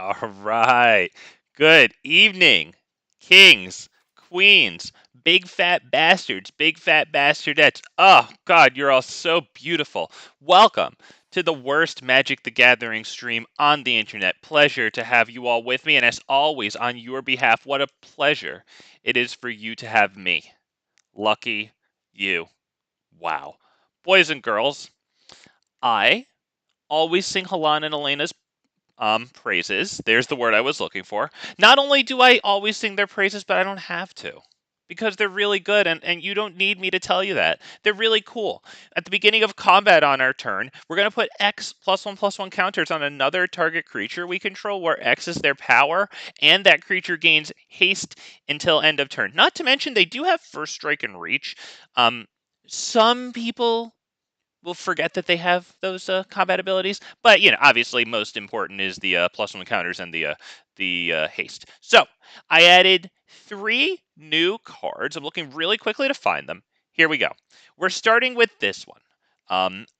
All right. Good evening, kings, queens, big fat bastardettes. Oh, God, you're all so beautiful. Welcome to the worst Magic the Gathering stream on the internet. Pleasure to have you all with me, and as always, on your behalf, what a pleasure it is for you to have me. Lucky you. Wow. Boys and girls, I always sing Halana Alena's praises. There's the word I was looking for. Not only do I always sing their praises, but I don't have to. Because they're really good, and you don't need me to tell you that. They're really cool. At the beginning of combat on our turn, we're going to put X +1/+1 counters on another target creature we control, where X is their power, and that creature gains haste until end of turn. Not to mention, they do have First Strike and Reach. Some people will forget that they have those combat abilities. But obviously, most important is the +1 counters and the haste. So I added 3 new cards. I'm looking really quickly to find them. Here we go. We're starting with this one.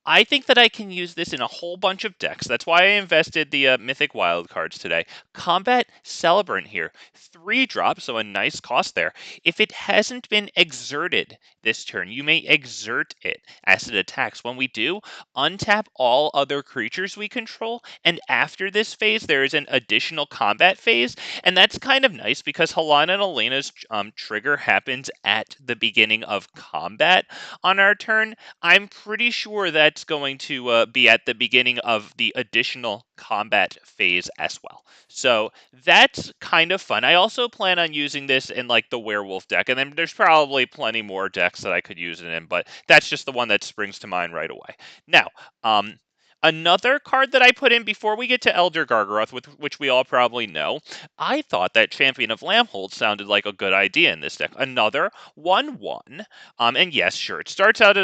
I think that I can use this in a whole bunch of decks. That's why I invested the Mythic Wild cards today. Combat Celebrant here. 3 drops, so a nice cost there. If it hasn't been exerted this turn, you may exert it as it attacks. When we do, untap all other creatures we control, and after this phase, there is an additional combat phase, and that's kind of nice because Halana Alena's trigger happens at the beginning of combat on our turn. I'm pretty sure that's going to be at the beginning of the additional combat phase as well. So that's kind of fun. I also plan on using this in like the werewolf deck, and then there's probably plenty more decks that I could use it in, but that's just the one that springs to mind right away. Now, another card that I put in before we get to Elder Gargaroth, which we all probably know, I thought that Champion of Lambholt sounded like a good idea in this deck. Another 1/1. And yes, sure, it starts out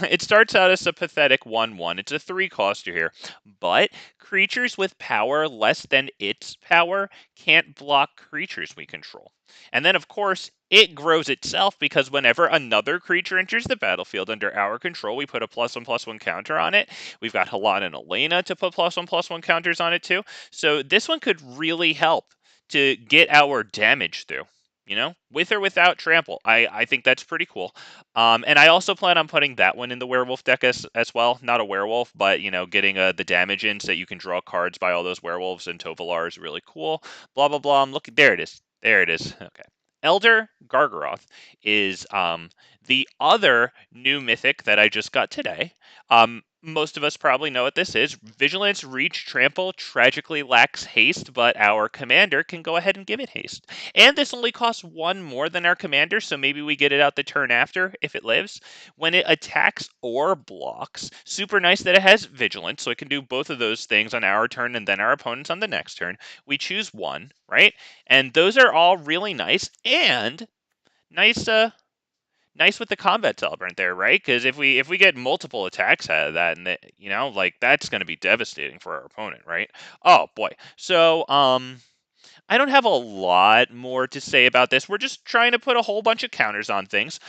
it starts out as a pathetic 1/1. It's a 3-coster here, but creatures with power less than its power can't block creatures we control. And then, of course, it grows itself because whenever another creature enters the battlefield under our control, we put a +1/+1 counter on it. We've got Halana Alena to put +1/+1 counters on it too. So this one could really help to get our damage through. With or without trample. I think that's pretty cool. And I also plan on putting that one in the werewolf deck as well. Not a werewolf, but getting the damage in so that you can draw cards by all those werewolves, and Tovalar is really cool. Blah blah blah. I'm looking. There it is. There it is. Okay. Elder Gargaroth is the other new mythic that I just got today. Most of us probably know what this is. Vigilance, Reach, Trample tragically lacks haste, but our commander can go ahead and give it haste. And this only costs 1 more than our commander, so maybe we get it out the turn after if it lives. When it attacks or blocks, super nice that it has Vigilance, so it can do both of those things on our turn and then our opponents on the next turn. We choose 1, right? And those are all really nice, and nice nice with the combat celebrant there, right? Because if we get multiple attacks out of that, and like that's going to be devastating for our opponent, right? Oh boy. So I don't have a lot more to say about this. We're just trying to put a whole bunch of counters on things,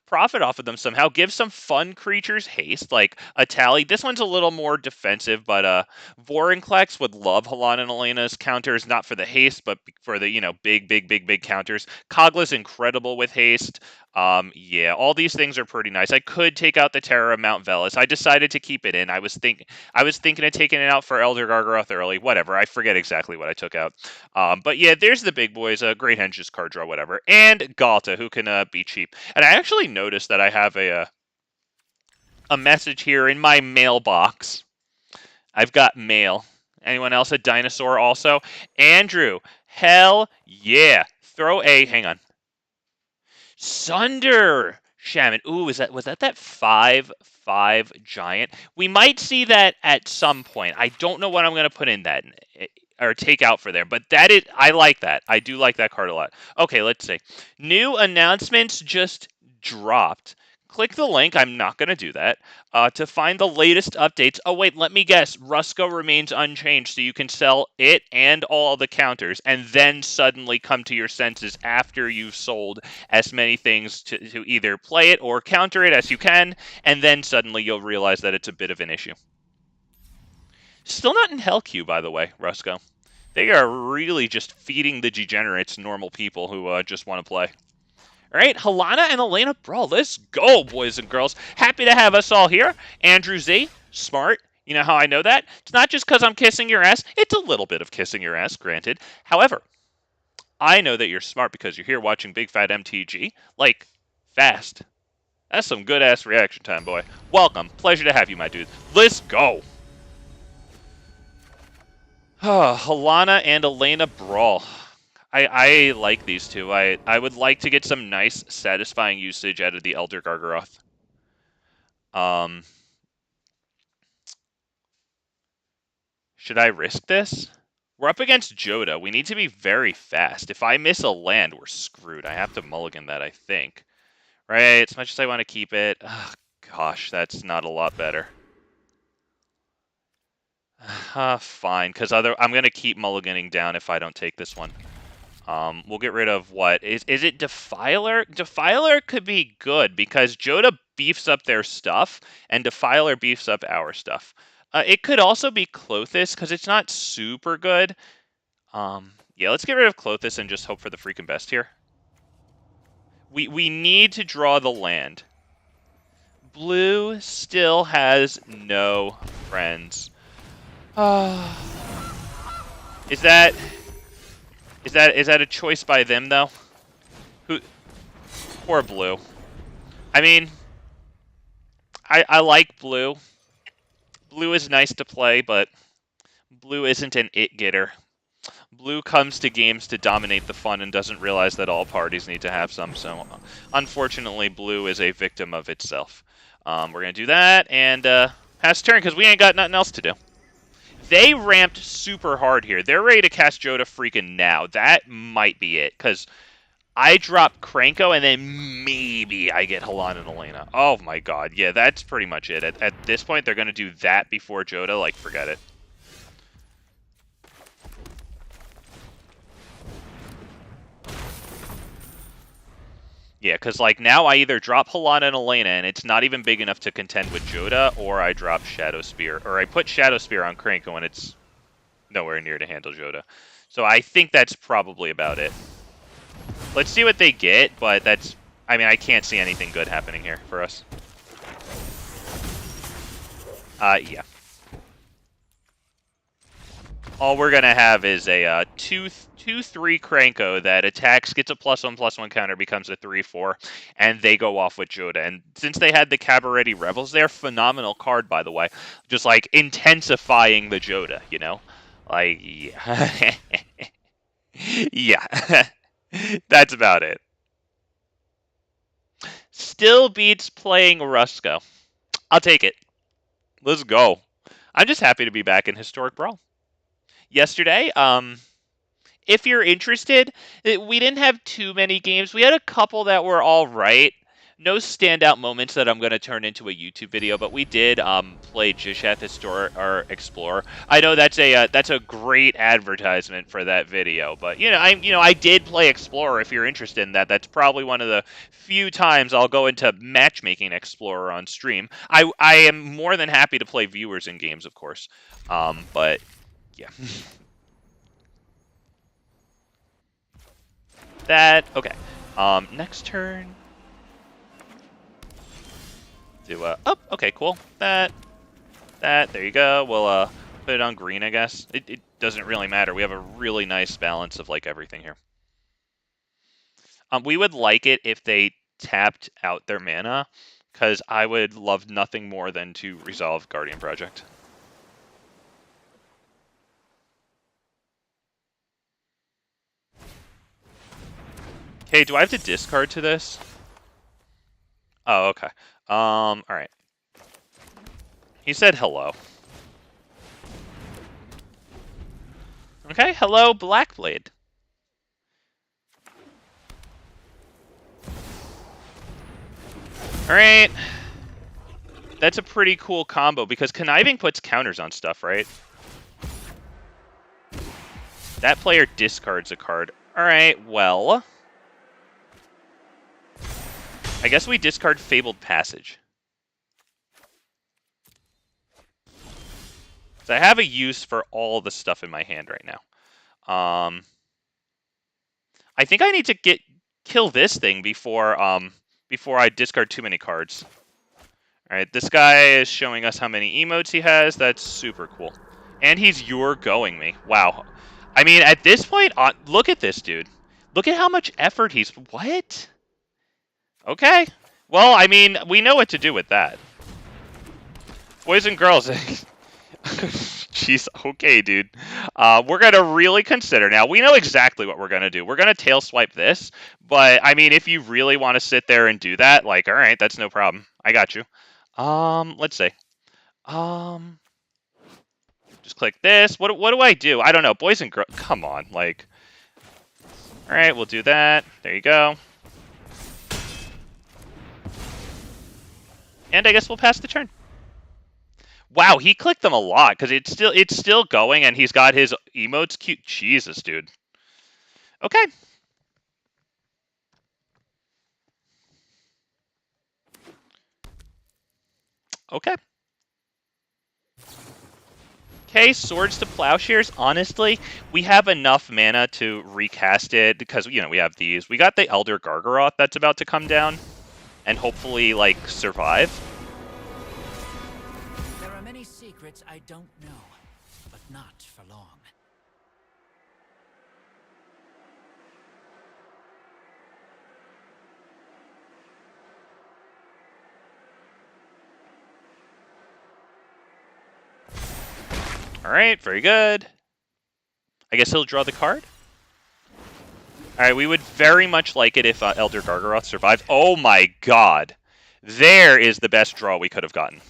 profit off of them somehow, give some fun creatures haste, like a Tally. This one's a little more defensive, but Vorinclex would love Halana and Alena's counters, not for the haste, but for the, big counters. Kogla's incredible with haste. Yeah, all these things are pretty nice. I could take out the Terror of Mount Velus. I decided to keep it in. I was thinking of taking it out for Elder Gargaroth early. Whatever. I forget exactly what I took out. But yeah, there's the big boys. Great Hench's card draw, whatever, and Galta, who can be cheap. And I actually noticed that I have a message here in my mailbox. I've got mail. Anyone else a dinosaur also? Andrew, hell yeah! Hang on. Sunder Shaman. Ooh, was that 5/5 giant? We might see that at some point. I don't know what I'm going to put in that or take out for there, but I like that. I do like that card a lot. Okay, let's see. New announcements just dropped. Click the link. I'm not going to do that. To find the latest updates. Oh, wait, let me guess. Rusko remains unchanged, so you can sell it and all the counters, and then suddenly come to your senses after you've sold as many things to either play it or counter it as you can, and then suddenly you'll realize that it's a bit of an issue. Still not in Hell Queue, by the way, Rusco. They are really just feeding the degenerates normal people who just want to play. All right, Halana and Alena Brawl. Let's go, boys and girls. Happy to have us all here. Andrew Z, smart. You know how I know that? It's not just because I'm kissing your ass. It's a little bit of kissing your ass, granted. However, I know that you're smart because you're here watching Big Fat MTG. Like, fast. That's some good-ass reaction time, boy. Welcome. Pleasure to have you, my dude. Let's go. Halana and Alena Brawl. I like these two. I would like to get some nice, satisfying usage out of the Elder Gargaroth. Should I risk this? We're up against Joda. We need to be very fast. If I miss a land, we're screwed. I have to mulligan that, I think. Right, as much as I want to keep it. Oh, gosh, that's not a lot better. Fine, because I'm going to keep mulliganing down if I don't take this one. We'll get rid of what? Is it Defiler? Defiler could be good because Joda beefs up their stuff and Defiler beefs up our stuff. It could also be Klothys because it's not super good. Yeah, let's get rid of Klothys and just hope for the freaking best here. We need to draw the land. Blue still has no friends. Is that a choice by them though? Poor Blue. I mean, I like Blue. Blue is nice to play, but Blue isn't an it-getter. Blue comes to games to dominate the fun and doesn't realize that all parties need to have some, so unfortunately Blue is a victim of itself. We're going to do that, and pass turn, because we ain't got nothing else to do. They ramped super hard here. They're ready to cast Joda freaking now. That might be it, because I drop Kranko, and then maybe I get Halana and Alena. Oh my god, yeah, that's pretty much it. At this point, they're going to do that before Joda, like, forget it. Yeah, because, like, now I either drop Halana and Alena, and it's not even big enough to contend with Joda, or I drop Shadowspear. Or I put Shadowspear on Kranko, and it's nowhere near to handle Joda. So I think that's probably about it. Let's see what they get, but that's... I mean, I can't see anything good happening here for us. Yeah. All we're going to have is a 2/3 Kranko that attacks, gets a +1/+1 counter, becomes a 3/4, and they go off with Joda. And since they had the Cabaretti Rebels, they're a phenomenal card, by the way. Just, like, intensifying the Joda, you know? Like, yeah. Yeah. That's about it. Still beats playing Rusco. I'll take it. Let's go. I'm just happy to be back in Historic Brawl. Yesterday, if you're interested, we didn't have too many games. We had a couple that were all right. No standout moments that I'm going to turn into a YouTube video, but we did play Jisheth or Explorer. I know that's a great advertisement for that video, but I did play Explorer. If you're interested in that, that's probably one of the few times I'll go into matchmaking Explorer on stream. I am more than happy to play viewers in games, of course, but yeah. That okay. Next turn. Do oh, okay, cool. That. There you go. We'll put it on green, I guess. It doesn't really matter. We have a really nice balance of like everything here. We would like it if they tapped out their mana, because I would love nothing more than to resolve Guardian Project. Okay, do I have to discard to this? Oh, okay. Alright. He said hello. Okay, hello, Blackblade. Alright. That's a pretty cool combo, because Conniving puts counters on stuff, right? That player discards a card. Alright, well... I guess we discard Fabled Passage. So I have a use for all the stuff in my hand right now. I think I need to kill this thing before I discard too many cards. All right, this guy is showing us how many emotes he has. That's super cool. And he's You're Going Me. Wow. I mean, at this point, look at this dude. Look at how much effort he's... What? Okay. Well, I mean, we know what to do with that. Boys and girls. Jeez, okay, dude. We're going to really consider. Now, we know exactly what we're going to do. We're going to tail swipe this. But, I mean, if you really want to sit there and do that, like, all right, that's no problem. I got you. Let's see. Just click this. What do I do? I don't know. Boys and girls, come on. Like, all right, we'll do that. There you go. And I guess we'll pass the turn. Wow, he clicked them a lot because it's still going, and he's got his emotes cute. Jesus, dude. Okay. Okay. Okay, Swords to Plowshares. Honestly, we have enough mana to recast it because, you know, we have these. We got the Elder Gargaroth that's about to come down and hopefully, like, survive. There are many secrets I don't know, but not for long. All right, very good. I guess he'll draw the card. All right, we would very much like it if Elder Gargaroth survived. Oh my god. There is the best draw we could have gotten.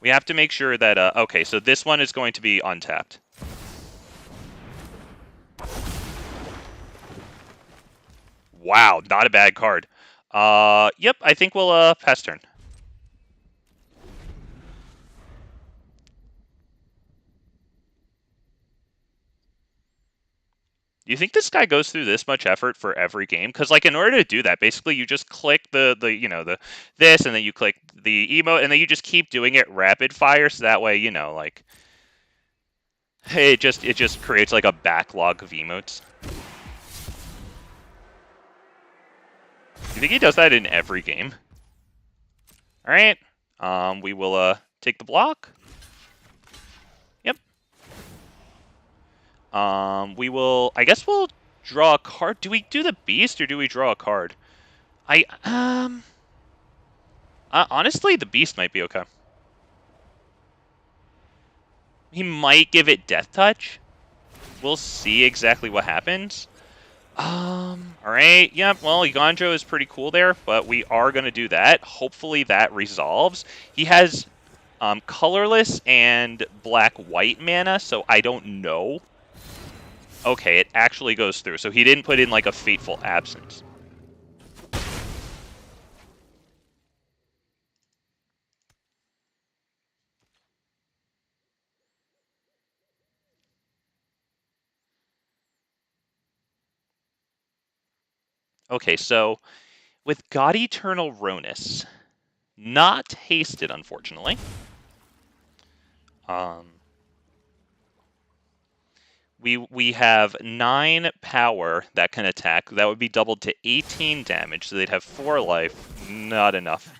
We have to make sure that... okay, so this one is going to be untapped. Wow, not a bad card. Yep, I think we'll pass turn. Do you think this guy goes through this much effort for every game? Because, like, in order to do that, basically you just click the this, and then you click the emote, and then you just keep doing it rapid fire, so that way, you know, like, it just creates like a backlog of emotes. You think he does that in every game? All right. We will take the block. Yep. We will. I guess we'll draw a card. Do we do the beast or do we draw a card? Honestly, the beast might be okay. He might give it Death Touch. We'll see exactly what happens. All right. Yep. Well, Yandro is pretty cool there, but we are going to do that. Hopefully that resolves. He has colorless and black-white mana, so I don't know. Okay, it actually goes through. So he didn't put in like a Fateful Absence. Okay, so with God Eternal Ronus, not hasted, unfortunately. We have 9 power that can attack. That would be doubled to 18 damage, so they'd have 4 life. Not enough.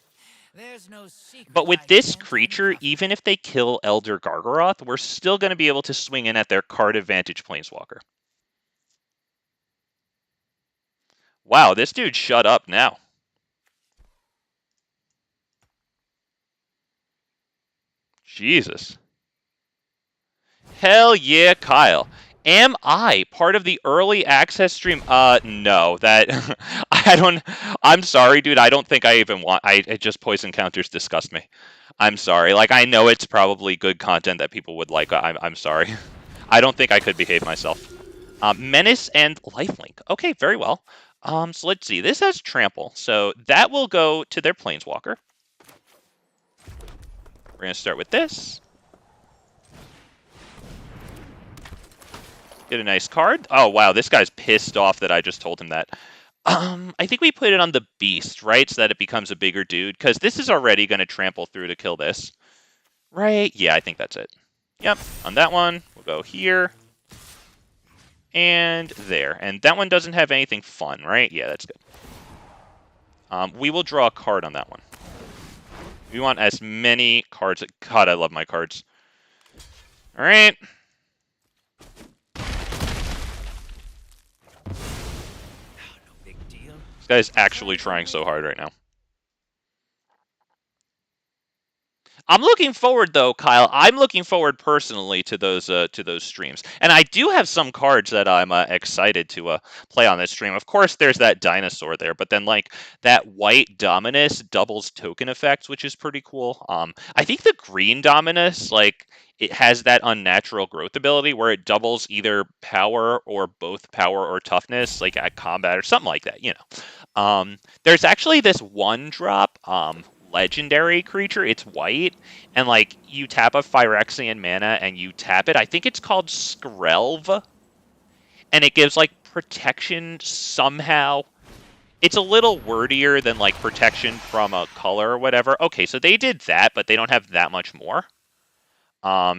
There's no secret. But with this creature, even if they kill Elder Gargaroth, we're still going to be able to swing in at their card advantage Planeswalker. Wow, this dude shut up now. Jesus. Hell yeah, Kyle. Am I part of the early access stream? No. That I'm sorry, dude. I don't think I even want. Just poison counters disgust me. I'm sorry. Like, I know it's probably good content that people would like. I'm sorry. I don't think I could behave myself. Menace and Lifelink. Okay, very well. So let's see. This has Trample, so that will go to their Planeswalker. We're gonna start with this. Get a nice card. Oh, wow, this guy's pissed off that I just told him that. I think we put it on the beast, right? So that it becomes a bigger dude, because this is already going to trample through to kill this. Right? Yeah, I think that's it. Yep, on that one, we'll go here. And there. And that one doesn't have anything fun, right? Yeah, that's good. We will draw a card on that one. We want as many cards. God, I love my cards. All right. No big deal. This guy's actually trying so hard right now. I'm looking forward, though, Kyle. I'm looking forward personally to those streams, and I do have some cards that I'm excited to play on this stream. Of course, there's that dinosaur there, but then like that white Dominus doubles token effects, which is pretty cool. I think the green Dominus, like, it has that unnatural growth ability where it doubles either power or both power or toughness, like at combat or something like that. There's actually this one drop legendary creature. It's white, and like you tap a Phyrexian mana and you tap it. I think it's called Skrelv, and it gives like protection somehow. It's a little wordier than like protection from a color or whatever. Okay, so they did that, but they don't have that much more.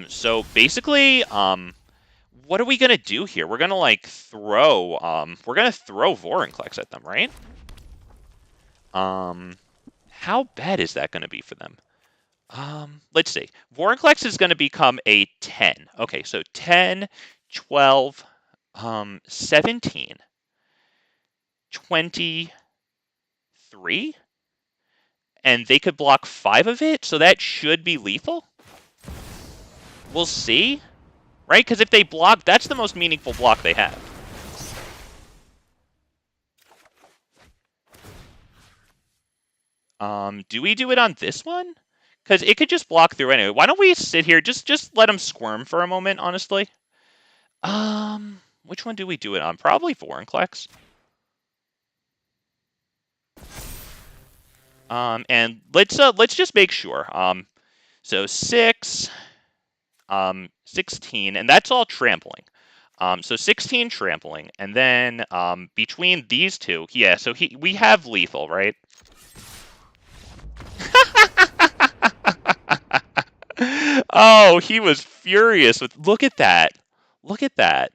So basically, what are we gonna do here? We're gonna like throw Vorinclex at them, right? How bad is that gonna be for them? Let's see. Vorinclex is gonna become a 10. Okay, so 10, 12, 17, 23, and they could block 5 of it, so that should be lethal. We'll see. Right? Because if they block, that's the most meaningful block they have. Do we do it on this one? Because it could just block through anyway. Why don't we sit here, just let them squirm for a moment, honestly? Which one do we do it on? Probably Vorinclex. And let's just make sure. So 6, 16, and that's all trampling. So 16 trampling, and then between these two, yeah. So we have lethal, right? Oh, he was furious with. Look at that! Look at that!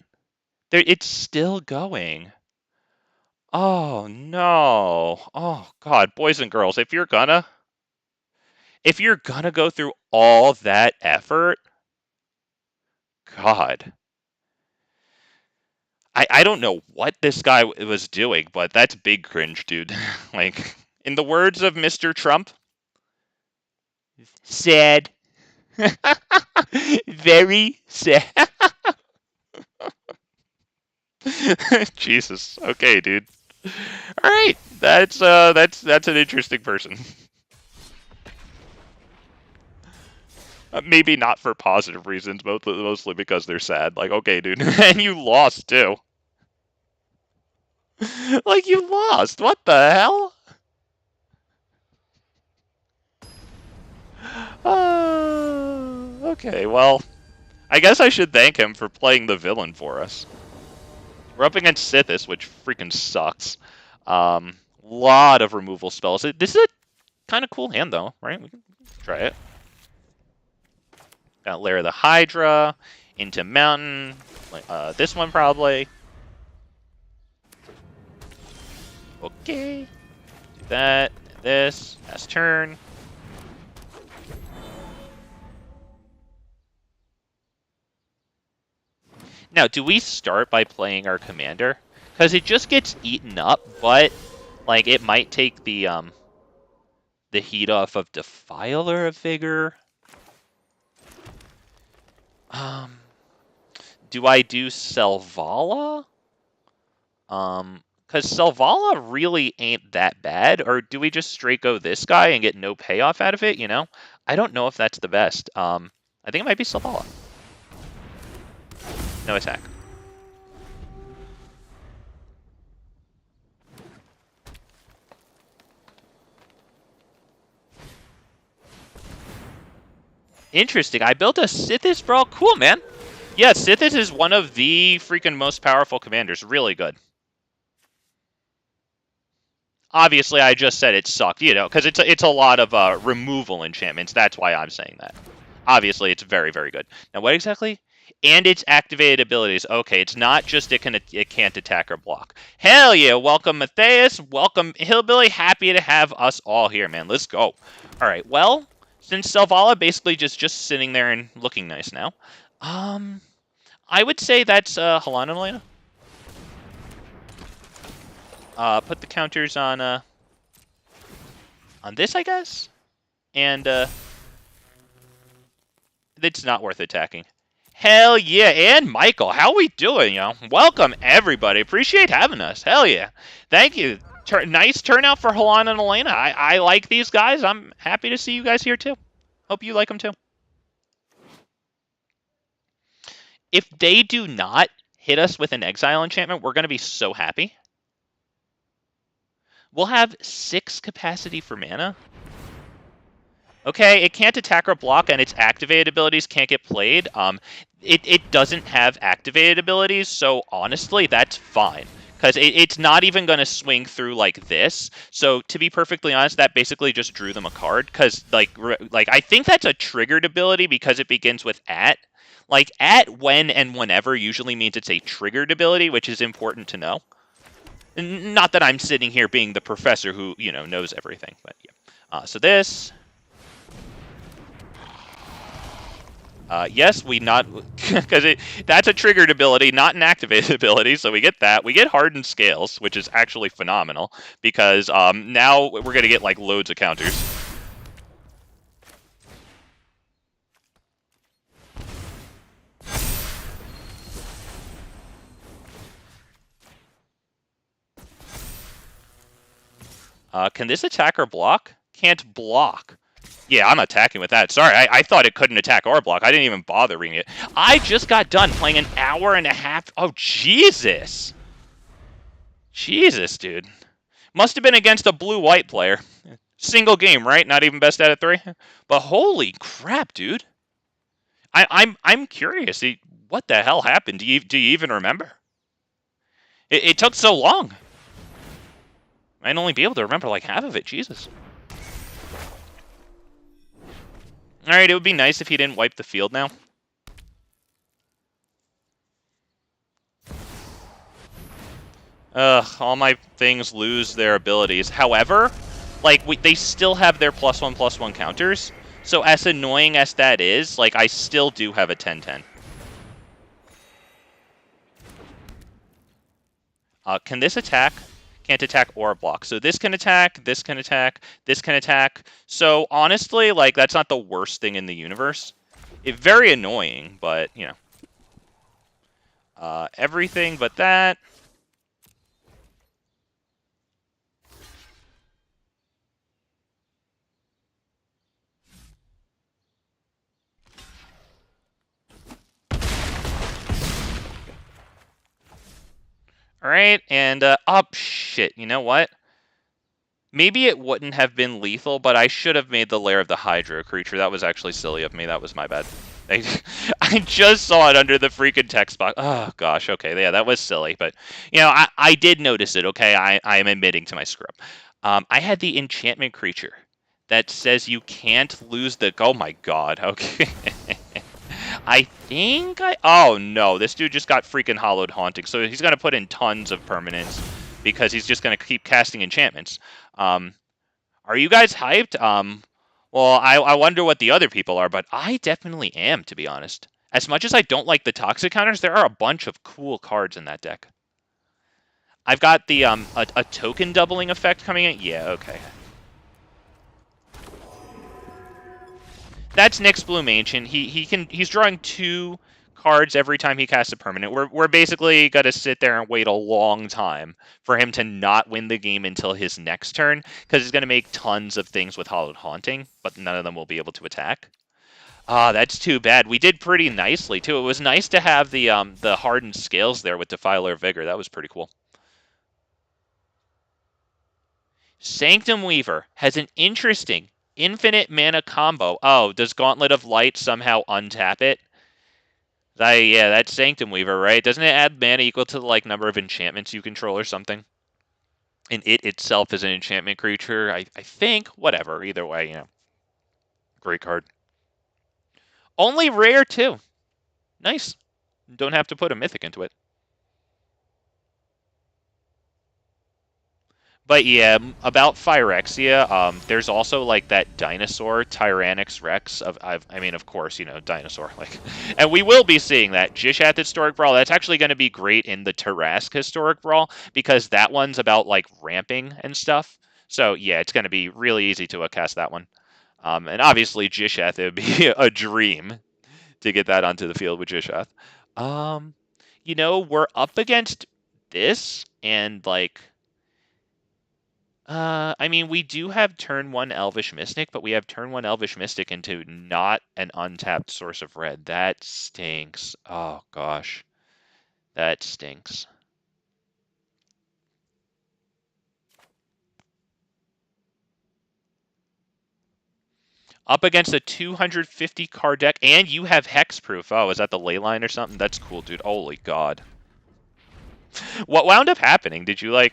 It's still going. Oh no! Oh God, boys and girls, if you're gonna go through all that effort, God. I don't know what this guy was doing, but that's big cringe, dude. Like, in the words of Mr. Trump, sad. Very sad. Jesus. Okay, dude. All right. That's an interesting person. Maybe not for positive reasons, mostly because they're sad. Like, okay, dude, and you lost too. Like, you lost. What the hell? Okay, well, I guess I should thank him for playing the villain for us. We're up against Sithis, which freaking sucks. Lot of removal spells. This is a kind of cool hand, though, right? We can try it. Got Lair of the Hydra, into Mountain, this one probably. Okay. Do that, this, last turn. Now, do we start by playing our commander? Because it just gets eaten up, but like it might take the heat off of Defiler of Vigor. Do I do Selvala? Because Selvala really ain't that bad, or do we just straight go this guy and get no payoff out of it, you know? I don't know if that's the best. I think it might be Selvala. No attack. Interesting. I built a Sithis Brawl. Cool, man. Yeah, Sithis is one of the freaking most powerful commanders. Really good. Obviously, I just said it sucked, you know, because it's a lot of removal enchantments. That's why I'm saying that. Obviously, it's very, very good. Now, what exactly? And its activated abilities. Okay, it's not just it can't attack or block. Hell yeah! Welcome, Matthias. Welcome, Hillbilly. Happy to have us all here, man. Let's go. All right. Well, since Selvala basically just sitting there and looking nice now, I would say that's Halana Alena. Put the counters on this, I guess, and it's not worth attacking. Hell yeah, and Michael, how we doing, yo? Welcome, everybody. Appreciate having us. Hell yeah. Thank you. Nice turnout for Halana and Alena. I like these guys. I'm happy to see you guys here, too. Hope you like them, too. If they do not hit us with an Exile enchantment, we're going to be so happy. We'll have 6 capacity for mana. Okay, it can't attack or block, and its activated abilities can't get played. It doesn't have activated abilities, so honestly, that's fine. Because it's not even going to swing through like this. So to be perfectly honest, that basically just drew them a card. Because like I think that's a triggered ability because it begins with at. Like at, when, and whenever usually means it's a triggered ability, which is important to know. Not that I'm sitting here being the professor who knows everything, but yeah. So this. Yes, we not because that's a triggered ability, not an activated ability. So we get that. We get hardened scales, which is actually phenomenal because now we're gonna get like loads of counters. Can this attack or block? Can't block. Yeah, I'm attacking with that. Sorry, I thought it couldn't attack or block. I didn't even bother reading it. I just got done playing an hour and a half. Oh, Jesus. Jesus, dude. Must have been against a blue-white player. Single game, right? Not even best out of 3. But holy crap, dude. I'm curious. What the hell happened? Do you even remember? It took so long. I'd only be able to remember like half of it. Jesus. All right, it would be nice if he didn't wipe the field now. Ugh, all my things lose their abilities. However, like they still have their +1/+1 counters. So as annoying as that is, like I still do have a 10/10. Can this attack? Can't attack or block. So this can attack, this can attack, this can attack. So honestly, like that's not the worst thing in the universe. It's very annoying, but everything but that. All right, and shit. You know what? Maybe it wouldn't have been lethal, but I should have made the Lair of the Hydra creature. That was actually silly of me. That was my bad. I just saw it under the freaking text box. Oh, gosh. Okay, yeah, that was silly. But, I did notice it, okay? I am admitting to my screw up. I had the enchantment creature that says you can't lose the... Oh, my God. Okay. I think Oh, no. This dude just got freaking Hollowed Haunting. So he's going to put in tons of permanents because he's just going to keep casting enchantments. Are you guys hyped? Well, I wonder what the other people are, but I definitely am, to be honest. As much as I don't like the toxic counters, there are a bunch of cool cards in that deck. I've got the a token doubling effect coming in. Yeah, okay. That's Nyx Bloom Ancient. He's drawing 2 cards every time he casts a permanent. We're basically got to sit there and wait a long time for him to not win the game until his next turn, because he's going to make tons of things with Hollowed Haunting, but none of them will be able to attack. That's too bad. We did pretty nicely too. It was nice to have the hardened scales there with Defiler Vigor. That was pretty cool. Sanctum Weaver has an interesting infinite mana combo. Oh, does Gauntlet of Light somehow untap it? Yeah, that's Sanctum Weaver, right? Doesn't it add mana equal to the number of enchantments you control or something? And it itself is an enchantment creature, I think. Whatever. Either way, great card. Only rare, too. Nice. Don't have to put a mythic into it. But yeah, about Phyrexia, there's also like that dinosaur Tyrannix Rex I mean, of course, you know, dinosaur, like, and we will be seeing that Jishath Historic Brawl. That's actually going to be great in the Tarask Historic Brawl because that one's about like ramping and stuff. So yeah, it's going to be really easy to cast that one. And obviously Jishath, it would be a dream to get that onto the field with Jishath. Um, you know, we're up against this and like. I mean, we do have turn 1 Elvish Mystic, but we have turn 1 Elvish Mystic into not an untapped source of red. That stinks. Oh, gosh. That stinks. Up against a 250 card deck, and you have Hexproof. Oh, is that the Leyline or something? That's cool, dude. Holy God. What wound up happening? Did you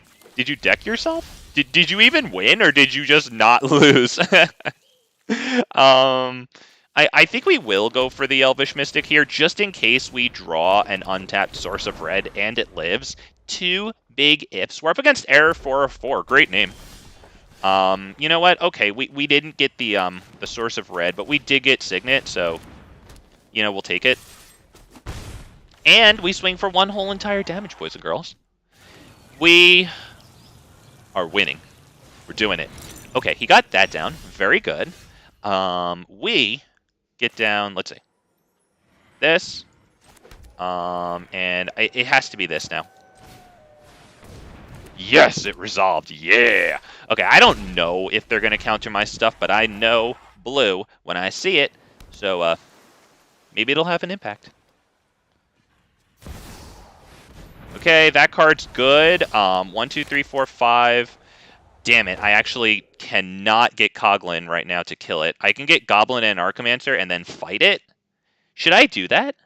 deck yourself? Did you even win, or did you just not lose? I think we will go for the Elvish Mystic here, just in case we draw an untapped source of red and it lives. 2 big ifs. We're up against Error 404. Great name. You know what? Okay, we didn't get the source of red, but we did get Signet, so you know, we'll take it. And we swing for 1 whole entire damage, boys and girls. We are winning. We're doing it. Okay, he got that down. Very good. We get down, let's see, this, and it has to be this now. Yes, it resolved. Yeah. Okay, I don't know if they're going to counter my stuff, but I know blue when I see it, so maybe it'll have an impact. Okay, that card's good. 1, 2, 3, 4, 5. Damn it, I actually cannot get Coglin right now to kill it. I can get Goblin Anarchomancer and then fight it. Should I do that?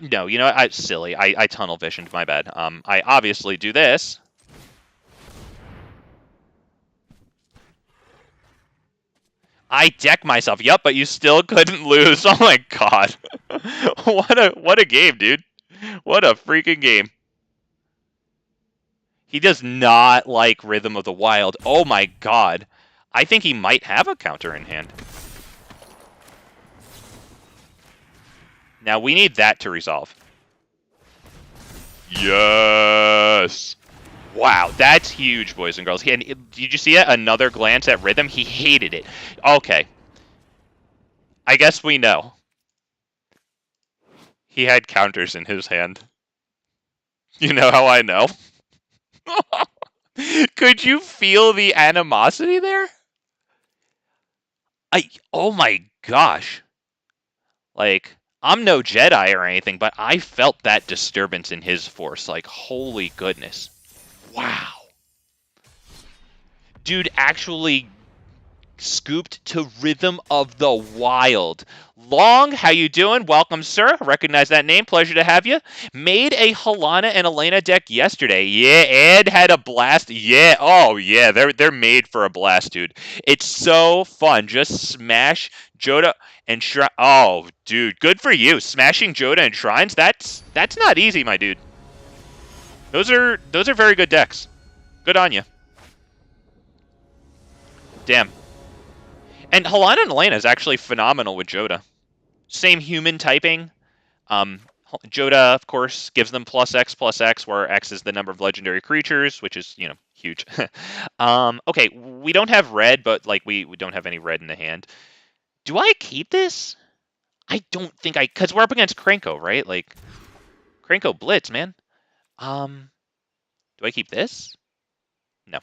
No, you know, silly. I tunnel visioned, my bad. I obviously do this. I deck myself. Yup, but you still couldn't lose. Oh my god. What a game, dude. What a freaking game. He does not like Rhythm of the Wild. Oh my god. I think he might have a counter in hand. Now we need that to resolve. Yes! Wow, that's huge, boys and girls. And did you see it? Another glance at Rhythm? He hated it. Okay. I guess we know. He had counters in his hand. You know how I know? Could you feel the animosity there? Oh my gosh. Like, I'm no Jedi or anything, but I felt that disturbance in his force. Like, holy goodness. Wow. Dude actually scooped to Rhythm of the Wild. Long, how you doing? Welcome, sir. Recognize that name. Pleasure to have you. Made a Halana and Alena deck yesterday. Yeah, and had a blast. Yeah, oh yeah, they're made for a blast, dude. It's so fun. Just smash Joda and Shrine. Oh, dude, good for you. Smashing Joda and Shrines. That's not easy, my dude. Those are very good decks. Good on you. Damn. And Halana and Alena is actually phenomenal with Joda. Same human typing. Joda, of course, gives them +X, where X is the number of legendary creatures, which is, you know, huge. Okay, we don't have red, but, like, we don't have any red in the hand. Do I keep this? I don't think because we're up against Krenko, right? Like, Krenko Blitz, man. Do I keep this? No.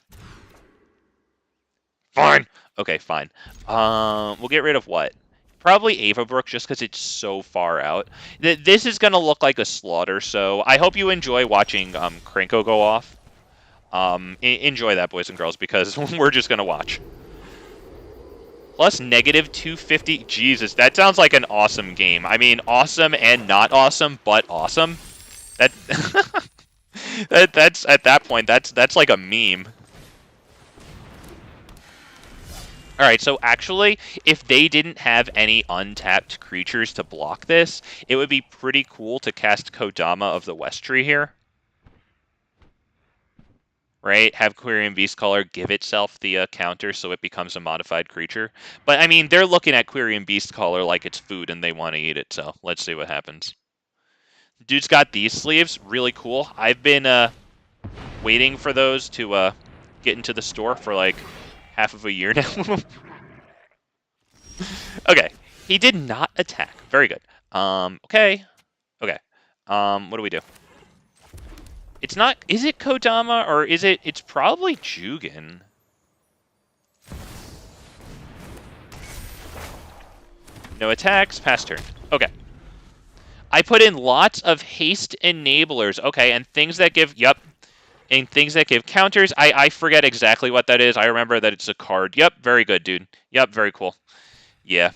Fine. Okay, fine. We'll get rid of what? Probably Avabrook, just because it's so far out. This is going to look like a slaughter, so I hope you enjoy watching Krenko go off. Enjoy that, boys and girls, because we're just going to watch. Plus -250. Jesus, that sounds like an awesome game. I mean, awesome and not awesome, but awesome. That's at that point, that's like a meme. Alright, so actually, if they didn't have any untapped creatures to block this, it would be pretty cool to cast Kodama of the West Tree here. Right? Have Quirion Beastcaller give itself the counter so it becomes a modified creature. But, I mean, they're looking at Quirion Beastcaller like it's food and they want to eat it, so let's see what happens. Dude's got these sleeves. Really cool. I've been waiting for those to get into the store for like half of a year now. Okay. He did not attack. Very good. Okay. Okay. What do we do? It's not... Is it Kodama or is it... It's probably Jugan. No attacks. Pass turn. Okay. I put in lots of haste enablers. Okay, and things that give... Yep. And things that give counters. I forget exactly what that is. I remember that it's a card. Yep, very good, dude. Yep, very cool. Yeah.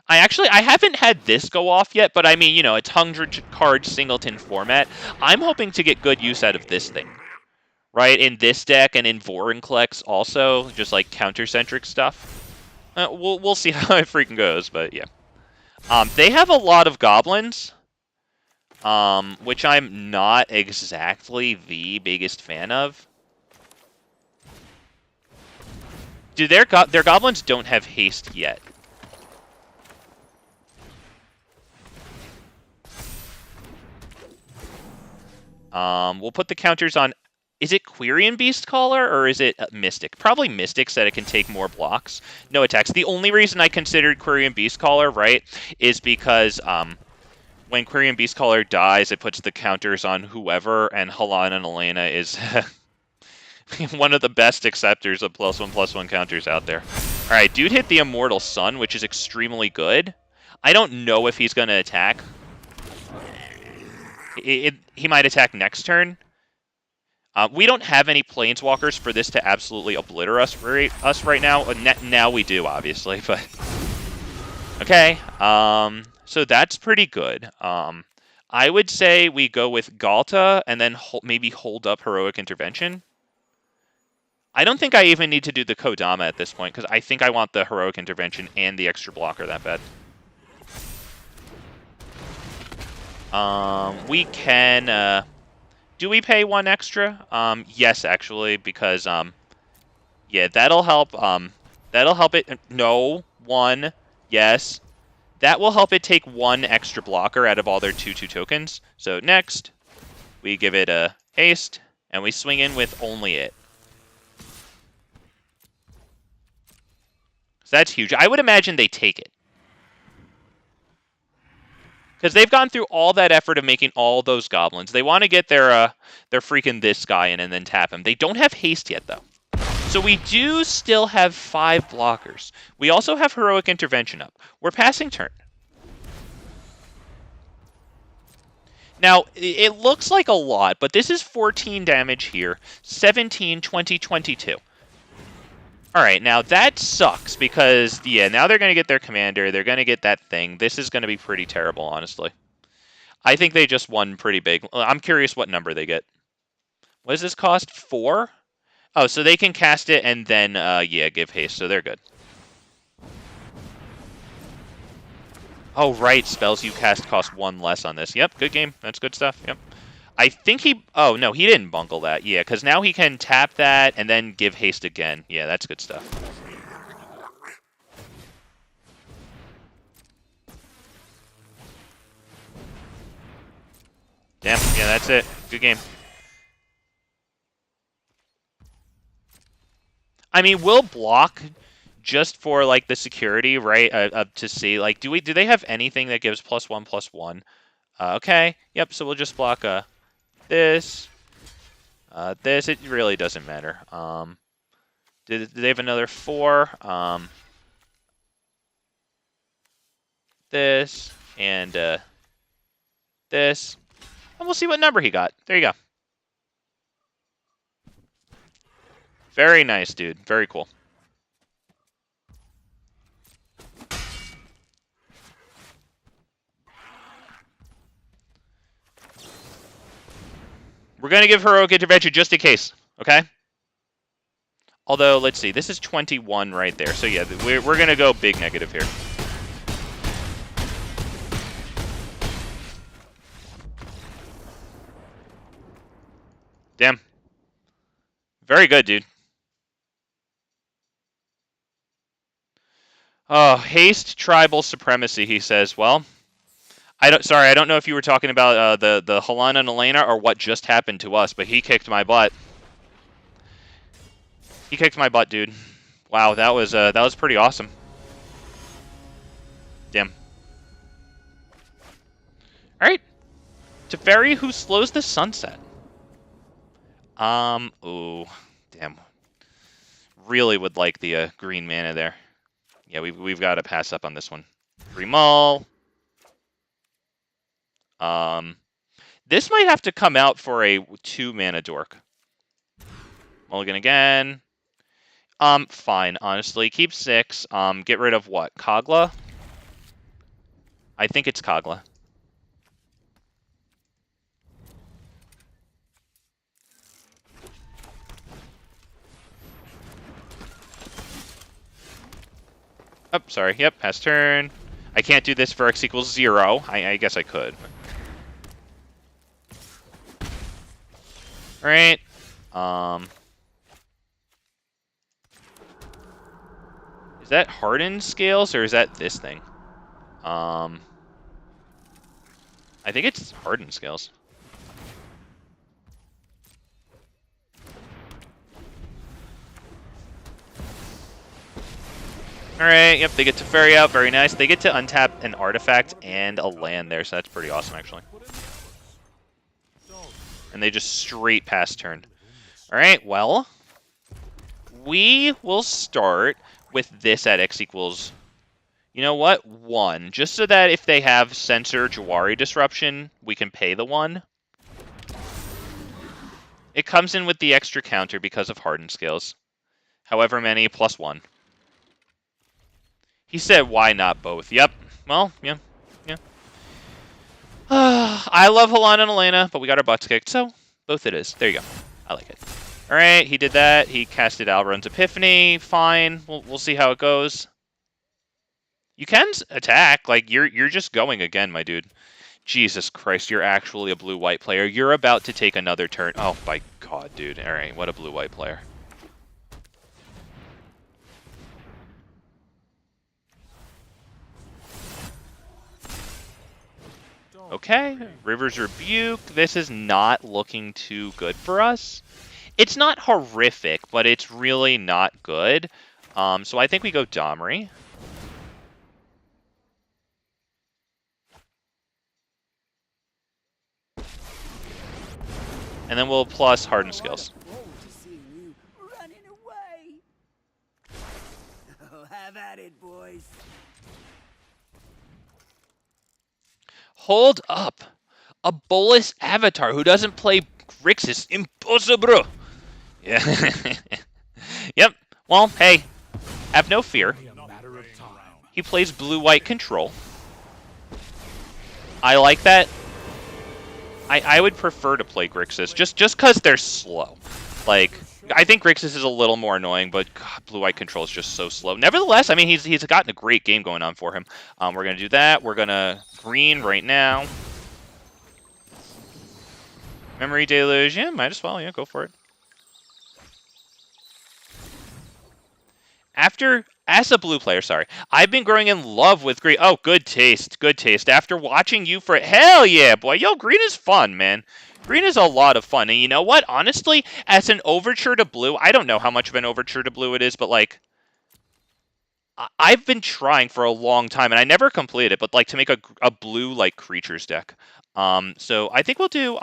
I haven't had this go off yet, but I mean, you know, it's 100-card singleton format. I'm hoping to get good use out of this thing. Right? In this deck and in Vorinclex also, just like counter-centric stuff. We'll see how it freaking goes, but yeah. They have a lot of goblins. Which I'm not exactly the biggest fan of. Their goblins don't have haste yet. We'll put the counters on... Is it Quirion Beastcaller or is it Mystic? Probably Mystic so that it can take more blocks. No attacks. The only reason I considered Quirion Beastcaller, right, is because when Quirion Beastcaller dies, it puts the counters on whoever, and Halana Alena is one of the best acceptors of +1/+1 counters out there. Alright, dude hit the Immortal Sun, which is extremely good. I don't know if he's going to attack. He might attack next turn. We don't have any Planeswalkers for this to absolutely obliterate us right now. Now we do, obviously, but... Okay, so that's pretty good. I would say we go with Galta and then maybe hold up Heroic Intervention. I don't think I even need to do the Kodama at this point, because I think I want the Heroic Intervention and the extra blocker that bad. We can... do we pay one extra? Yes, actually, because... yeah, that'll help... that'll help it... No. 1. Yes. That will help it take one extra blocker out of all their 2/2 tokens. So next, we give it a haste, and we swing in with only it. So that's huge. I would imagine they take it. Because they've gone through all that effort of making all those goblins. They want to get their freaking this guy in and then tap him. They don't have haste yet, though. So we do still have 5 blockers. We also have Heroic Intervention up. We're passing turn. Now, it looks like a lot, but this is 14 damage here. 17, 20, 22. Alright, now that sucks because, yeah, now they're going to get their commander. They're going to get that thing. This is going to be pretty terrible, honestly. I think they just won pretty big. I'm curious what number they get. What does this cost? 4? Oh, so they can cast it and then, yeah, give haste, so they're good. Oh, right, spells you cast cost 1 less on this. Yep, good game. That's good stuff, yep. I think he... Oh, no, he didn't bungle that. Yeah, because now he can tap that and then give haste again. Yeah, that's good stuff. Damn, yeah, that's it. Good game. I mean, we'll block just for, like, the security, right? To see, like, do they have anything that gives +1/+1? Okay, yep, so we'll just block this. This, it really doesn't matter. Do they have another 4? This, and this. And we'll see what number he got. There you go. Very nice, dude. Very cool. We're going to give Heroic Intervention just in case, okay? Although, let's see, this is 21 right there. So yeah, we're going to go big negative here. Damn. Very good, dude. Oh, haste tribal supremacy, he says. Well, I don't know if you were talking about the Halana Alena or what just happened to us, but he kicked my butt. He kicked my butt, dude. Wow, that was pretty awesome. Damn. All right. Teferi, who slows the sunset. Ooh, damn. Really would like the green mana there. Yeah, we've got to pass up on this one. Remull. This might have to come out for a 2-mana dork. Mulligan again. Fine, honestly. Keep 6. Get rid of what? Kogla? I think it's Kogla. Oh, sorry. Yep, pass turn. I can't do this for x equals 0. I guess I could. Alright. Is that hardened scales, or is that this thing? I think it's hardened scales. Alright, yep, they get to ferry out, very nice. They get to untap an artifact and a land there, so that's pretty awesome, actually. And they just straight pass turn. Alright, well, we will start with this at x equals, you know what, 1. Just so that if they have Censor Jawari Disruption, we can pay the 1. It comes in with the extra counter because of hardened scales. However many, plus 1. He said, why not both? Yep. Well, yeah. I love Halana Alena, but we got our butts kicked, so both it is. There you go. I like it. Alright, he did that. He casted Alberon's Epiphany. Fine. We'll see how it goes. You can attack. Like, you're just going again, my dude. Jesus Christ, you're actually a blue-white player. You're about to take another turn. Oh, my God, dude. Alright, what a blue-white player. Okay, River's Rebuke. This is not looking too good for us. It's not horrific, but it's really not good. So I think we go Domri. And then we'll plus Hardened Skills. Have at it, boys. Hold up. A Bolus Avatar who doesn't play Grixis. Impossible. Yeah. Yep. Well, hey. Have no fear. He plays blue-white control. I like that. I would prefer to play Grixis just because they're slow. Like, I think Grixis is a little more annoying, but God, blue-white control is just so slow. Nevertheless, I mean, he's gotten a great game going on for him. We're going to do that. We're going to green right now. Memory Deluge. Yeah, might as well. Yeah, go for it. As a blue player, sorry, I've been growing in love with green. Oh, good taste. Good taste. After watching you for... Hell yeah, boy. Yo, green is fun, man. Green is a lot of fun. And you know what? Honestly, as an overture to blue, I don't know how much of an overture to blue it is, but, like, I've been trying for a long time, and I never completed it, but, like, to make a blue, like, creatures deck. So I think we'll do...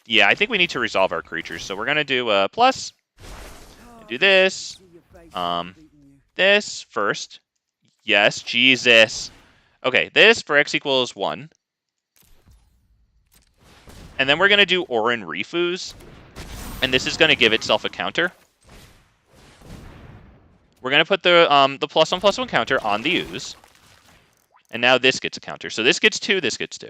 yeah, I think we need to resolve our creatures. So we're going to do plus. Do this. This first. Yes, Jesus. Okay, this for x equals 1. And then we're going to do A-Oran-Rief Ooze. And this is going to give itself a counter. We're going to put the +1/+1 counter on the Ooze. And now this gets a counter. So this gets 2, this gets 2.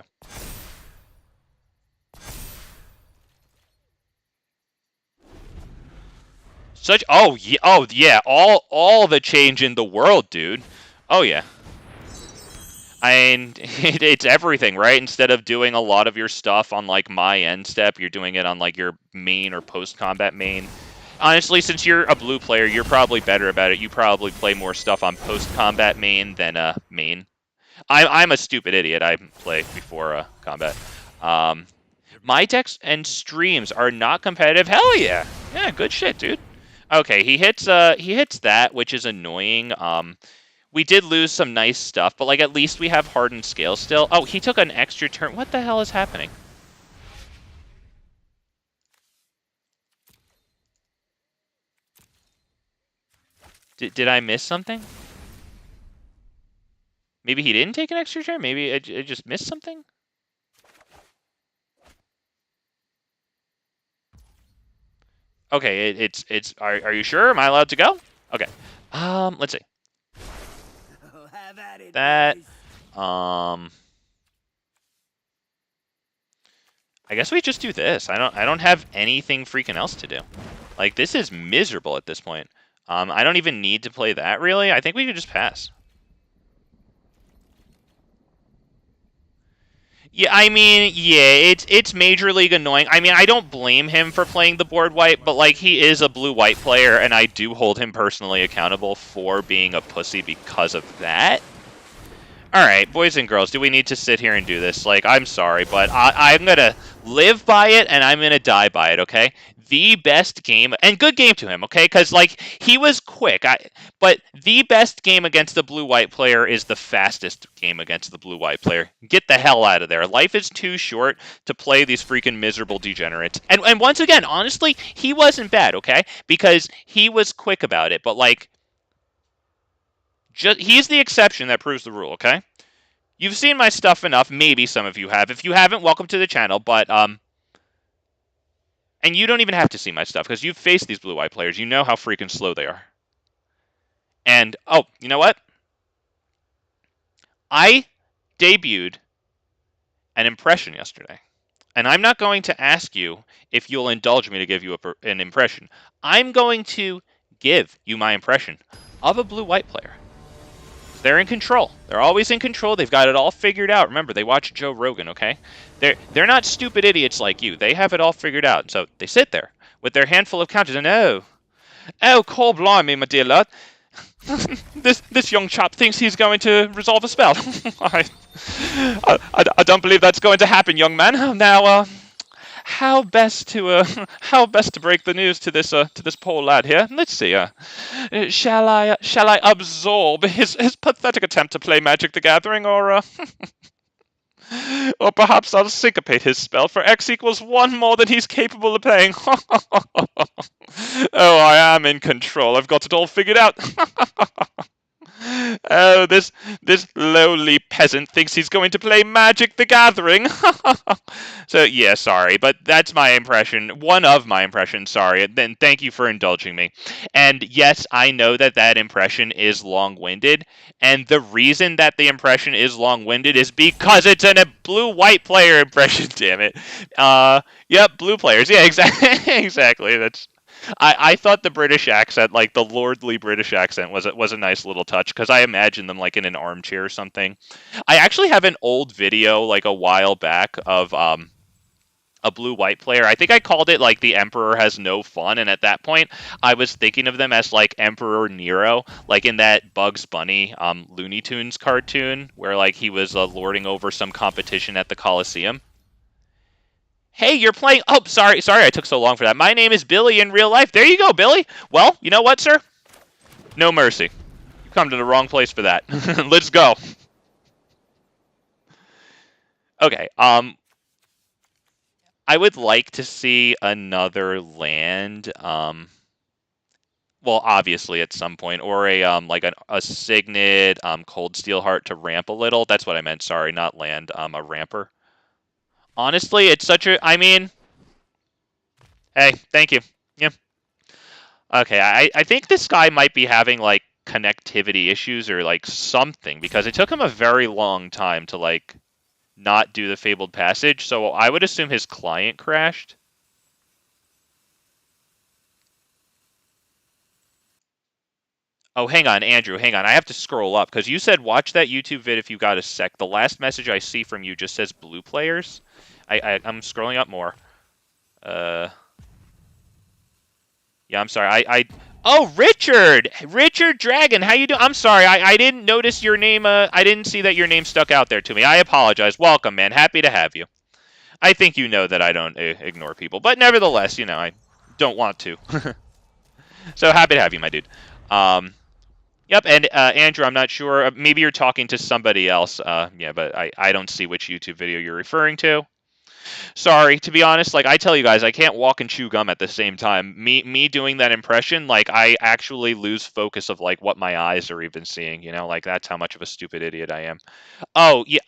Oh yeah, all the change in the world, dude. Oh yeah. And it's everything, right? Instead of doing a lot of your stuff on like my end step, you're doing it on like your main or post combat main. Honestly, since you're a blue player, you're probably better about it. You probably play more stuff on post combat main than main. I'm a stupid idiot. I play before combat. Um, my decks and streams are not competitive. Hell yeah, yeah, good shit, dude. Okay, he hits that, which is annoying. We did lose some nice stuff, but like at least we have hardened scale still. Oh, he took an extra turn. What the hell is happening? Did I miss something? Maybe he didn't take an extra turn? Maybe I just missed something? Okay, it's are you sure? Am I allowed to go? Okay. Let's see. Have at it, That boys. I guess we just do this. I don't have anything freaking else to do. Like this is miserable at this point. I don't even need to play that really. I think we could just pass. Yeah, I mean, yeah, it's Major League annoying. I mean, I don't blame him for playing the board white, but like he is a blue-white player, and I do hold him personally accountable for being a pussy because of that. All right, boys and girls, do we need to sit here and do this? Like, I'm sorry, but I'm going to live by it and I'm going to die by it, okay? The best game, and good game to him, okay? Because, like, he was quick, but the best game against the blue-white player is the fastest game against the blue-white player. Get the hell out of there. Life is too short to play these freaking miserable degenerates. And once again, honestly, he wasn't bad, okay? Because he was quick about it, but, like, he's the exception that proves the rule, okay? You've seen my stuff enough. Maybe some of you have. If you haven't, welcome to the channel. But and you don't even have to see my stuff because you've faced these blue-eye players. You know how freaking slow they are. And oh, you know what? I debuted an impression yesterday, and I'm not going to ask you if you'll indulge me to give you an impression. I'm going to give you my impression of a blue-white player. They're in control. They're always in control. They've got it all figured out. Remember, they watch Joe Rogan, okay? They're not stupid idiots like you. They have it all figured out. So they sit there with their handful of counters and oh, call blimey, my dear lad. this young chap thinks he's going to resolve a spell. I don't believe that's going to happen, young man. Now, how best to how best to break the news to this poor lad here? Let's see. Shall I absorb his pathetic attempt to play Magic the Gathering, or or perhaps I'll syncopate his spell for X equals 1 more than he's capable of playing. Oh, I am in control. I've got it all figured out. Oh, this lowly peasant thinks he's going to play Magic the Gathering. So, yeah, sorry, but that's my impression. One of my impressions, sorry. Then thank you for indulging me. And yes, I know that that impression is long-winded, and the reason that the impression is long-winded is because it's a blue-white player impression, damn it. Yep, blue players. Yeah, exactly. Exactly. I thought the British accent, like the lordly British accent, was a nice little touch because I imagined them like in an armchair or something. I actually have an old video like a while back of a blue-white player. I think I called it like the Emperor has no fun, and at that point, I was thinking of them as like Emperor Nero, like in that Bugs Bunny Looney Tunes cartoon where like he was lording over some competition at the Coliseum. Hey, you're playing. Oh, sorry, I took so long for that. My name is Billy in real life. There you go, Billy. Well, you know what, sir? No mercy. You come to the wrong place for that. Let's go. Okay. I would like to see another land. Well, obviously at some point, or a like a Signet Cold Steel Heart to ramp a little. That's what I meant. Sorry, not land. A ramper. Honestly, it's such a. I mean, hey, thank you. Yeah. Okay, I think this guy might be having like connectivity issues or like something because it took him a very long time to like not do the Fabled Passage. So I would assume his client crashed. Oh, hang on, Andrew, hang on. I have to scroll up because you said watch that YouTube vid if you got a sec. The last message I see from you just says blue players. I'm scrolling up more. Yeah, I'm sorry. Oh, Richard! Richard Dragon, how you doing? I'm sorry, I didn't notice your name. I didn't see that your name stuck out there to me. I apologize. Welcome, man. Happy to have you. I think you know that I don't ignore people, but nevertheless, you know, I don't want to. So happy to have you, my dude. Yep, and Andrew, I'm not sure. Maybe you're talking to somebody else. Yeah, but I don't see which YouTube video you're referring to. Sorry, to be honest, like I tell you guys, I can't walk and chew gum at the same time. Me doing that impression, like I actually lose focus of like what my eyes are even seeing, you know? Like that's how much of a stupid idiot I am. Oh, yeah.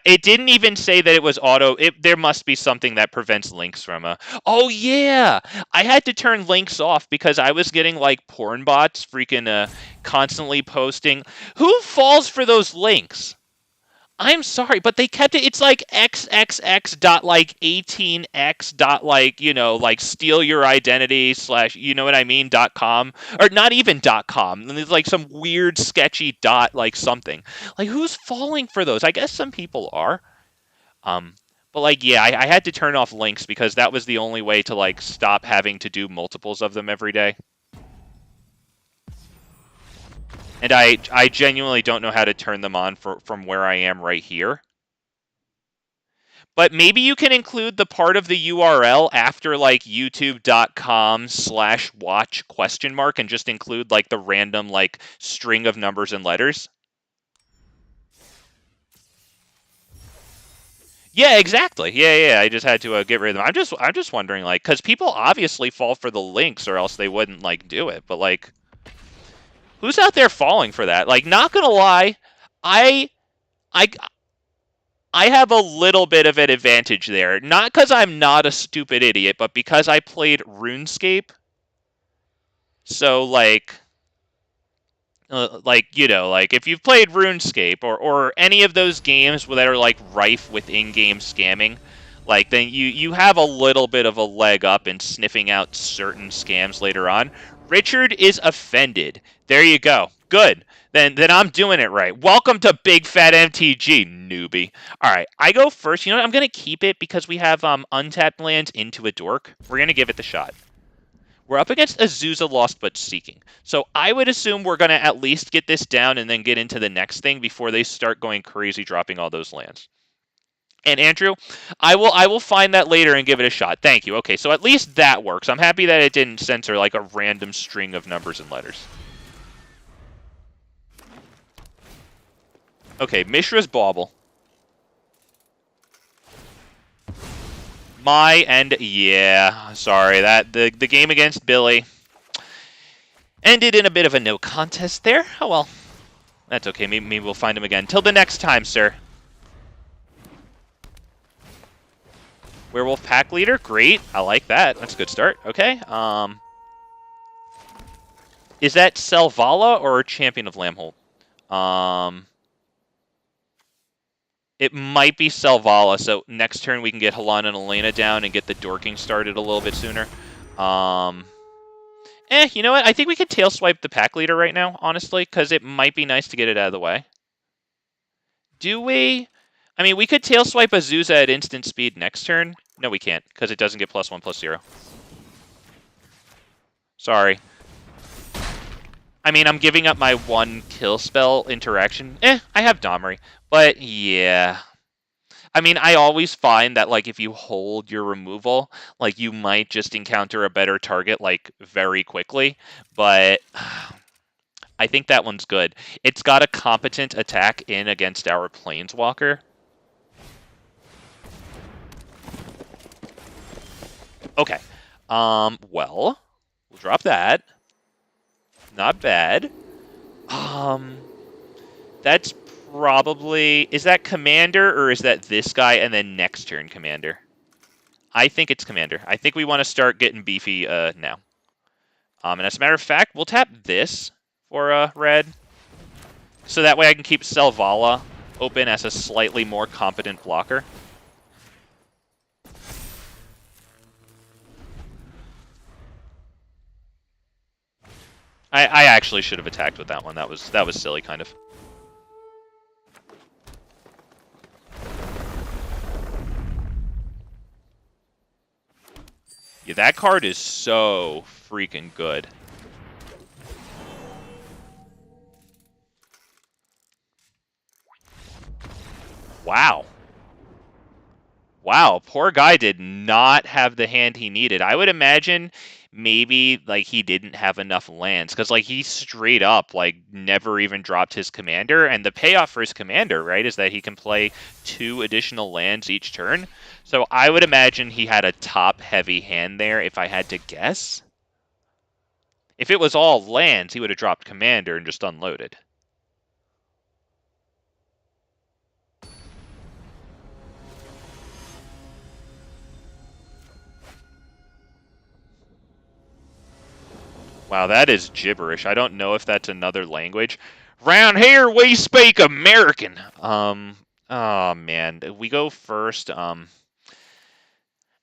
It didn't even say that it was auto. There must be something that prevents links from Oh yeah. I had to turn links off because I was getting like porn bots freaking constantly posting. Who falls for those links? I'm sorry, but they kept it. It's like xxx dot like 18x dot like like steal your identity slash what I mean .com, or not even .com. And there's like some weird sketchy dot like something. Like who's falling for those? I guess some people are. But like yeah, I had to turn off links because that was the only way to like stop having to do multiples of them every day. And I genuinely don't know how to turn them on from where I am right here. But maybe you can include the part of the URL after like youtube.com/watch ? And just include like the random like string of numbers and letters. Yeah, exactly. Yeah. I just had to get rid of them. I'm just wondering like because people obviously fall for the links or else they wouldn't like do it. But like, who's out there falling for that? Like, not gonna lie, I I I have a little bit of an advantage there. Not because I'm not a stupid idiot, but because I played RuneScape. So, like if you've played RuneScape or any of those games that are like rife with in-game scamming, like then you have a little bit of a leg up in sniffing out certain scams later on. Richard is offended. There you go. Good. Then I'm doing it right. Welcome to Big Fat MTG, newbie. All right, I go first. You know what? I'm gonna keep it because we have untapped lands into a dork. We're gonna give it the shot. We're up against Azusa Lost But Seeking. So I would assume we're going to at least get this down and then get into the next thing before they start going crazy dropping all those lands. And Andrew, I will find that later and give it a shot. Thank you. Okay, so at least that works. I'm happy that it didn't censor like a random string of numbers and letters. Okay, Mishra's Bauble. Yeah, sorry, that the game against Billy ended in a bit of a no contest there. Oh well. That's okay. Maybe we'll find him again. Till the next time, sir. Werewolf Pack Leader. Great. I like that. That's a good start. Okay. Is that Selvala or Champion of Lambholt? It might be Selvala, so next turn we can get Halana Alena down and get the dorking started a little bit sooner. You know what? I think we could tail swipe the Pack Leader right now, honestly, because it might be nice to get it out of the way. Do we? I mean, we could tail swipe Azusa at instant speed next turn. No, we can't, because it doesn't get +1/+0. Sorry. I mean, I'm giving up my 1 kill spell interaction. I have Domri. But, yeah. I mean, I always find that, like, if you hold your removal, like, you might just encounter a better target, like, very quickly. But I think that one's good. It's got a competent attack in against our Planeswalker. Okay. Well, we'll drop that. Not bad. That's probably... Is that Commander, or is that this guy and then next turn Commander? I think it's Commander. I think we want to start getting beefy now. And as a matter of fact, we'll tap this for red. So that way I can keep Selvala open as a slightly more competent blocker. I actually should have attacked with that one. That was silly, kind of. Yeah, that card is so freaking good. Wow. Wow, poor guy did not have the hand he needed. I would imagine maybe like he didn't have enough lands because like he straight up like never even dropped his commander, and the payoff for his commander, right, is that he can play 2 additional lands each turn. So I would imagine he had a top heavy hand there if I had to guess. If it was all lands, he would have dropped commander and just unloaded. Wow, that is gibberish. I don't know if that's another language. Round here, we speak American. Oh man, we go first.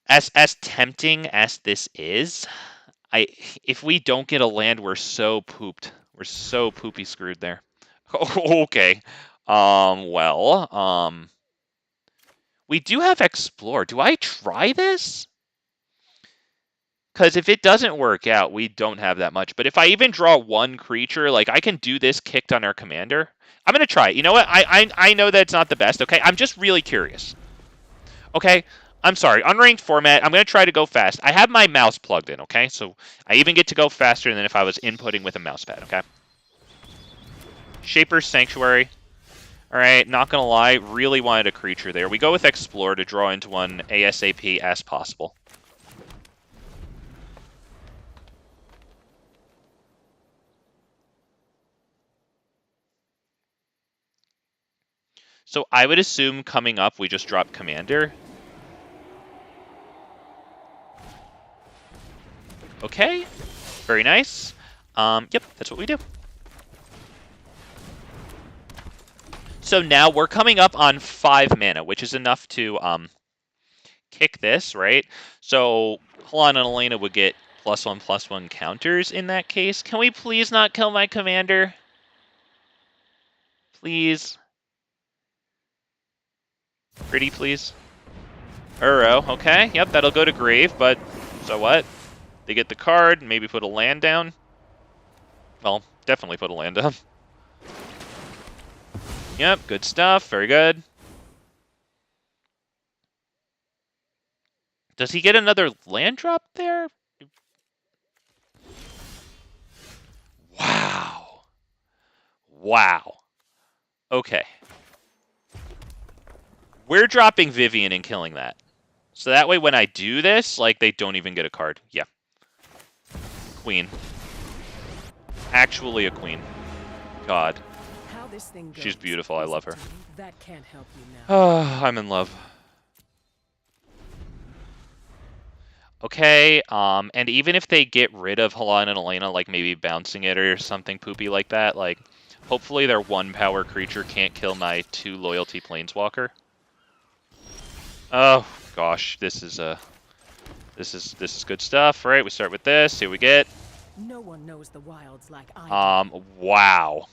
As tempting as this is, if we don't get a land, we're so pooped. We're so poopy screwed there. Okay. Well, we do have Explore. Do I try this? Because if it doesn't work out, we don't have that much. But if I even draw 1 creature, like I can do this kicked on our commander. I'm going to try it. You know what? I know that's not the best, okay? I'm just really curious. Okay? I'm sorry. Unranked format, I'm going to try to go fast. I have my mouse plugged in, okay? So I even get to go faster than if I was inputting with a mousepad, okay? Shaper's Sanctuary. All right, not going to lie. Really wanted a creature there. We go with Explore to draw into one ASAP as possible. So I would assume coming up we just drop Commander. Okay, very nice. Yep, that's what we do. So now we're coming up on 5 mana, which is enough to kick this, right? So Halana Alena would get +1/+1 counters in that case. Can we please not kill my commander? Please. Pretty please. Uro, okay. Yep, that'll go to grave, but so what? They get the card, maybe put a land down. Well, definitely put a land down. Yep, good stuff. Very good. Does he get another land drop there? Wow. Wow. Okay. We're dropping Vivian and killing that. So that way when I do this, like, they don't even get a card. Yeah. Queen. Actually a queen. God. How this thing goes, She's beautiful. I love her. that can't help you now. Oh, I'm in love. Okay, and even if they get rid of Halana Alena, like maybe bouncing it or something poopy like that, like, hopefully their 1-power creature can't kill my 2 loyalty planeswalker. Oh gosh, this is good stuff, right? We start with this. See what we get. No one knows the wilds like I do. Wow.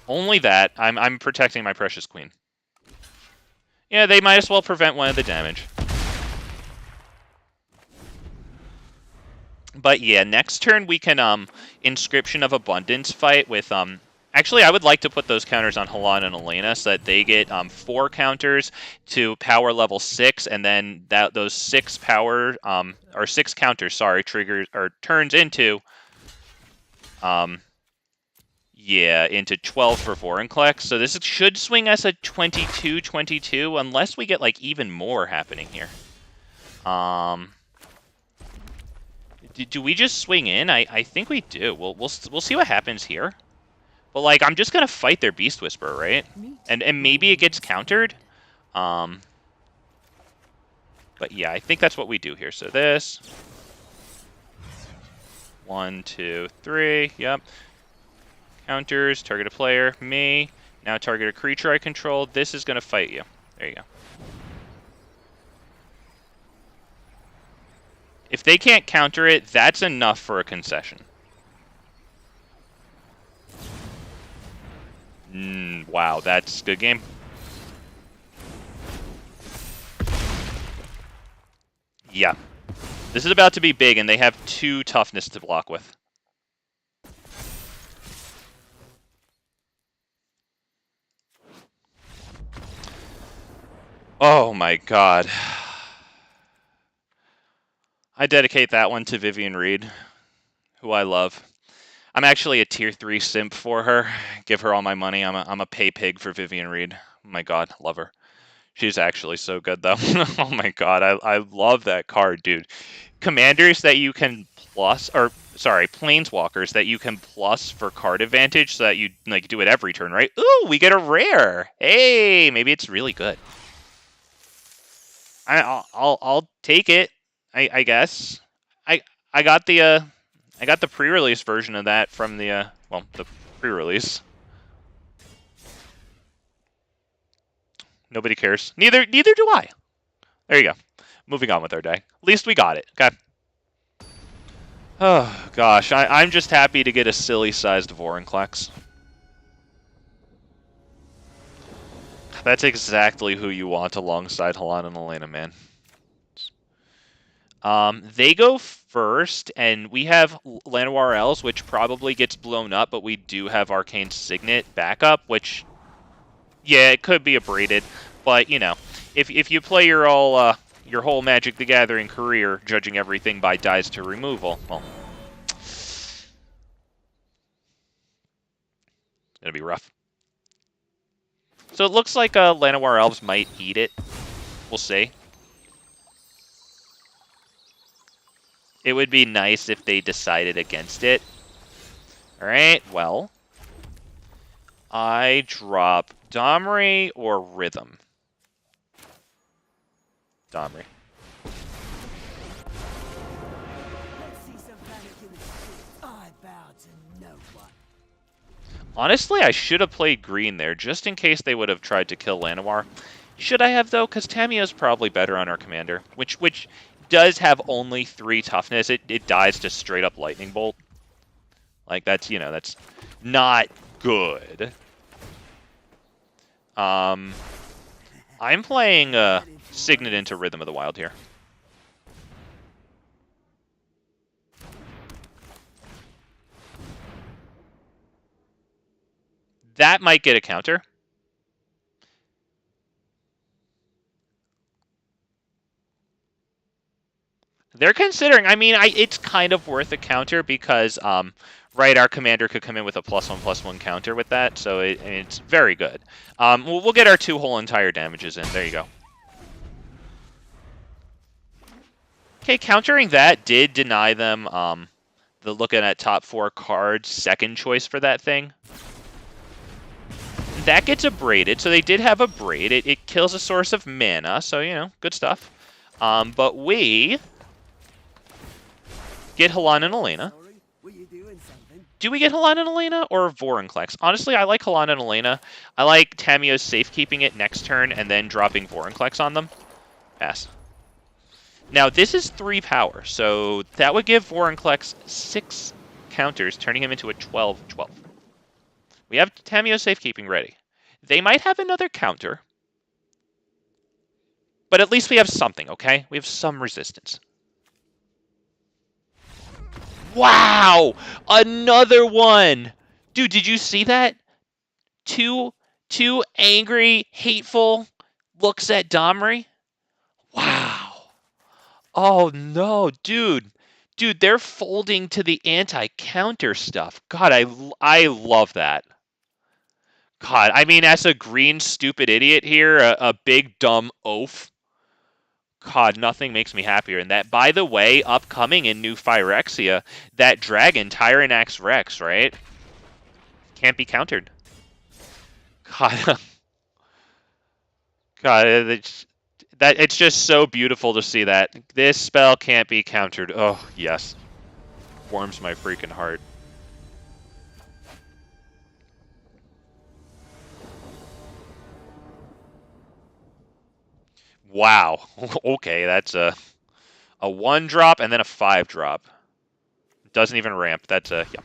Only that. I'm protecting my precious queen. Yeah, they might as well prevent one of the damage. But yeah, next turn we can Inscription of Abundance fight with actually I would like to put those counters on Halana and Alena so that they get 4 counters to power level 6, and then those 6 power or 6 counters, sorry, triggers or turns into yeah, into 12 for Vorinclex. So this should swing us a 22-22 unless we get like even more happening here. Do we just swing in? I think we do. We'll see what happens here. But like I'm just gonna fight their Beast Whisperer, right? And maybe it gets countered. But yeah, I think that's what we do here. So this 1, 2, 3. Yep. Counters, target a player, me. Now target a creature I control. This is going to fight you. There you go. If they can't counter it, that's enough for a concession. Wow, that's a good game. Yeah. This is about to be big, and they have 2 toughness to block with. Oh my god. I dedicate that one to Vivian Reed, who I love. I'm actually a tier 3 simp for her. Give her all my money. I'm a pay pig for Vivian Reed. Oh my god, love her. She's actually so good, though. Oh my god, I love that card, dude. Commanders that you can plus, or sorry, planeswalkers that you can plus for card advantage, so that you like do it every turn, right? Ooh, we get a rare. Hey, maybe it's really good. I'll take it. I guess. I got the pre-release version of that from the the pre-release. Nobody cares. Neither do I. There you go. Moving on with our day. At least we got it. Okay. Oh gosh, I'm just happy to get a silly-sized Vorinclex. That's exactly who you want alongside Halana Alena, man. They go first, and we have Llanowar Elves, which probably gets blown up, but we do have Arcane Signet backup, which, yeah, it could be abraded, but, you know, if you play your whole Magic the Gathering career judging everything by dies to removal, well, it's gonna be rough. So it looks like Llanowar Elves might eat it. We'll see. It would be nice if they decided against it. Alright, well. I drop Domri or Rhythm. Domri. Honestly, I should have played green there, just in case they would have tried to kill Llanowar. Should I have, though? Because Tamiyo's probably better on our commander, which does have only 3 toughness. It dies to straight-up Lightning Bolt. Like, that's, you know, that's not good. I'm playing Signet into Rhythm of the Wild here. That might get a counter. They're considering, I mean, it's kind of worth a counter because, right, our commander could come in with a +1/+1 counter with that, so it's very good. We'll get our 2 whole entire damages in. There you go. Okay, countering that did deny them the looking at top 4 cards, second choice for that thing. That gets abraded, so they did have a braid. It kills a source of mana, so, you know, good stuff. But we get Halana Alena. Do we get Halana Alena or Vorinclex? Honestly, I like Halana Alena. I like Tamiyo's safekeeping it next turn and then dropping Vorinclex on them. Pass. Now, this is 3 power, so that would give Vorinclex 6 counters, turning him into a 12/12. We have Tamiyo safekeeping ready. They might have another counter, but at least we have something, okay? We have some resistance. Wow! Another one! Dude, did you see that? Two angry, hateful looks at Domri? Wow. Oh, no, dude. Dude, they're folding to the anti-counter stuff. God, I love that. God, I mean, as a green, stupid idiot here, a big, dumb oaf. God, nothing makes me happier. And that, by the way, upcoming in New Phyrexia, that dragon, Tyrannax Rex, right? Can't be countered. God. God, it's just so beautiful to see that. This spell can't be countered. Oh, yes. Warms my freaking heart. Wow. Okay, that's a 1-drop and then a 5-drop. Doesn't even ramp. That's a yeah.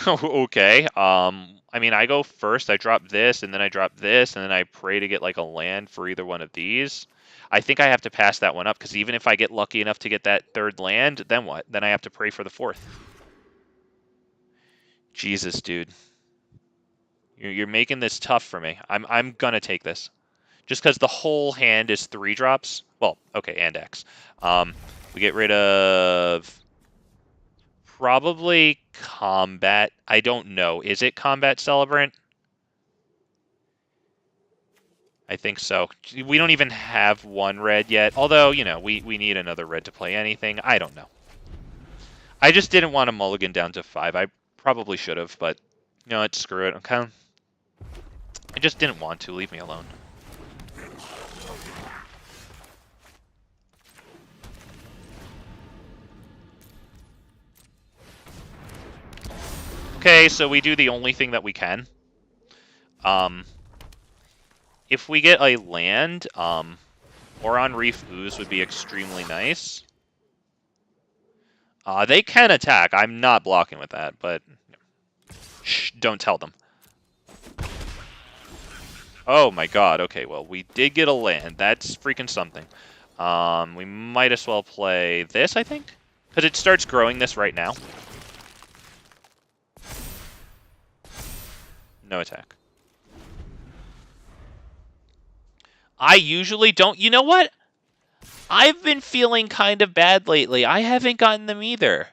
Okay. I mean, I go first. I drop this, and then I drop this, and then I pray to get like a land for either one of these. I think I have to pass that one up because even if I get lucky enough to get that 3rd land, then what? Then I have to pray for the 4th. Jesus, dude. You're making this tough for me. I'm gonna take this. Just because the whole hand is 3 drops. Well, okay, and X. We get rid of probably Combat. I don't know. Is it Combat Celebrant? I think so. We don't even have 1 red yet. Although, you know, we need another red to play anything. I don't know. I just didn't want to mulligan down to 5. I probably should have, but, you know what? Screw it. Okay. I just didn't want to. Leave me alone. Okay, so we do the only thing that we can. If we get a land, A-Oran-Rief Ooze would be extremely nice. They can attack. I'm not blocking with that, but shh, don't tell them. Oh my god, okay, well, we did get a land. That's freaking something. We might as well play this, I think? Because it starts growing this right now. No attack. I usually don't... You know what? I've been feeling kind of bad lately. I haven't gotten them either.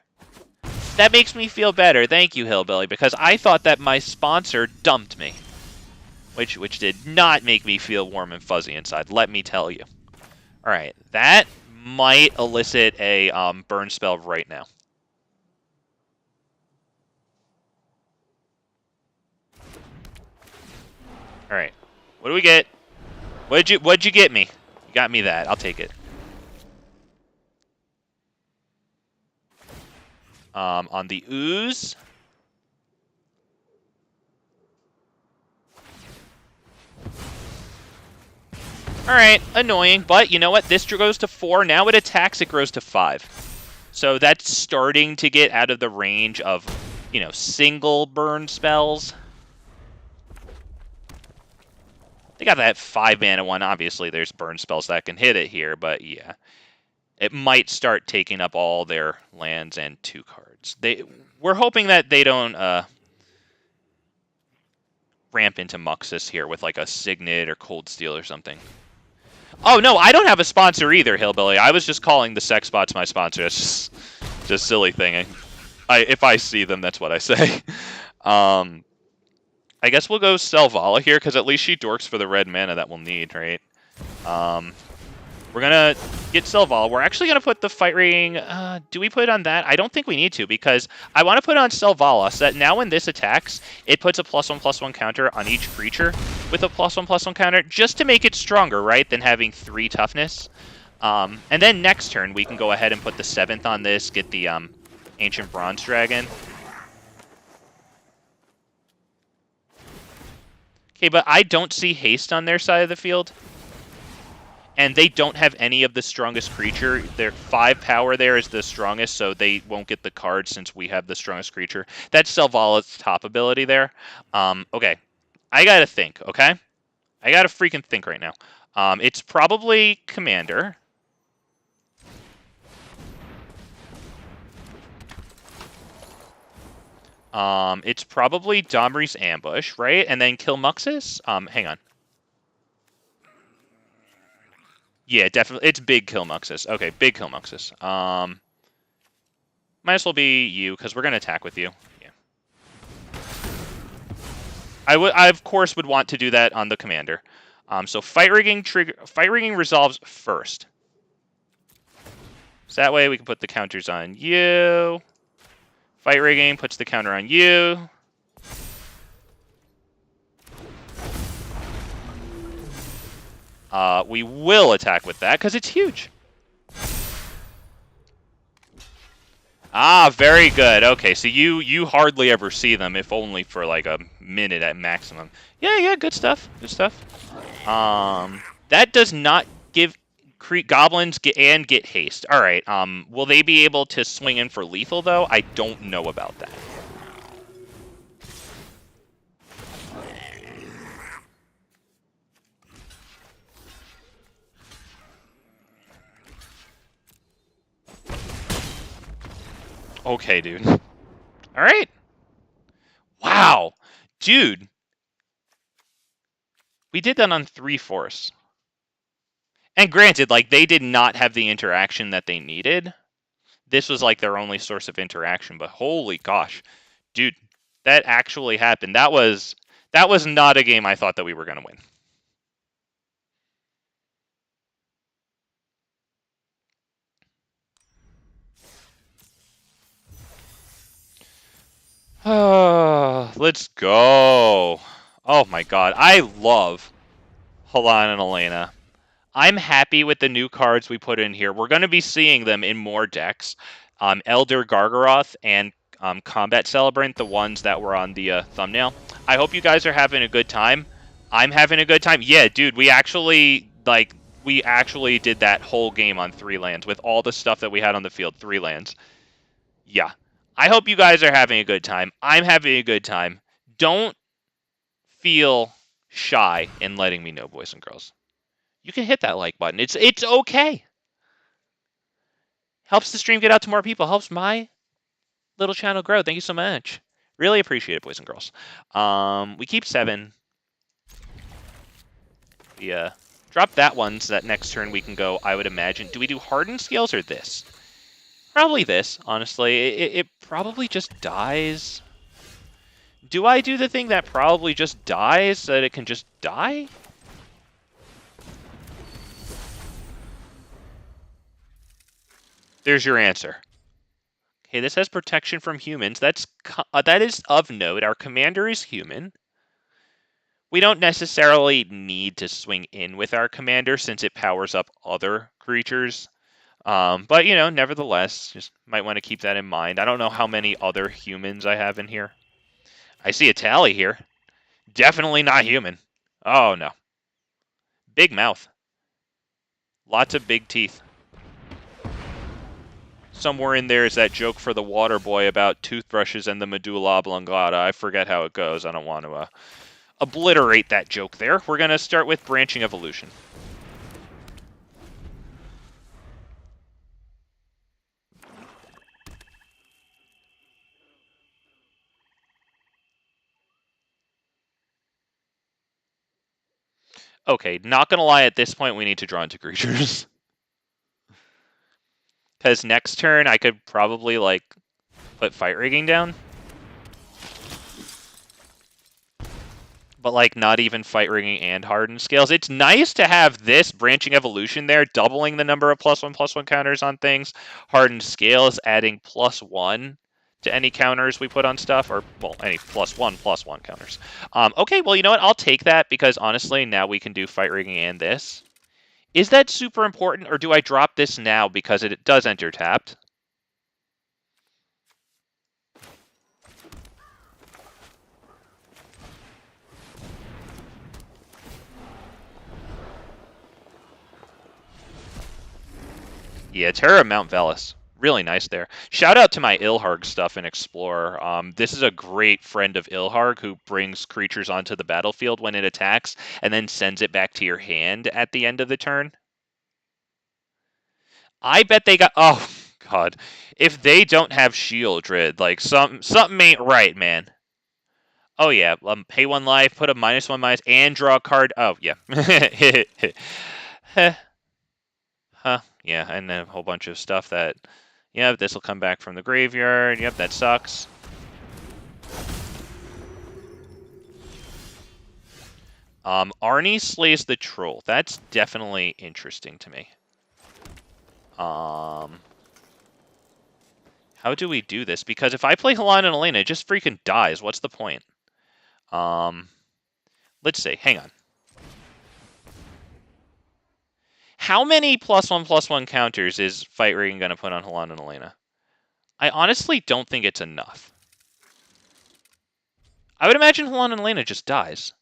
That makes me feel better. Thank you, Hillbilly, because I thought that my sponsor dumped me. Which did not make me feel warm and fuzzy inside, let me tell you. Alright, that might elicit a burn spell right now. Alright, what do we get? What'd you get me? You got me that, I'll take it. On the Ooze... Alright, annoying, but you know what? This goes to 4, now it attacks, it grows to 5. So that's starting to get out of the range of, you know, single burn spells. They got that 5-mana one, obviously there's burn spells that can hit it here, but yeah. It might start taking up all their lands and 2 cards. We're hoping that they don't ramp into Muxus here with like a Signet or Cold Steel or something. Oh, no, I don't have a sponsor either, Hillbilly. I was just calling the sex bots my sponsor. It's just a silly thing. If I see them, that's what I say. I guess we'll go Selvala here, because at least she dorks for the red mana that we'll need, right? We're going to get Selvala. We're actually going to put the Fight Ring... do we put it on that? I don't think we need to, because I want to put it on Selvala, so that now when this attacks, it puts a +1/+1 counter on each creature with a +1/+1 counter, just to make it stronger, right, than having 3 toughness. And then next turn, we can go ahead and put the 7th on this, get the Ancient Bronze Dragon. Okay, but I don't see haste on their side of the field. And they don't have any of the strongest creature. Their 5 power there is the strongest, so they won't get the card since we have the strongest creature. That's Selvala's top ability there. Okay. I gotta think, okay? I gotta freaking think right now. It's probably Commander. It's probably Domri's Ambush, right? And then kill Muxus? Hang on. Yeah, definitely. It's big kill Muxus. Okay, big kill Muxus. Might as well be you, because we're going to attack with you. Yeah. I of course would want to do that on the commander. So Fight Rigging resolves first. So that way we can put the counters on you. Fight Rigging puts the counter on you. We will attack with that, because it's huge. Ah, very good. Okay, so you hardly ever see them, if only for like a minute at maximum. Yeah, good stuff. Good stuff. That does not give goblins get haste. All right. Will they be able to swing in for lethal though? I don't know about that. Okay, dude. All right. Wow, dude. We did that on 3 forests. And granted, like, they did not have the interaction that they needed. This was like their only source of interaction, but holy gosh, dude, that actually happened. That was not a game I thought that we were gonna win. Let's go. Oh my god, I love Halana Alena. I'm happy with the new cards we put in here. We're going to be seeing them in more decks. Elder Gargaroth and Combat Celebrant, the ones that were on the thumbnail. I hope you guys are having a good time. I'm having a good time. Yeah, dude, we actually did that whole game on 3 lands with all the stuff that we had on the field. 3 lands. Yeah. I hope you guys are having a good time. I'm having a good time. Don't feel shy in letting me know, boys and girls. You can hit that like button. It's okay. Helps the stream get out to more people. Helps my little channel grow. Thank you so much. Really appreciate it, boys and girls. We keep 7. We drop that one so that next turn we can go, I would imagine. Do we do hardened scales or this? Probably this, honestly. It probably just dies. Do I do the thing that probably just dies so that it can just die? There's your answer. Okay, this has protection from humans. That is of note. Our commander is human. We don't necessarily need to swing in with our commander since it powers up other creatures. But, you know, nevertheless, just might want to keep that in mind. I don't know how many other humans I have in here. I see a tally here. Definitely not human. Oh, no. Big mouth. Lots of big teeth. Somewhere in there is that joke for the water boy about toothbrushes and the medulla oblongata. I forget how it goes. I don't want to obliterate that joke there. We're going to start with branching evolution. Okay, not going to lie, at this point we need to draw into creatures. Because next turn I could probably, like, put fight rigging down. But, like, not even fight rigging and hardened scales. It's nice to have this branching evolution there, doubling the number of +1/+1 counters on things. Hardened scales adding +1 to any counters we put on stuff, or, well, any +1/+1 counters. Okay, well, you know what? I'll take that because, honestly, now we can do fight rigging and this. Is that super important, or do I drop this now because it does enter tapped? Yeah, Terra Mount Velus. Really nice there. Shout out to my Ilharg stuff in Explorer. This is a great friend of Ilharg who brings creatures onto the battlefield when it attacks and then sends it back to your hand at the end of the turn. I bet they got... Oh, God. If they don't have Shieldred, like, something ain't right, man. Oh, yeah. Pay 1 life, put a -1/-, and draw a card. Oh, yeah. Huh. Yeah, and then a whole bunch of stuff that... Yep, this will come back from the graveyard. Yep, that sucks. Arni slays the troll. That's definitely interesting to me. How do we do this? Because if I play Halana Alena, it just freaking dies. What's the point? Let's see. Hang on. How many +1/+1 counters is fight rigging going to put on Halana Alena? I honestly don't think it's enough. I would imagine Halana Alena just dies.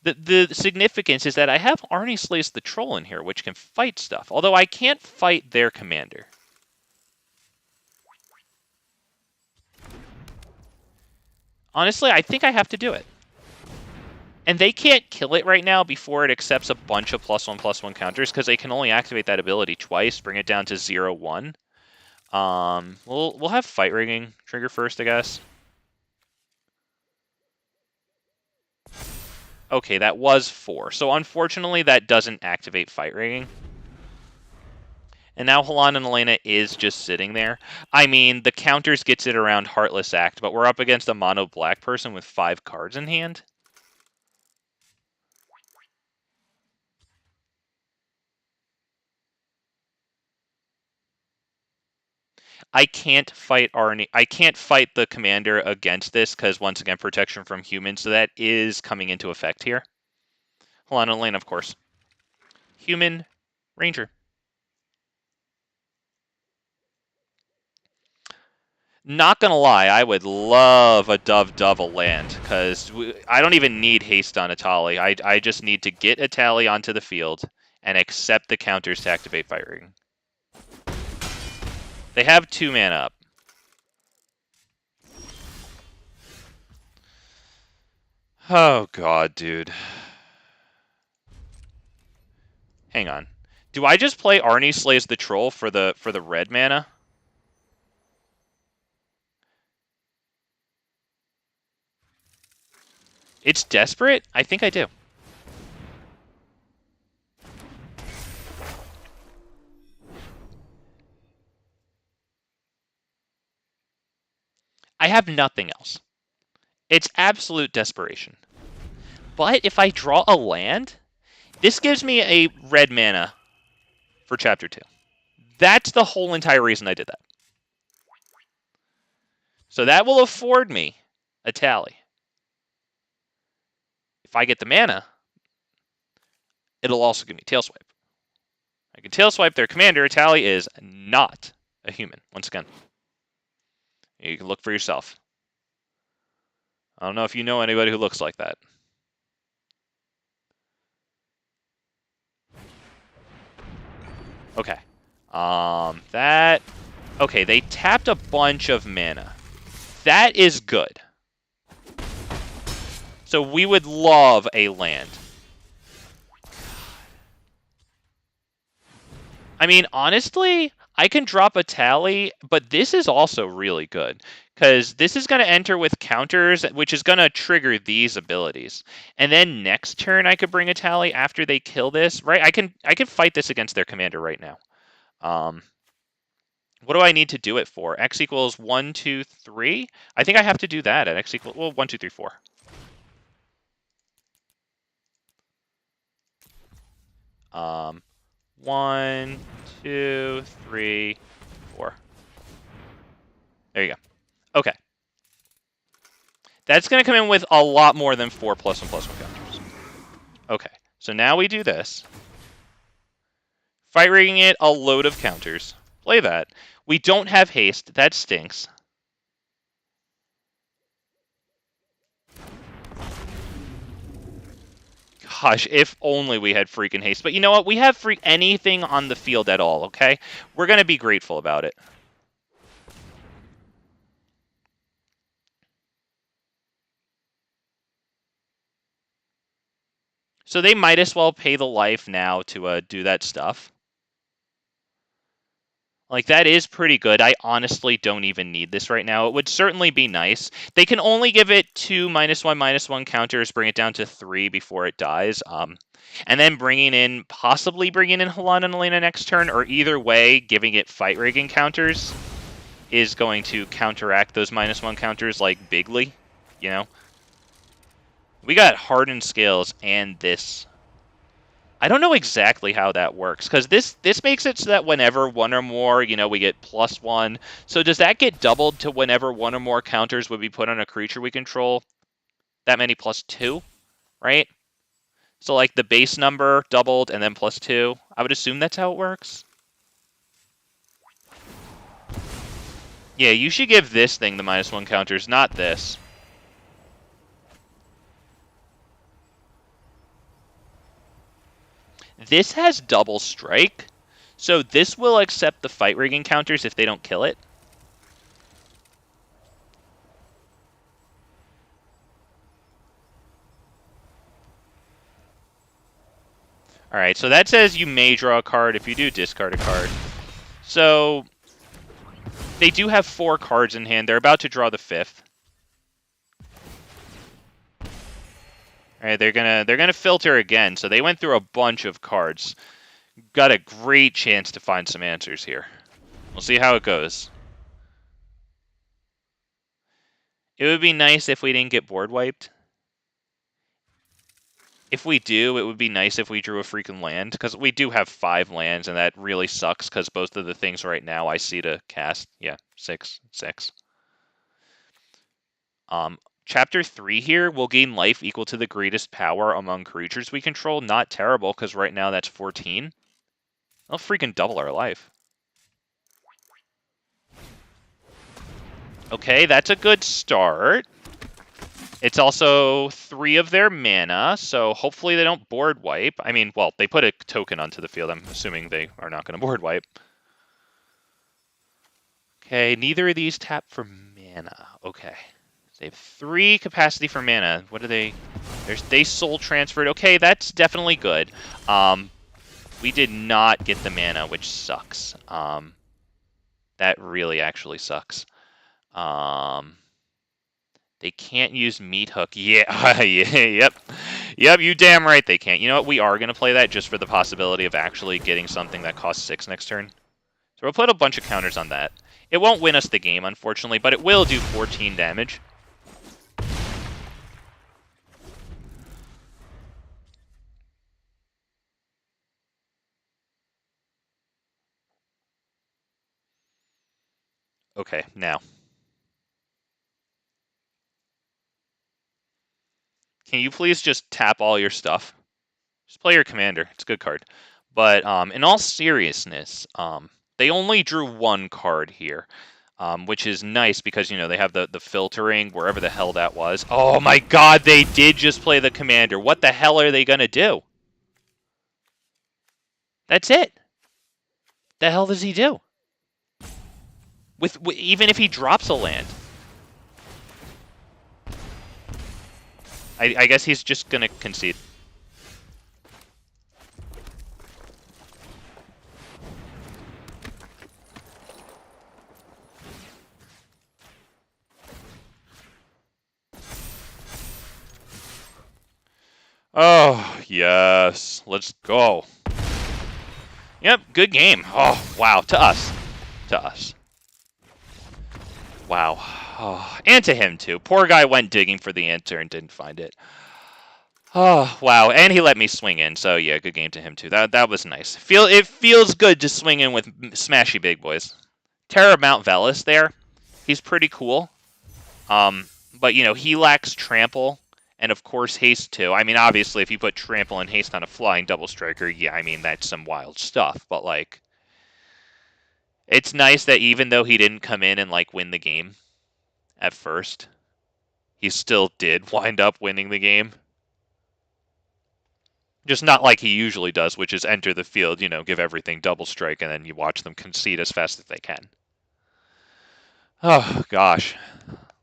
The significance is that I have Arni slays the troll in here, which can fight stuff. Although I can't fight their commander. Honestly, I think I have to do it. And they can't kill it right now before it accepts a bunch of +1/+1 counters, because they can only activate that ability twice, bring it down to 0/1. We'll have Fight Rigging trigger first, I guess. Okay, that was 4. So unfortunately, that doesn't activate Fight Rigging. And now Halana Alena is just sitting there. I mean, the counters gets it around Heartless Act, but we're up against a mono black person with 5 cards in hand. I can't fight Arni. I can't fight the commander against this because, once again, protection from humans. So that is coming into effect here. Halana Alena, of course. Human Ranger. Not gonna lie, I would love a Dove a land, because I don't even need haste on Atali. I just need to get Atali onto the field and accept the counters to activate Fight Rigging. They have 2 mana up. Oh god, dude. Hang on. Do I just play Arni slays the troll for the red mana? It's desperate? I think I do. I have nothing else. It's absolute desperation. But if I draw a land, this gives me a red mana for Chapter 2. That's the whole entire reason I did that. So that will afford me a tally. If I get the mana, it'll also give me Tail Swipe. I can Tail Swipe their commander. Tally is not a human, once again. You can look for yourself. I don't know if you know anybody who looks like that. Okay. Okay, they tapped a bunch of mana. That is good. So we would love a land. I mean, honestly, I can drop a tally, but this is also really good. Because this is going to enter with counters, which is going to trigger these abilities. And then next turn, I could bring a tally after they kill this, right? I can fight this against their commander right now. What do I need to do it for? X equals 1, 2, 3? I think I have to do that at X equals, well, 1, 2, 3, 4. Um, 1, 2, 3, 4. There you go. Okay. That's going to come in with a lot more than 4 +1/+1 counters. Okay, so now we do this. Fight Rigging it, a load of counters. Play that. We don't have haste. That stinks. Gosh, if only we had freaking haste. But you know what? We have anything on the field at all, okay? We're going to be grateful about it. So they might as well pay the life now to do that stuff. Like, that is pretty good. I honestly don't even need this right now. It would certainly be nice. They can only give it 2 -1/-1 counters, bring it down to 3 before it dies. And then possibly bringing in Halana Alena next turn, or either way, giving it Fight Rigging counters is going to counteract those -1 counters, like, bigly, you know? We got Hardened Scales and this. I don't know exactly how that works, because this makes it so that whenever one or more, we get +1. So does that get doubled to whenever one or more counters would be put on a creature we control? That many +2, right? So like the base number doubled and then +2. I would assume that's how it works. Yeah, you should give this thing the -1 counters, not this. This has double strike, so this will accept the fight rigging counters if they don't kill it. Alright, so that says you may draw a card. If you do, discard a card. So they do have 4 cards in hand. They're about to draw the 5th. Alright, they're gonna filter again. So they went through a bunch of cards. Got a great chance to find some answers here. We'll see how it goes. It would be nice if we didn't get board wiped. If we do, it would be nice if we drew a freaking land, because we do have 5 lands, and that really sucks, because both of the things right now I see to cast. Yeah, 6. Chapter 3 here will gain life equal to the greatest power among creatures we control. Not terrible, because right now that's 14. They'll freaking double our life. Okay, that's a good start. It's also 3 of their mana, so hopefully they don't board wipe. I mean, well, they put a token onto the field. I'm assuming they are not going to board wipe. Okay, neither of these tap for mana. Okay. They have 3 capacity for mana. What do they... They soul transferred. Okay, that's definitely good. We did not get the mana, which sucks. That really actually sucks. They can't use Meat Hook. Yeah, yep, you damn right they can't. You know what? We are going to play that just for the possibility of actually getting something that costs 6 next turn. So we'll put a bunch of counters on that. It won't win us the game, unfortunately, but it will do 14 damage. Okay, now. Can you please just tap all your stuff? Just play your commander. It's a good card. But in all seriousness, they only drew 1 card here, which is nice because, you know, they have the filtering wherever the hell that was. Oh my god, they did just play the commander. What the hell are they going to do? That's it. The hell does he do? Even if he drops a land. I guess he's just going to concede. Oh, yes. Let's go. Yep, good game. Oh, wow. To us. To us. Wow. Oh, and to him, too. Poor guy went digging for the answer and didn't find it. Oh, wow. And he let me swing in, so yeah, good game to him, too. That was nice. It feels good to swing in with smashy big boys. Terra Mount Velus there. He's pretty cool. But, you know, he lacks trample. And, of course, haste, too. I mean, obviously, if you put trample and haste on a flying double striker, yeah, I mean, that's some wild stuff. But, like, it's nice that even though he didn't come in and, like, win the game at first, he still did wind up winning the game. Just not like he usually does, which is enter the field, you know, give everything double strike, and then you watch them concede as fast as they can. Oh, gosh.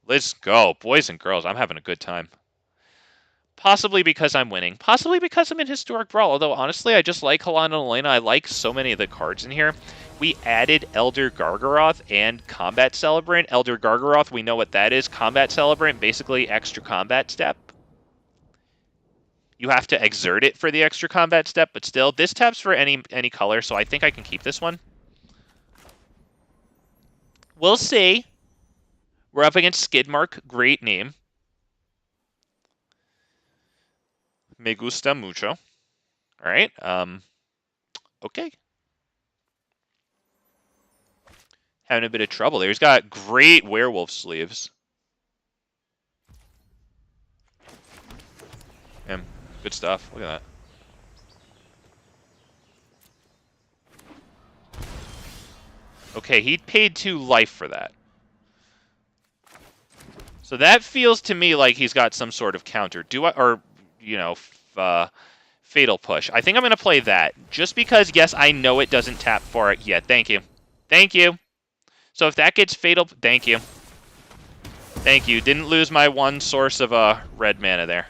Let's go. Boys and girls, I'm having a good time. Possibly because I'm winning. Possibly because I'm in Historic Brawl. Although, honestly, I just like Halana Alena. I like so many of the cards in here. We added Elder Gargaroth and Combat Celebrant. Elder Gargaroth, we know what that is. Combat Celebrant, basically extra combat step. You have to exert it for the extra combat step, but still, this taps for any color, so I think I can keep this one. We'll see. We're up against Skidmark. Great name. Me gusta mucho. All right. Okay. Having a bit of trouble there. He's got great werewolf sleeves. Good stuff. Look at that. Okay, he paid 2 life for that. So that feels to me like he's got some sort of counter. Fatal Push. I think I'm going to play that. Just because, yes, I know it doesn't tap for it yet. Thank you. Thank you. So if that gets Fatal... Thank you. Thank you. Didn't lose my one source of red mana there.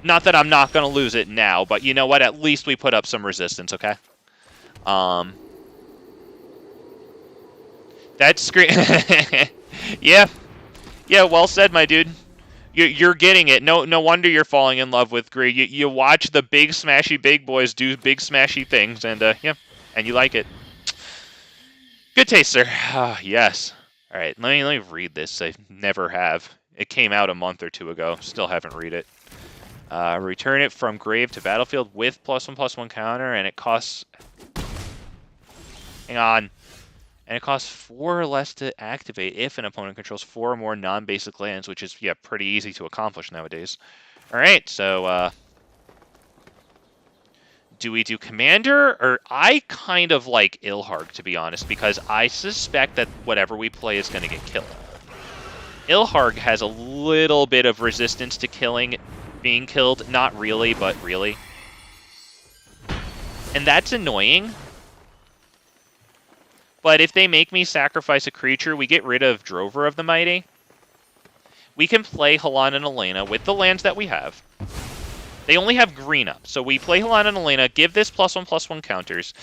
Not that I'm not going to lose it now, but you know what? At least we put up some resistance, okay? That's screen. Yeah. Yeah, well said, my dude. You're getting it. No wonder you're falling in love with Greed. You watch the big smashy big boys do big smashy things, and yeah, and you like it. Good taste, sir. Yes. All right, let me read this. I never have. It came out a month or 2 ago. Still haven't read it. Return it from grave to battlefield with +1/+1 counter, and it costs... Hang on. And it costs 4 or less to activate if an opponent controls 4 or more non-basic lands, which is, yeah, pretty easy to accomplish nowadays. All right, so do we do Commander? Or I kind of like Ilharg, to be honest, because I suspect that whatever we play is going to get killed. Ilharg has a little bit of resistance to being killed. Not really, but really. And that's annoying. But if they make me sacrifice a creature, we get rid of Drover of the Mighty. We can play Halana Alena with the lands that we have. They only have green up, so we play Halana Alena, give this +1/+1 counters.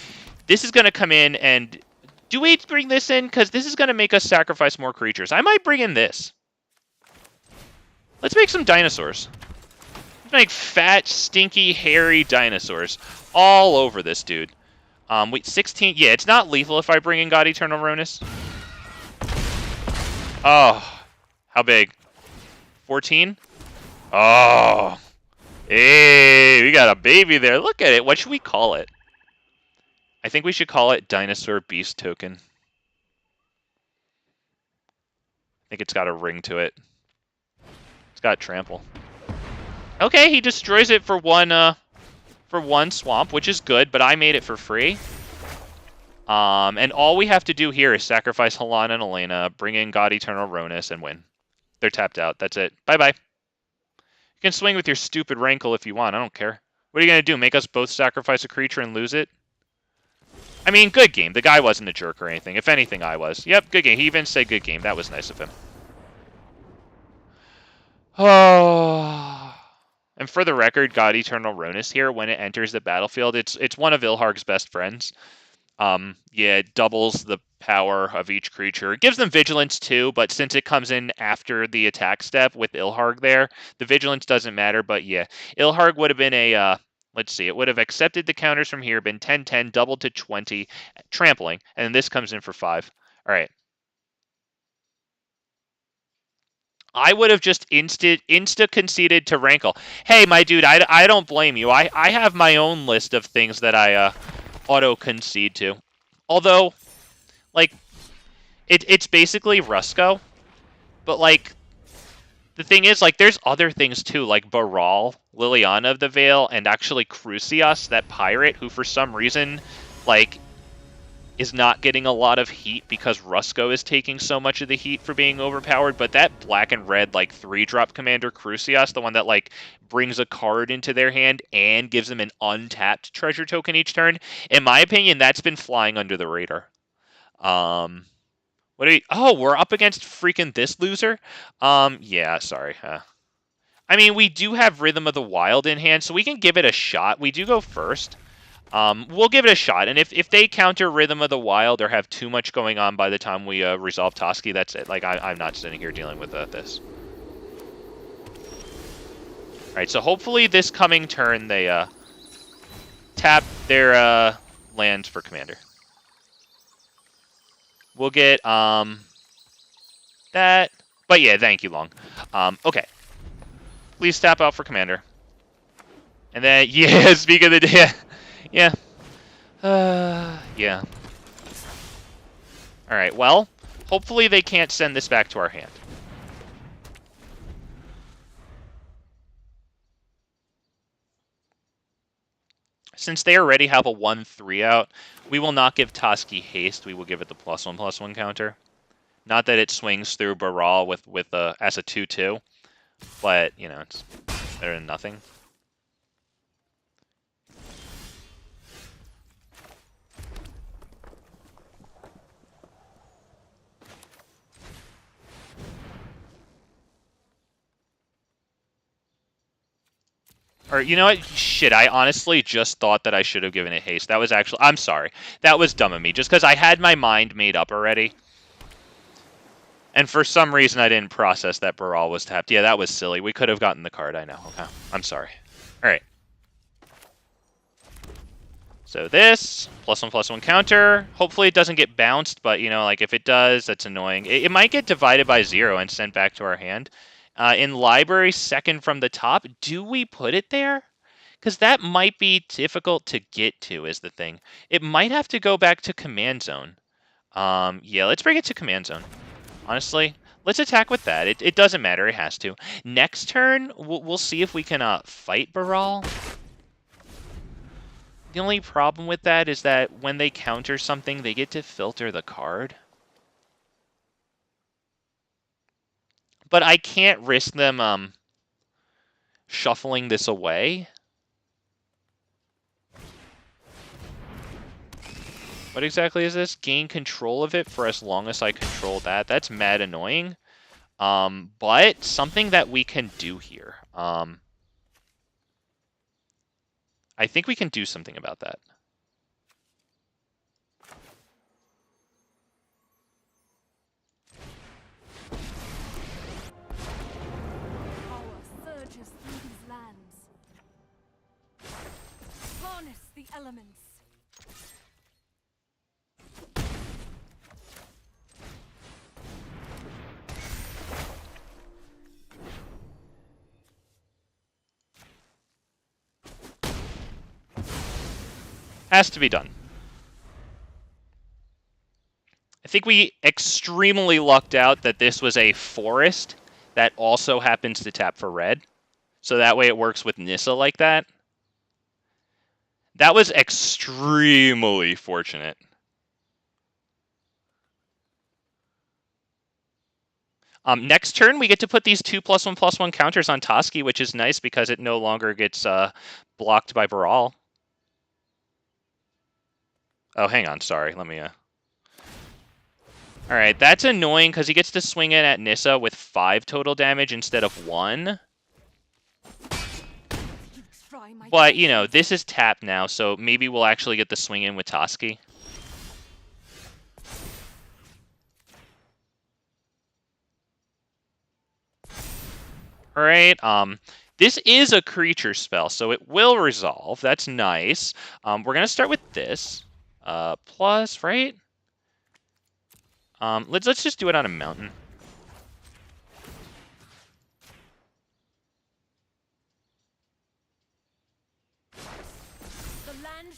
This is going to come in, and do we bring this in? Because this is going to make us sacrifice more creatures. I might bring in this. Let's make some dinosaurs. Let's make fat, stinky, hairy dinosaurs all over this dude. Wait, 16. Yeah, it's not lethal if I bring in God Eternal Ronus. Oh, how big? 14? Oh. Hey, we got a baby there. Look at it. What should we call it? I think we should call it Dinosaur Beast Token. I think it's got a ring to it. It's got trample. Okay, he destroys it for one swamp, which is good, but I made it for free. And all we have to do here is sacrifice Halana and Alena, bring in God Eternal Ronus, and win. They're tapped out. That's it. Bye-bye. You can swing with your stupid Rankle if you want. I don't care. What are you going to do? Make us both sacrifice a creature and lose it? I mean, good game. The guy wasn't a jerk or anything. If anything, I was. Yep, good game. He even said good game. That was nice of him. Oh... And for the record, God Eternal Ronus here, when it enters the battlefield, it's one of Ilharg's best friends. Yeah, it doubles the power of each creature. It gives them Vigilance too, but since it comes in after the attack step with Ilharg there, the Vigilance doesn't matter, but yeah. Ilharg would have been a, let's see, it would have accepted the counters from here, been 10-10, doubled to 20, trampling, and this comes in for 5. All right. I would have just insta-conceded to Rankle. Hey, my dude, I don't blame you. I have my own list of things that I auto-concede to. Although, like, it's basically Rusko. But, like, the thing is, like, there's other things, too, like Brawl, Liliana of the Veil, and actually Crucius, that pirate, who for some reason, like, is not getting a lot of heat because Rusko is taking so much of the heat for being overpowered, but that black and red, like, 3-drop Commander Crucius, the one that, like, brings a card into their hand and gives them an untapped treasure token each turn, in my opinion, that's been flying under the radar. What are we... Oh, we're up against freaking this loser? Yeah, sorry. I mean, we do have Rhythm of the Wild in hand, so we can give it a shot. We do go first. We'll give it a shot, and if they counter Rhythm of the Wild or have too much going on by the time we resolve Toski, that's it. Like, I'm not sitting here dealing with this. Alright, so hopefully this coming turn they tap their lands for Commander. We'll get that. But yeah, thank you, Long. Okay. Please tap out for Commander. And then, yeah, speak of the day. Yeah. Yeah. Alright, well, hopefully they can't send this back to our hand. since they already have a 1/3 out, we will not give Toski haste. We will give it the +1/+1 counter. Not that it swings through Brawl with as a 2/2, but you know it's better than nothing. Or, you know what? Shit, I honestly just thought that I should have given it haste. That was actually... I'm sorry. That was dumb of me, just because I had my mind made up already. And for some reason, I didn't process that Brawl was tapped. Yeah, that was silly. We could have gotten the card, I know. Okay, I'm sorry. Alright. So this, +1/+1 counter. Hopefully it doesn't get bounced, but, you know, like, if it does, that's annoying. It might get divided by 0 and sent back to our hand. In library, second from the top, do we put it there? Because that might be difficult to get to, is the thing. It might have to go back to command zone. Yeah, let's bring it to command zone. Honestly, let's attack with that. It doesn't matter, it has to. Next turn, we'll see if we can fight Brawl. The only problem with that is that when they counter something, they get to filter the card. But I can't risk them shuffling this away. What exactly is this? Gain control of it for as long as I control that. That's mad annoying. But something that we can do here. I think we can do something about that. Power surges through these lands. Harness the elements. Has to be done. I think we extremely lucked out that this was a forest that also happens to tap for red. So that way it works with Nissa like that. That was extremely fortunate. Next turn, we get to put these 2 +1/+1 counters on Toski, which is nice because it no longer gets blocked by Brawl. Oh, hang on. Sorry. Let me... Alright, that's annoying because he gets to swing in at Nissa with 5 total damage instead of 1. But, you know, this is tapped now, so maybe we'll actually get the swing in with Toski. Alright, this is a creature spell, so it will resolve. That's nice. We're going to start with this. Plus, right? Let's just do it on a mountain.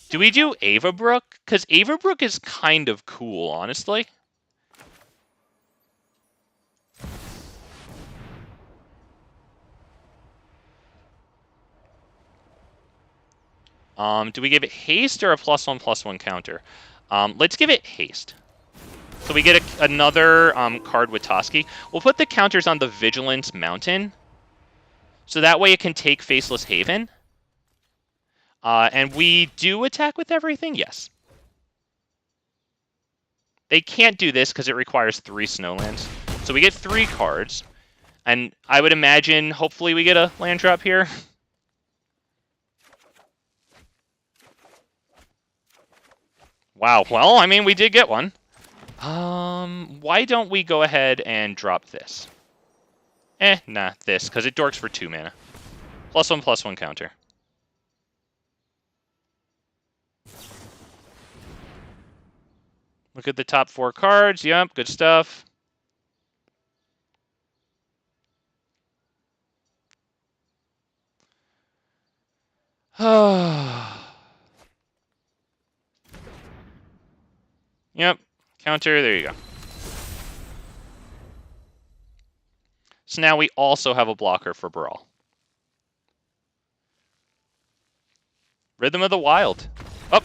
Do we do Avabrook? Because Avabrook is kind of cool, honestly. Do we give it haste or a +1/+1 counter? Let's give it haste. So we get another card with Toski. We'll put the counters on the Vigilance Mountain. So that way it can take Faceless Haven. And we do attack with everything? Yes. They can't do this because it requires 3 Snowlands. So we get 3 cards. And I would imagine, hopefully we get a land drop here. Wow, well, I mean, we did get one. Why don't we go ahead and drop this? Nah, this, because it dorks for 2 mana. +1/+1 counter. Look at the top 4 cards. Yep, good stuff. Yep, counter, there you go. So now we also have a blocker for Brawl. Rhythm of the Wild. Up.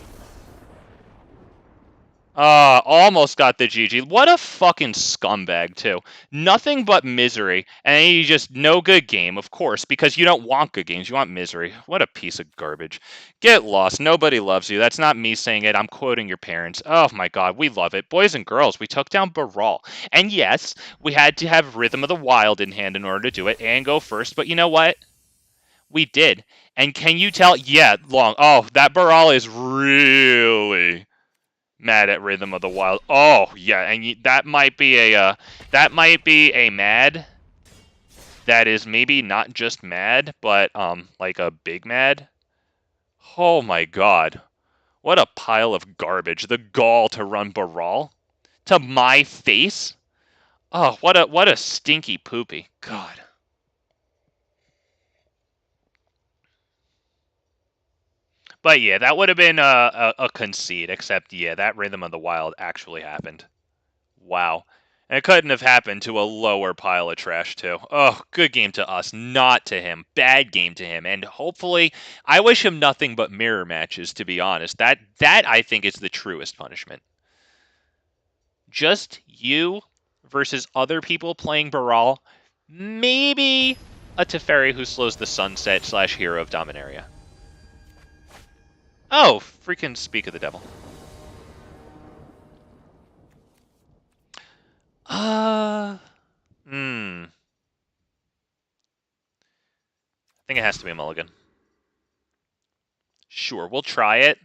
Almost got the GG. What a fucking scumbag, too. Nothing but misery. And he just, no good game, of course, because you don't want good games. You want misery. What a piece of garbage. Get lost. Nobody loves you. That's not me saying it. I'm quoting your parents. Oh my god, we love it. Boys and girls, we took down Brawl. And yes, we had to have Rhythm of the Wild in hand in order to do it and go first. But you know what? We did. And can you tell? Yeah, long. Oh, that Brawl is really mad at Rhythm of the Wild. Oh yeah, and that might be a mad that is maybe not just mad, but like a big mad. Oh my god, what a pile of garbage! The gall to run Brawl to my face. Oh, what a stinky poopy. God. But yeah, that would have been a concede, except yeah, that Rhythm of the Wild actually happened. Wow. And it couldn't have happened to a lower pile of trash, too. Oh, good game to us, not to him. Bad game to him. And hopefully, I wish him nothing but mirror matches, to be honest. That I think is the truest punishment. Just you versus other people playing Brawl. Maybe a Teferi who slows the sunset / Hero of Dominaria. Oh, freaking speak of the devil. I think it has to be a mulligan. Sure, we'll try it.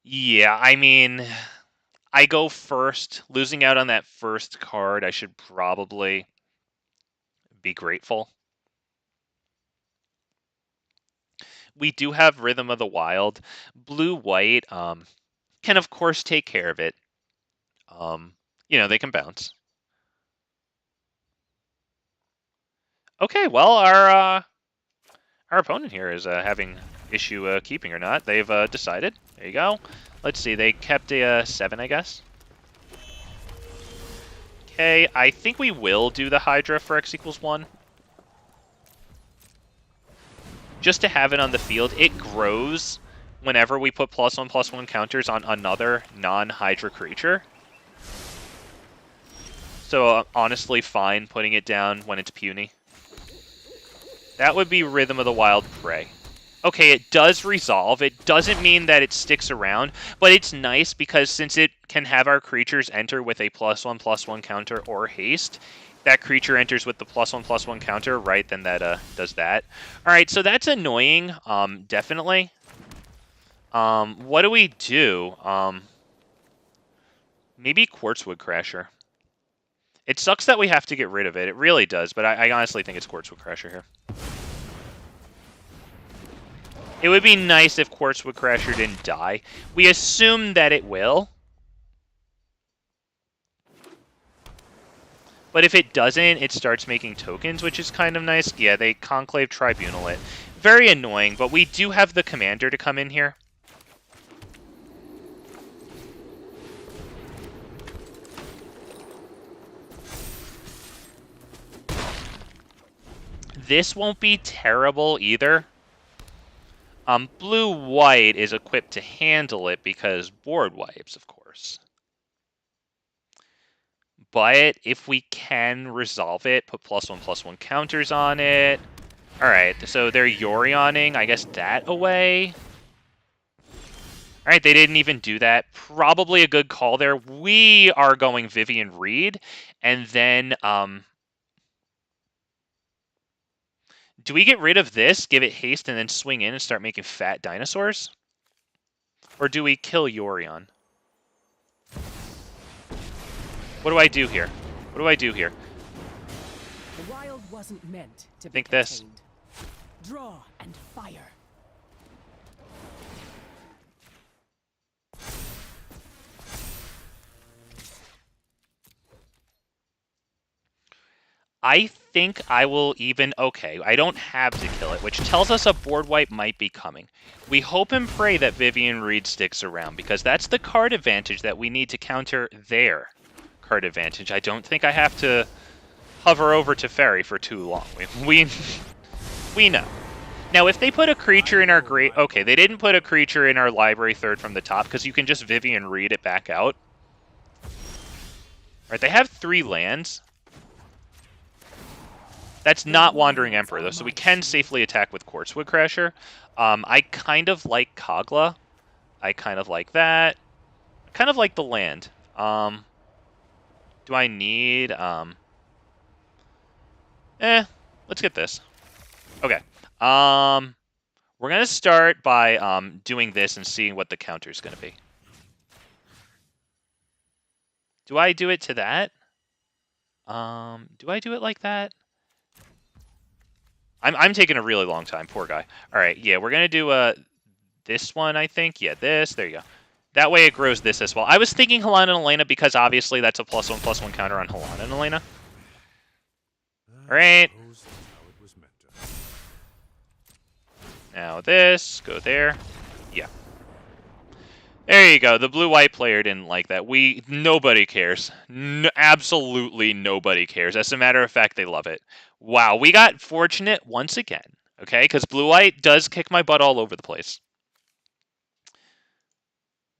Yeah, I mean, I go first. Losing out on that first card, I should probably be grateful. We do have Rhythm of the Wild. Blue-white can, of course, take care of it. They can bounce. Okay, well, our opponent here is having issue keeping or not. They've decided. There you go. Let's see. They kept a 7, I guess. Okay, I think we will do the Hydra for X = 1. Just to have it on the field. It grows whenever we put +1/+1 counters on another non-Hydra creature. So honestly fine putting it down when it's puny. That would be Rhythm of the Wild Prey. Okay, it does resolve. It doesn't mean that it sticks around, but it's nice because since it can have our creatures enter with a +1/+1 counter or haste, that creature enters with the +1/+1 counter, right? Then that does that. All right, so that's annoying, definitely. What do we do? Maybe Quartzwood Crasher. It sucks that we have to get rid of it. It really does, but I honestly think it's Quartzwood Crasher here. It would be nice if Quartzwood Crasher didn't die. We assume that it will. But if it doesn't, it starts making tokens, which is kind of nice. Yeah, they Conclave Tribunal it. Very annoying, but we do have the commander to come in here. This won't be terrible either. Blue-white is equipped to handle it because board wipes, of course. But if we can resolve it, put +1/+1 counters on it. Alright, so they're Yorioning, I guess, that away. Alright, they didn't even do that. Probably a good call there. We are going Vivian Reed, and then, do we get rid of this, give it haste, and then swing in and start making fat dinosaurs? Or do we kill Yorion? What do I do here? What do I do here? The wild wasn't meant to be Think this. contained. Draw and fire. I think I will even... Okay, I don't have to kill it, which tells us a board wipe might be coming. We hope and pray that Vivian Reed sticks around, because that's the card advantage that we need to counter their card advantage. I don't think I have to hover over Teferi for too long. We know. Now, if they put a creature in our great... Okay, they didn't put a creature in our library third from the top, because you can just Vivian Reed it back out. Alright, they have 3 lands. That's not Wandering Emperor, though, so we can safely attack with Quartzwood Crasher. I kind of like Kogla. I kind of like that. I kind of like the land. Do I need... let's get this. Okay. We're going to start by doing this and seeing what the counter is going to be. Do I do it to that? Do I do it like that? I'm taking a really long time, poor guy. All right, yeah, we're going to do this one, I think. Yeah, this. There you go. That way it grows this as well. I was thinking Halana Alena because obviously that's a +1/+1 counter on Halana Alena. All right. Now this, go there. Yeah. There you go. The blue-white player didn't like that. Nobody cares. Absolutely nobody cares. As a matter of fact, they love it. Wow, we got fortunate once again. Okay, because blue-white does kick my butt all over the place.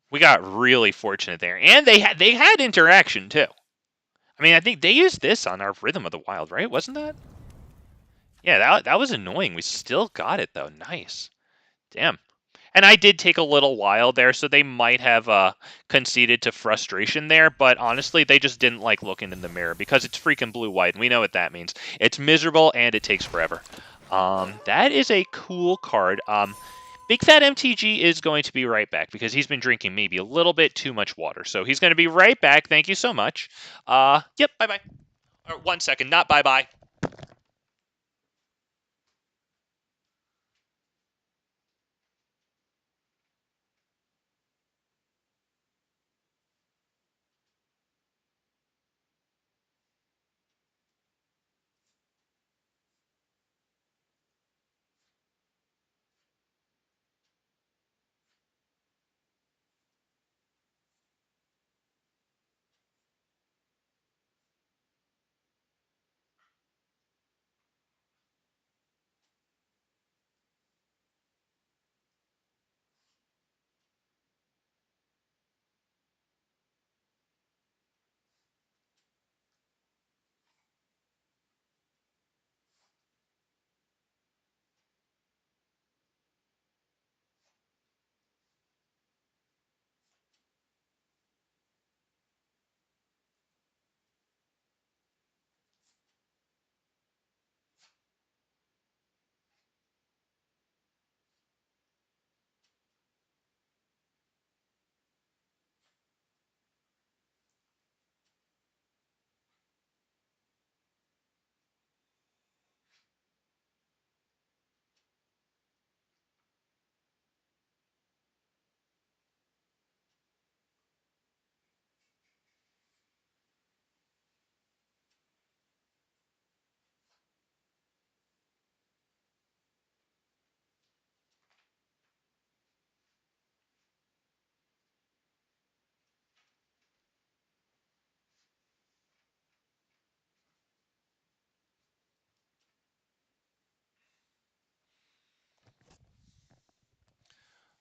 We got really fortunate there. And they had interaction, too. I mean, I think they used this on our Rhythm of the Wild, right? Wasn't that? Yeah, that was annoying. We still got it, though. Nice. Damn. And I did take a little while there, so they might have conceded to frustration there, but honestly, they just didn't like looking in the mirror because it's freaking blue-white, and we know what that means. It's miserable, and it takes forever. That is a cool card. Big Fat MTG is going to be right back because he's been drinking maybe a little bit too much water. So he's going to be right back. Thank you so much. Yep, bye-bye. Or 1 second, not bye-bye.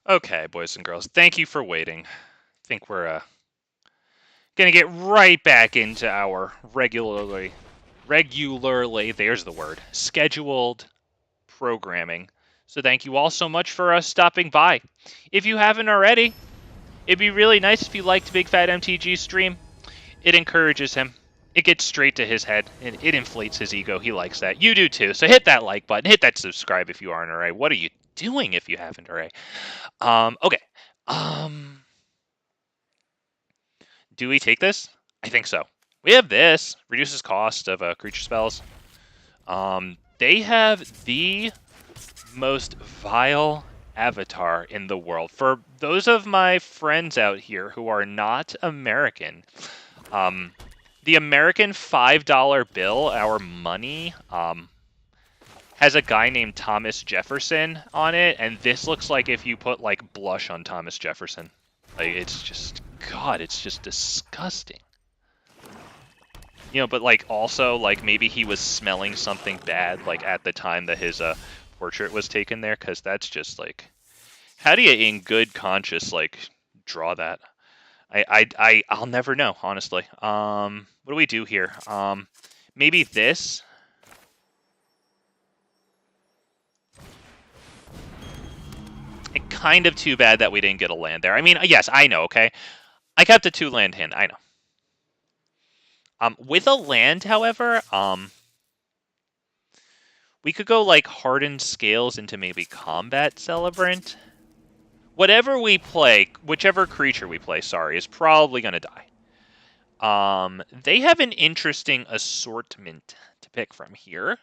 Okay, boys and girls, thank you for waiting. I think we're gonna get right back into our regularly, there's the word, scheduled programming. So thank you all so much for stopping by. If you haven't already, it'd be really nice if you liked Big Fat MTG's stream. It encourages him. It gets straight to his head, and it inflates his ego. He likes that. You do too. So hit that like button. Hit that subscribe if you aren't already. What are you doing if you haven't already? Okay. Do we take this? I think so. We have this. Reduces cost of creature spells. They have the most vile avatar in the world. For those of my friends out here who are not American, the American $5 bill, our money, has a guy named Thomas Jefferson on it, and this looks like if you put, like, blush on Thomas Jefferson. Like, it's just, God, it's just disgusting. You know, but, like, also, like, maybe he was smelling something bad, like, at the time that his portrait was taken there, because that's just like, how do you in good conscience like draw that? I'll never know, honestly. What do we do here? Maybe this. Kind of too bad that we didn't get a land there. I mean, yes, I know, okay? I kept a 2-land hand, I know. With a land, however, we could go like Hardened Scales into maybe Combat Celebrant. Whatever we play, whichever creature we play, sorry, is probably going to die. They have an interesting assortment to pick from here.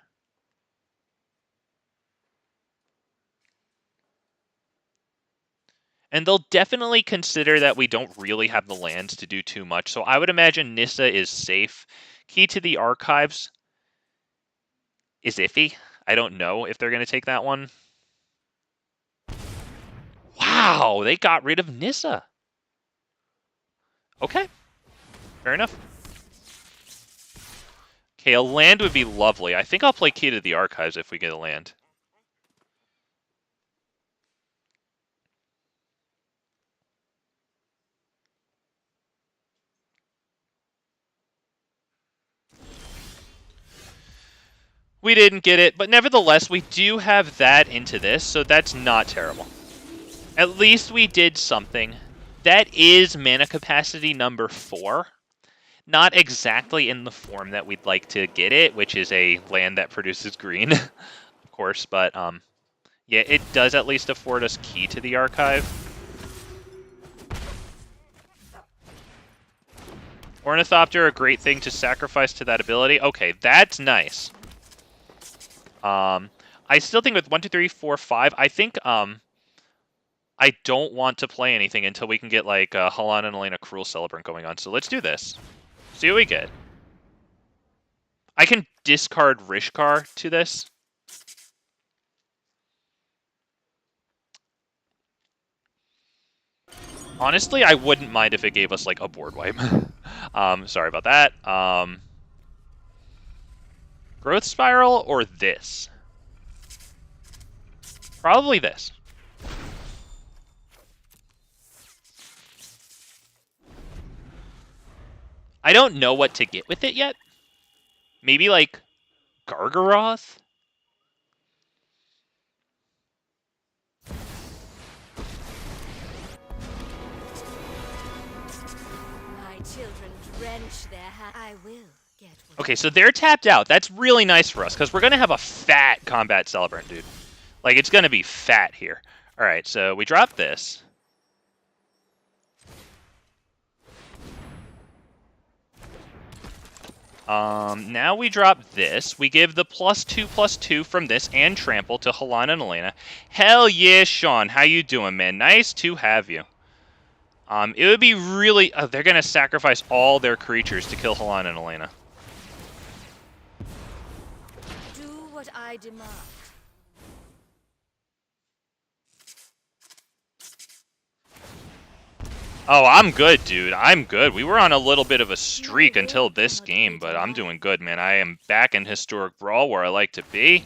And they'll definitely consider that we don't really have the lands to do too much. So I would imagine Nissa is safe. Key to the Archives is iffy. I don't know if they're going to take that one. Wow, they got rid of Nissa. Okay, fair enough. Okay, a land would be lovely. I think I'll play Key to the Archives if we get a land. We didn't get it, but nevertheless, we do have that into this, so that's not terrible. At least we did something. That is mana capacity number 4. Not exactly in the form that we'd like to get it, which is a land that produces green, of course, but yeah, it does at least afford us Key to the Archive. Ornithopter, a great thing to sacrifice to that ability. Okay, that's nice. I still think with 1, 2, 3, 4, 5, I think I don't want to play anything until we can get like Halana Alena Cruel Celebrant going on. So let's do this. See what we get. I can discard Rishkar to this. Honestly, I wouldn't mind if it gave us like a board wipe. Sorry about that. Growth Spiral or this? Probably this. I don't know what to get with it yet. Maybe like Gargaroth? My children drench their I will get what Okay, so they're tapped out. That's really nice for us, because we're going to have a fat Combat Celebrant, dude. Like, it's going to be fat here. All right, so we drop this. Now we drop this. We give the +2/+2 from this and Trample to Halana and Alena. Hell yeah, Sean. How you doing, man? Nice to have you. It would be really... they're going to sacrifice all their creatures to kill Halana and Alena. do what I demand. Oh, I'm good, dude. I'm good. We were on a little bit of a streak until this game, but I'm doing good, man. I am back in Historic Brawl where I like to be.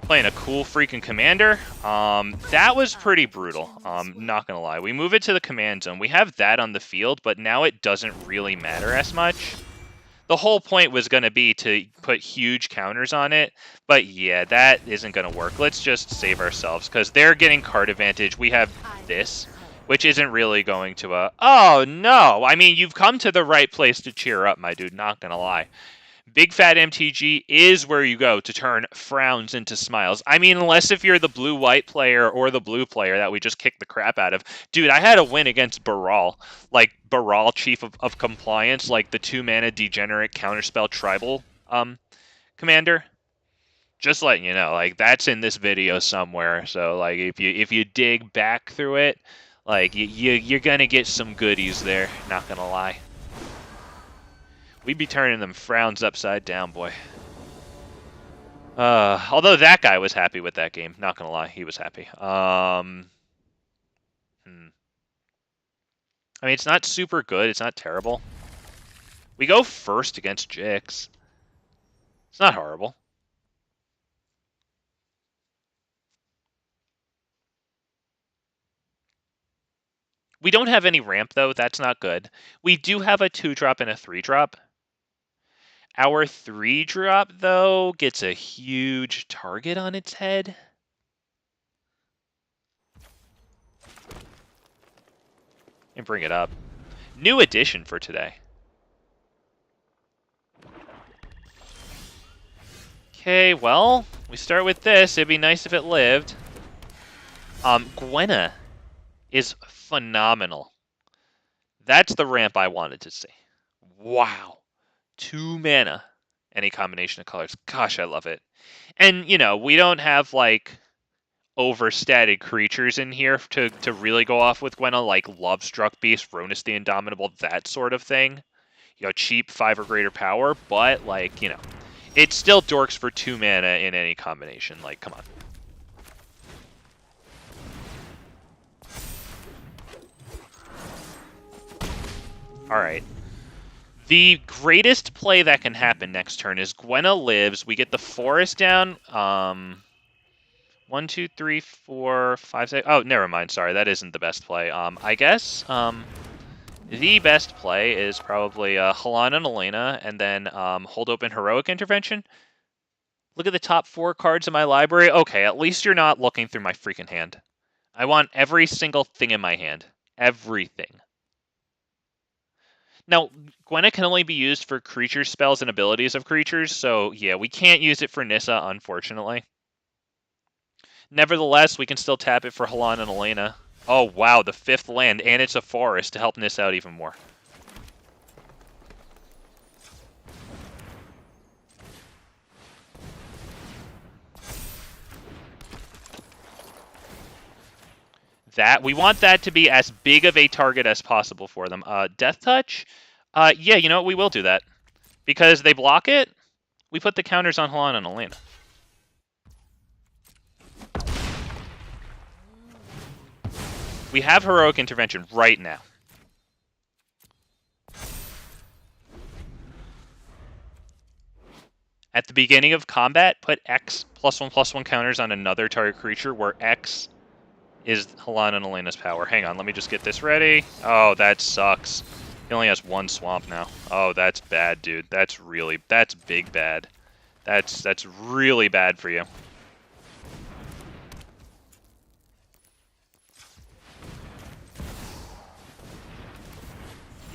Playing a cool freaking commander. That was pretty brutal. Not gonna lie. We move it to the command zone. We have that on the field, but now it doesn't really matter as much. The whole point was going to be to put huge counters on it, but yeah, that isn't going to work. Let's just save ourselves, because they're getting card advantage. We have this, which isn't really going to... Oh, no! I mean, you've come to the right place to cheer up, my dude, not going to lie. Big Fat MTG is where you go to turn frowns into smiles. I mean, unless if you're the blue-white player or the blue player that we just kicked the crap out of. Dude, I had a win against Brawl. Like, Brawl, Chief of Compliance, like the 2-mana Degenerate Counterspell Tribal commander. Just letting you know, like, that's in this video somewhere. So, like, if you dig back through it, like, you're gonna get some goodies there, not gonna lie. We'd be turning them frowns upside down, boy. Although that guy was happy with that game. Not gonna lie, he was happy. I mean, it's not super good. It's not terrible. We go first against Jix. It's not horrible. We don't have any ramp, though. That's not good. We do have a 2-drop and a 3-drop. Our 3-drop, though, gets a huge target on its head. And bring it up. New addition for today. Okay, well, we start with this. It'd be nice if it lived. Gwenna is phenomenal. That's the ramp I wanted to see. Wow. 2 mana. Any combination of colors. Gosh, I love it. And, you know, we don't have, like, overstated creatures in here to really go off with Gwenna, like Lovestruck Beast, Ronus the Indomitable, that sort of thing. You know, cheap 5 or greater power, but, like, you know, it still dorks for 2 mana in any combination. Like, come on. Alright. The greatest play that can happen next turn is Gwenna lives. We get the forest down. 1, 2, 3, 4, 5, 6. Oh, never mind. Sorry, that isn't the best play. I guess the best play is probably Halana Alena, and then hold open Heroic Intervention. Look at the top 4 cards in my library. Okay, at least you're not looking through my freaking hand. I want every single thing in my hand. Everything. Now, Gwenna can only be used for creature spells and abilities of creatures, so yeah, we can't use it for Nissa, unfortunately. Nevertheless, we can still tap it for Halana Alena. Oh, wow, the 5th land, and it's a forest to help Nissa out even more. We want that to be as big of a target as possible for them. Death Touch? Yeah, you know what? We will do that. Because they block it, we put the counters on Halana Alena. We have Heroic Intervention right now. At the beginning of combat, put X +1/+1 counters on another target creature where X is Halana Alena's power. Hang on, let me just get this ready. Oh, that sucks. He only has 1 swamp now. Oh, that's bad, dude. That's big bad. That's really bad for you.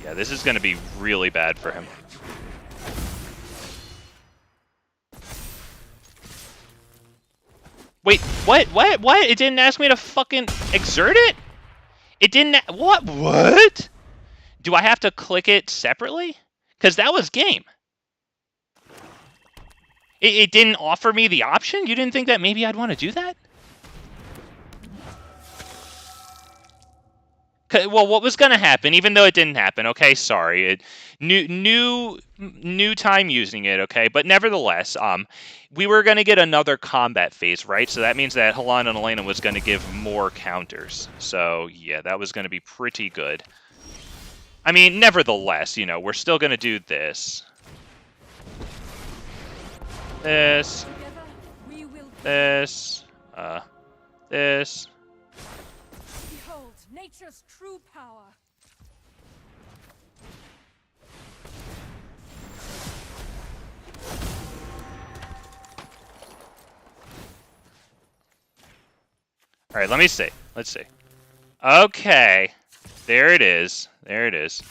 Yeah, this is going to be really bad for him. Wait, what? It didn't ask me to fucking exert it? It didn't... What? Do I have to click it separately? Because that was game. It didn't offer me the option? You didn't think that maybe I'd want to do that? Well, what was going to happen, even though it didn't happen, okay, sorry. New time using it, okay? But nevertheless, we were going to get another combat phase, right? So that means that Halana Alena was going to give more counters. So, yeah, that was going to be pretty good. I mean, nevertheless, you know, we're still going to do this. This. This. This. Behold, nature's true power. All right, let me see. Let's see. Okay. There it is. There it is.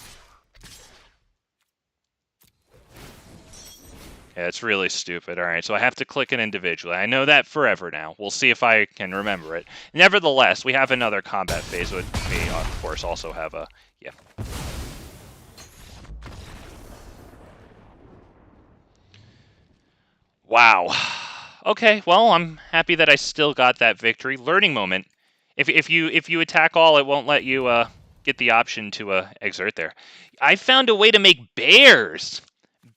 Yeah, it's really stupid. All right, so I have to click it individually. I know that forever now. We'll see if I can remember it. Nevertheless, we have another combat phase, which we, of course, also have a... Yeah. Wow. Okay, well, I'm happy that I still got that victory. Learning moment. If you attack all, it won't let you get the option to exert there. I found a way to make bears.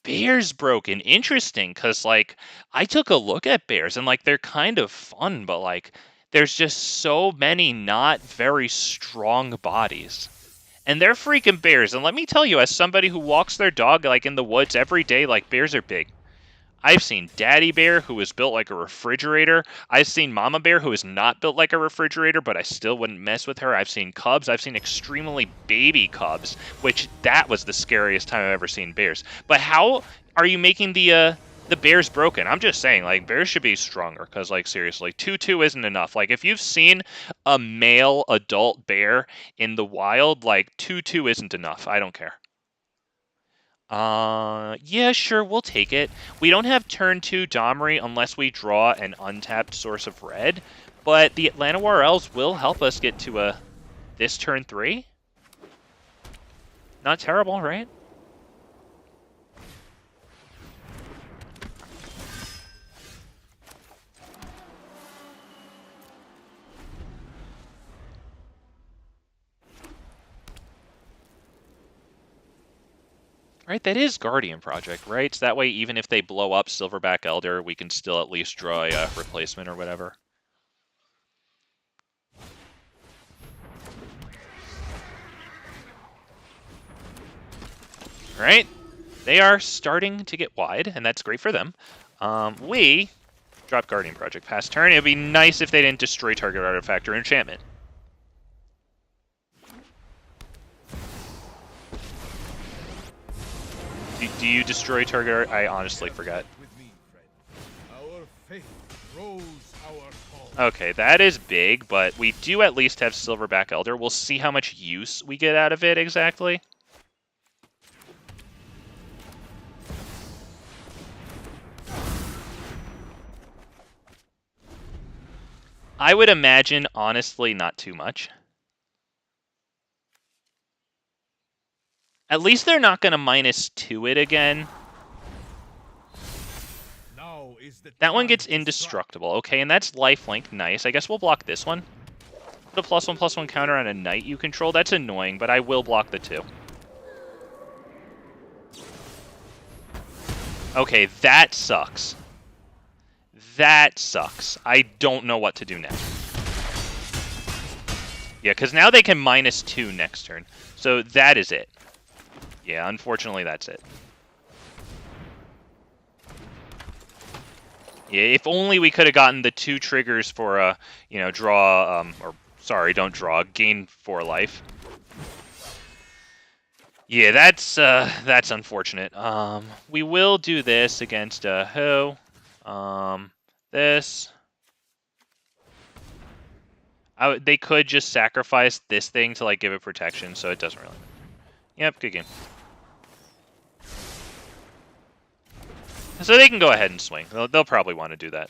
Bears broken. Interesting, because, like, I took a look at bears, and, like, they're kind of fun, but, like, there's just so many not very strong bodies. And they're freaking bears, and let me tell you, as somebody who walks their dog, like, in the woods every day, like, bears are big. I've seen Daddy Bear, who is built like a refrigerator. I've seen Mama Bear, who is not built like a refrigerator, but I still wouldn't mess with her. I've seen cubs. I've seen extremely baby cubs, which that was the scariest time I've ever seen bears. But how are you making the bears broken? I'm just saying, like, bears should be stronger, because, like, seriously, 2/2 isn't enough. Like, if you've seen a male adult bear in the wild, like, 2/2 isn't enough. I don't care. Yeah, sure, we'll take it. We don't have turn 2 Domri unless we draw an untapped source of red, but the Llanowar Elves will help us get to this turn 3. Not terrible, right? Right, that is Guardian Project, right? So that way, even if they blow up Silverback Elder, we can still at least draw a replacement or whatever. Right? They are starting to get wide, and that's great for them. We drop Guardian Project past turn. It would be nice if they didn't destroy target artifact or enchantment. Do you destroy target art? I honestly forgot. Okay, that is big, but we do at least have Silverback Elder. We'll see how much use we get out of it exactly. I would imagine, honestly, not too much. At least they're not going to -2 it again. That one gets indestructible. Okay, and that's lifelink. Nice. I guess we'll block this one. Put a +1/+1 counter on a knight you control. That's annoying, but I will block the 2. Okay, that sucks. That sucks. I don't know what to do next. Yeah, because now they can -2 next turn. So that is it. Yeah, unfortunately, that's it. Yeah, if only we could have gotten the 2 triggers for, draw, or sorry, don't draw, gain 4 life. Yeah, that's unfortunate. We will do this against Ho. This. They could just sacrifice this thing to like give it protection, so it doesn't really matter. Yep, good game. So they can go ahead and swing. They'll probably want to do that.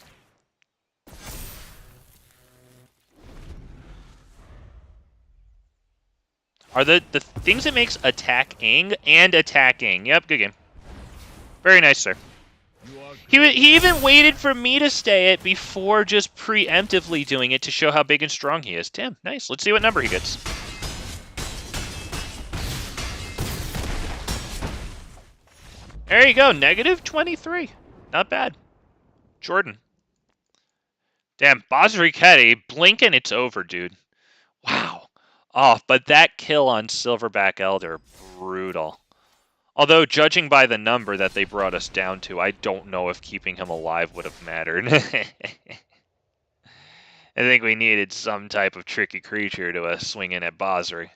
Are the things it makes attacking and attacking. Yep, good game. Very nice, sir. He even waited for me to stay it before just preemptively doing it to show how big and strong he is. Damn, nice. Let's see what number he gets. There you go, -23. Not bad. Jordan. Damn, Vorinclex, blink and it's over, dude. Wow. Oh, but that kill on Silverback Elder, brutal. Although, judging by the number that they brought us down to, I don't know if keeping him alive would have mattered. I think we needed some type of tricky creature to swing in at Vorinclex.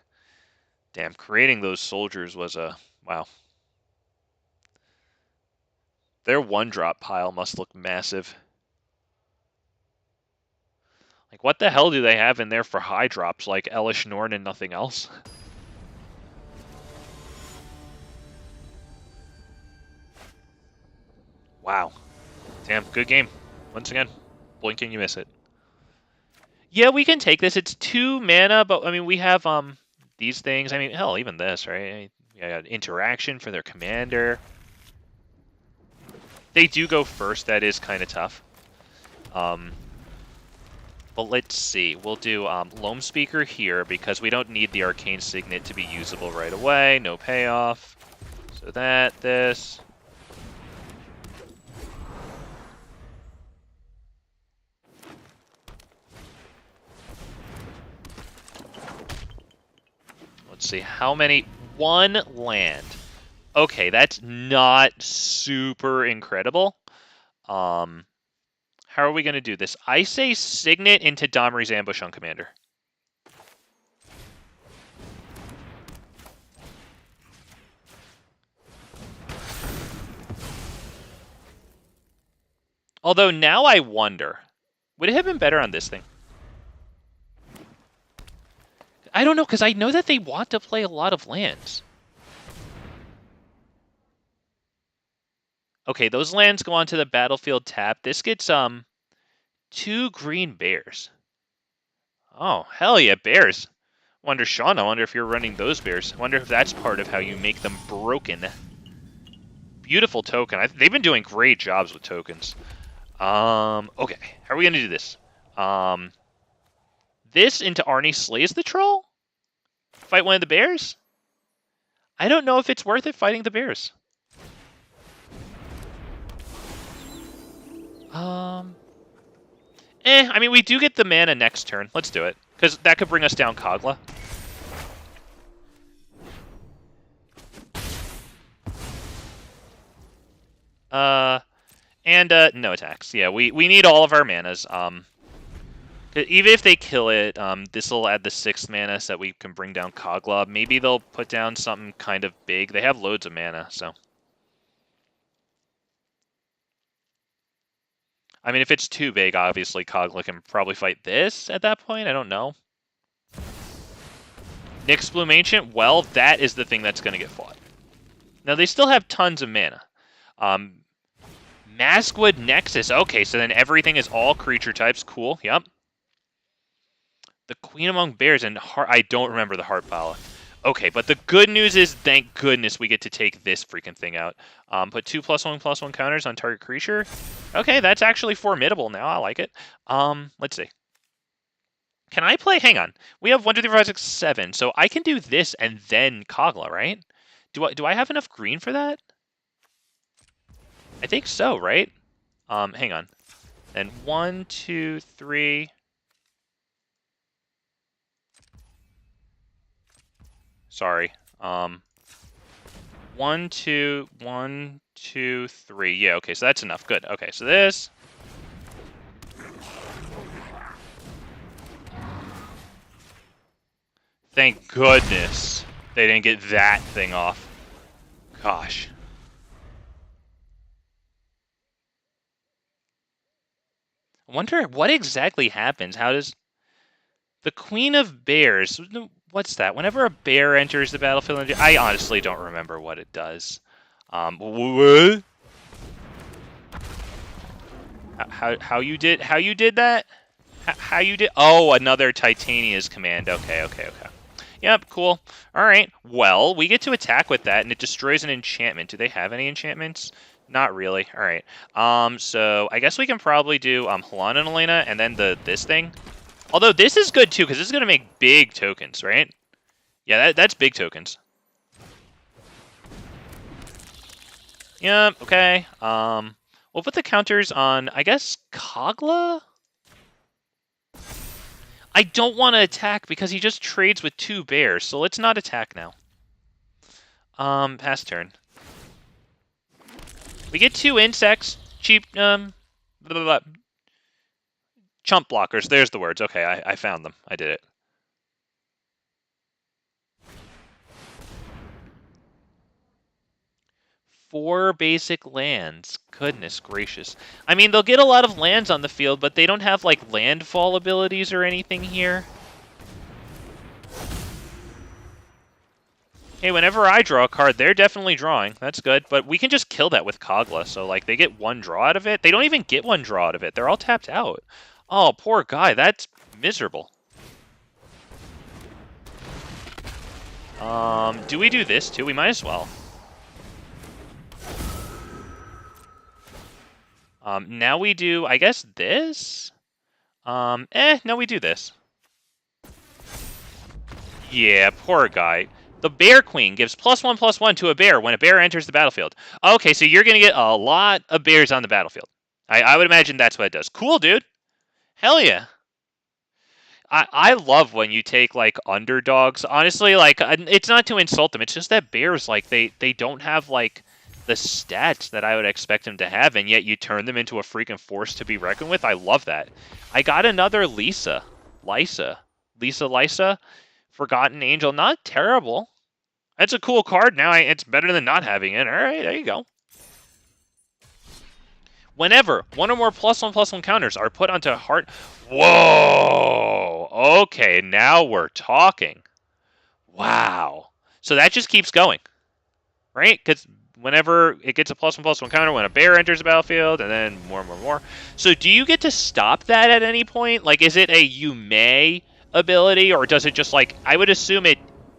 Damn, creating those soldiers was a... wow. Their 1-drop pile must look massive. Like, what the hell do they have in there for high drops, like Elish Norn and nothing else? Wow. Damn, good game. Once again, blink and you miss it. Yeah, we can take this. It's 2 mana, but, I mean, we have these things. I mean, hell, even this, right? Yeah, interaction for their commander. They do go first. That is kind of tough. But let's see. We'll do Loamspeaker here because we don't need the Arcane Signet to be usable right away. No payoff. So this. Let's see. How many? 1 land. Okay, that's not super incredible. How are we going to do this? I say Signet into Domri's ambush on Commander. Although now I wonder, would it have been better on this thing? I don't know, because I know that they want to play a lot of lands. Okay, those lands go onto the battlefield tap. This gets 2 green bears. Oh, hell yeah, bears. Wonder, Sean, I wonder if you're running those bears. I wonder if that's part of how you make them broken. Beautiful token. They've been doing great jobs with tokens. Okay, how are we going to do this? This into Arni slays the troll? Fight one of the bears? I don't know if it's worth it fighting the bears. I mean, we do get the mana next turn. Let's do it. Because that could bring us down Kogla. No attacks. Yeah, we need all of our manas. Even if they kill it, this will add the 6th mana so that we can bring down Kogla. Maybe they'll put down something kind of big. They have loads of mana, so. I mean, if it's too big, obviously Kogla can probably fight this at that point. I don't know. Nyx Bloom Ancient, well, that is the thing that's going to get fought. Now, they still have tons of mana. Maskwood Nexus. Okay, so then everything is all creature types. Cool, yep. The Queen Among Bears and I don't remember the Heartbala. Okay, but the good news is, thank goodness we get to take this freaking thing out. Put 2+1/+1 counters on target creature. Okay, that's actually formidable now. I like it. Let's see. Can I play? Hang on. We have 1, 2, 3, 4, 5, 6, 7. So I can do this and then Kogla, right? Do I have enough green for that? I think so, right? Hang on. And 1, 2, 3. Sorry. 1, 2, 1, 2, 3. Yeah, okay, so that's enough. Good. Okay, so this. Thank goodness they didn't get that thing off. Gosh. I wonder what exactly happens. How does the Queen of Bears? What's that? Whenever a bear enters the battlefield, I honestly don't remember what it does. What? How you did that? How you did? Oh, another Titania's command. Okay. Yep, cool. All right. Well, we get to attack with that, and it destroys an enchantment. Do they have any enchantments? Not really. All right. So I guess we can probably do Halana Alena and then this thing. Although this is good too, because this is going to make big tokens, right? Yeah, that's big tokens. Yep. Okay. We'll put the counters on, I guess, Kogla. I don't want to attack because he just trades with 2 bears, so let's not attack now. Pass turn. We get 2 insects. Cheap, blah, blah, blah. Chump blockers. There's the words. Okay, I found them. I did it. Four basic lands. Goodness gracious. I mean, they'll get a lot of lands on the field, but they don't have, like, landfall abilities or anything here. Hey, whenever I draw a card, they're definitely drawing. That's good. But we can just kill that with Kogla. So, like, they get 1 draw out of it. They don't even get 1 draw out of it. They're all tapped out. Oh, poor guy. That's miserable. Do we do this, too? We might as well. Now we do, I guess, this? No, we do this. Yeah, poor guy. The Bear Queen gives +1/+1 to a bear when a bear enters the battlefield. Okay, so you're going to get a lot of bears on the battlefield. I would imagine that's what it does. Cool, dude. Hell yeah. I love when you take, like, underdogs. Honestly, like, it's not to insult them. It's just that bears, like, they don't have, like, the stats that I would expect him to have, and yet you turn them into a freaking force to be reckoned with. I love that. I got another Lisa. Forgotten Angel. Not terrible. That's a cool card now. It's better than not having it. All right, there you go. Whenever one or more +1/+1 counters are put onto heart... Whoa! Okay, now we're talking. Wow. So that just keeps going, right? Because whenever it gets a +1/+1 counter, when a bear enters the battlefield, and then more. So do you get to stop that at any point? Like, is it a you may ability, or does it just, like... I would assume it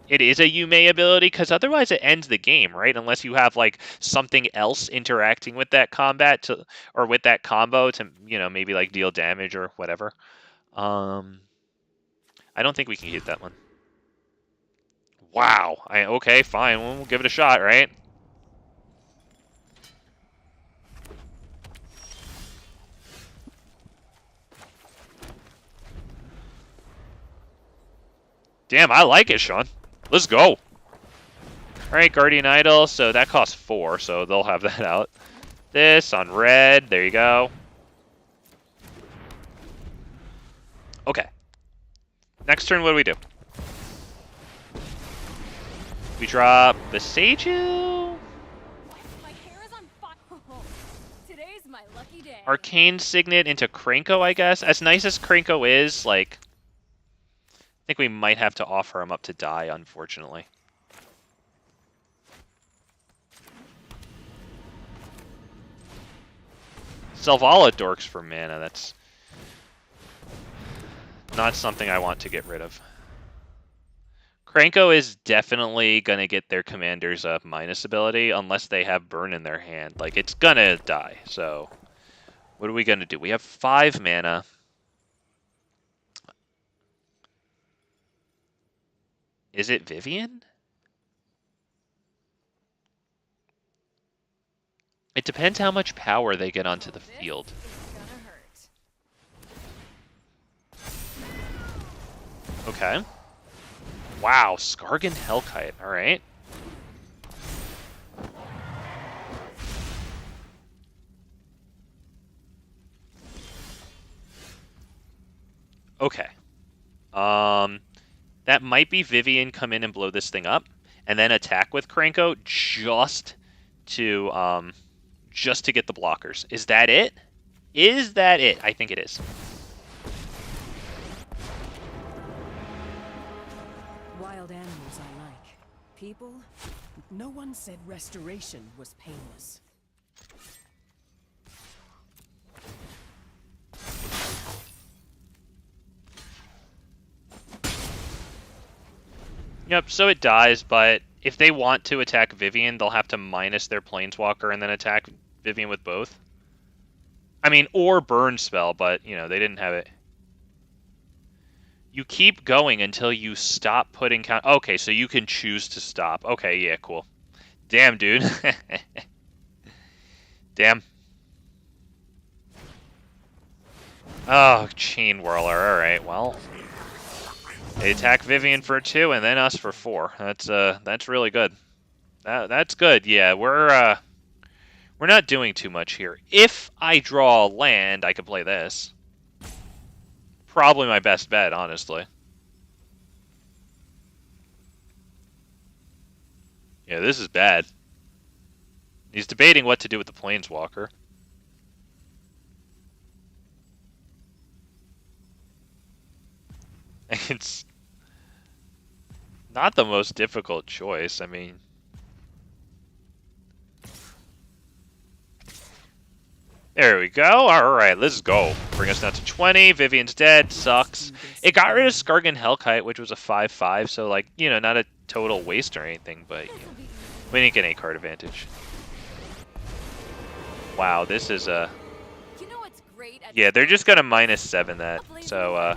is a you may ability, because otherwise it ends the game, right? Unless you have, like, something else interacting with that combat or with that combo to, you know, maybe, like, deal damage or whatever. I don't think we can keep that one. Wow. Okay, fine. We'll give it a shot, right? Damn, I like it, Sean. Let's go. Alright, Guardian Idol, so that costs 4, so they'll have that out. This on red, there you go. Okay. Next turn, what do we do? We drop the Seiju. My hair is on fire. Today's my lucky day. Arcane Signet into Krenko, I guess. As nice as Krenko is, like... I think we might have to offer him up to die, unfortunately. Selvala Dorks for mana, that's not something I want to get rid of. Krenko is definitely going to get their commander's minus ability unless they have burn in their hand. Like, it's going to die, so what are we going to do? We have 5 mana. Is it Vivian? It depends how much power they get onto the field. Okay. Wow, Skargan Hellkite. All right. Okay. That might be Vivian come in and blow this thing up, and then attack with Krenko just to get the blockers. Is that it? Is that it? I think it is. Wild animals I like. People? No one said restoration was painless. Yep, so it dies, but if they want to attack Vivian, they'll have to minus their Planeswalker and then attack Vivian with both. I mean, or burn spell, but, you know, they didn't have it. You keep going until you stop putting count. Okay, so you can choose to stop. Okay, yeah, cool. Damn, dude. Damn. Oh, Chain Whirler. Alright, well. They attack Vivian for 2 and then us for 4. That's really good. That's good. Yeah, we're not doing too much here. If I draw a land, I can play this. Probably my best bet, honestly. Yeah, this is bad. He's debating what to do with the Planeswalker. It's not the most difficult choice. I mean, there we go. All right, let's go. Bring us down to 20. Vivian's dead. Sucks. It got rid of Skargan Hellkite, which was a 5/5, so, like, you know, not a total waste or anything, but you know, we didn't get any card advantage. Wow, this is a... You know what's great at Yeah, they're just going to -7 that. So,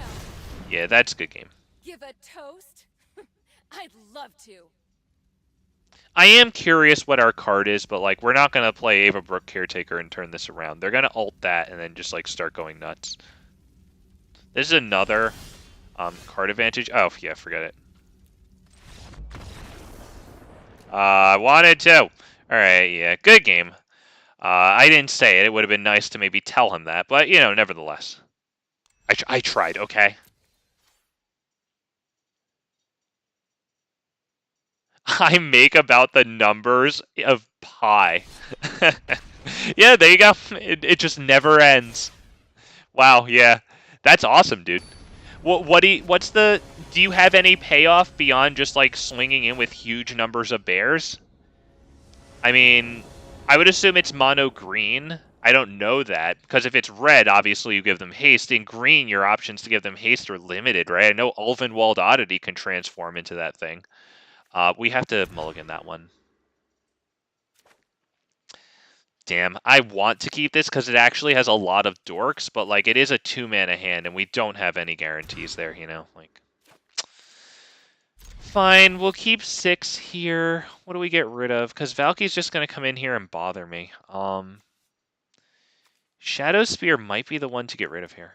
yeah, that's a good game. Give a toast? I'd love to. I am curious what our card is, but, like, we're not going to play Ava Brook Caretaker and turn this around. They're going to ult that and then just, like, start going nuts. This is another card advantage. Oh, yeah, forget it. I wanted to. Alright, yeah, good game. I didn't say it. It would have been nice to maybe tell him that, but, you know, nevertheless. I tried, okay? I make about the numbers of pi. Yeah, there you go. It just never ends. Wow, yeah. That's awesome, dude. Do you have any payoff beyond just, like, swinging in with huge numbers of bears? I mean, I would assume it's mono green. I don't know that, because if it's red, obviously you give them haste. In green, your options to give them haste are limited, right? I know Ulvenwald Oddity can transform into that thing. We have to mulligan that one. Damn, I want to keep this because it actually has a lot of dorks, but, like, it is a 2-mana hand, and we don't have any guarantees there, you know? Like, fine, we'll keep 6 here. What do we get rid of? Because Valky's just going to come in here and bother me. Shadowspear might be the one to get rid of here.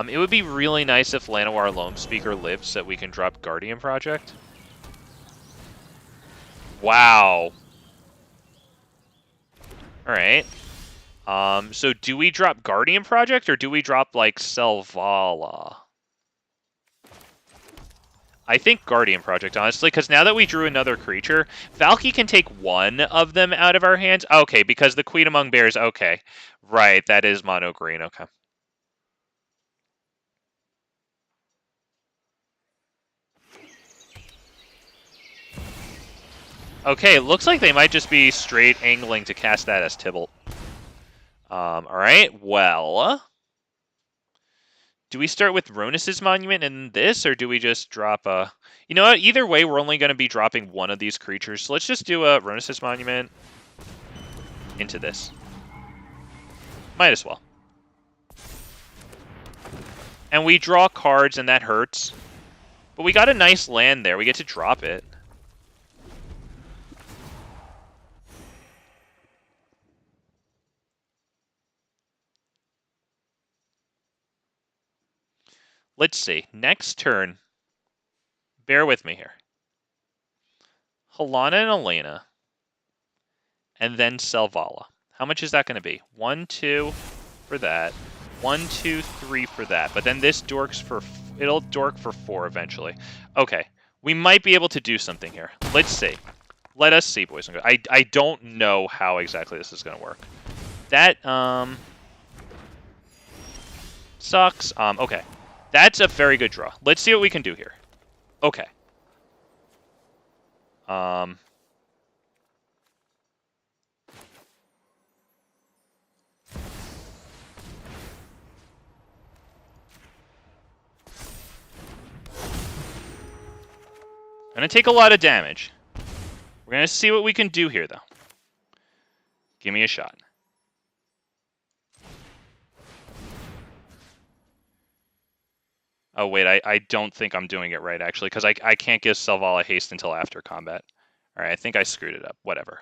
It would be really nice if Llanowar Loamspeaker lives so that we can drop Guardian Project. Wow. Alright. So do we drop Guardian Project or do we drop, like, Selvala? I think Guardian Project, honestly, because now that we drew another creature, Valky can take one of them out of our hands. Okay, because the Queen Among Bears, okay. Right, that is mono green, okay. Okay, it looks like they might just be straight angling to cast that as Tibalt. Alright, well... Do we start with Ronus's Monument and this, or do we just drop a... You know what, either way, we're only going to be dropping one of these creatures, so let's just do a Ronus's Monument into this. Might as well. And we draw cards, and that hurts. But we got a nice land there, we get to drop it. Let's see. Next turn. Bear with me here. Halana and Alena. And then Selvala. How much is that going to be? 1, 2 for that. 1, 2, 3 for that. But then this dorks for... It'll dork for 4 eventually. Okay. We might be able to do something here. Let's see. Let us see, boys and girls. I don't know how exactly this is going to work. That, sucks. Okay. That's a very good draw. Let's see what we can do here. Okay. Gonna take a lot of damage. We're gonna see what we can do here, though. Give me a shot. Oh, wait, I don't think I'm doing it right, actually, because I can't give Selvala haste until after combat. Alright, I think I screwed it up. Whatever.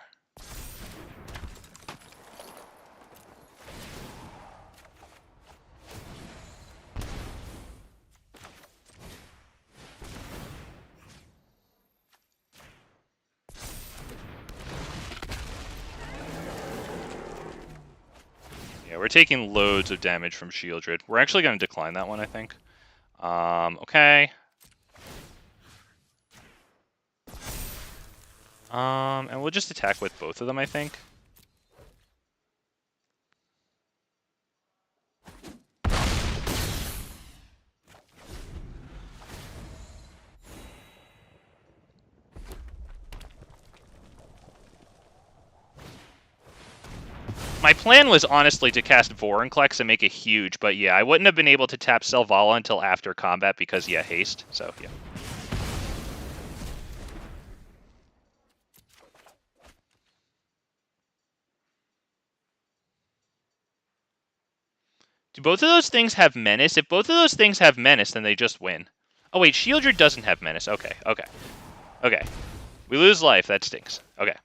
Yeah, we're taking loads of damage from Shieldred. We're actually going to decline that one, I think. Okay. And we'll just attack with both of them, I think. My plan was honestly to cast Vorinclex and make it huge, but yeah, I wouldn't have been able to tap Selvala until after combat because, yeah, haste, so yeah. Do both of those things have Menace? If both of those things have Menace, then they just win. Oh wait, Shieldred doesn't have Menace. Okay, okay. Okay. We lose life, that stinks. Okay.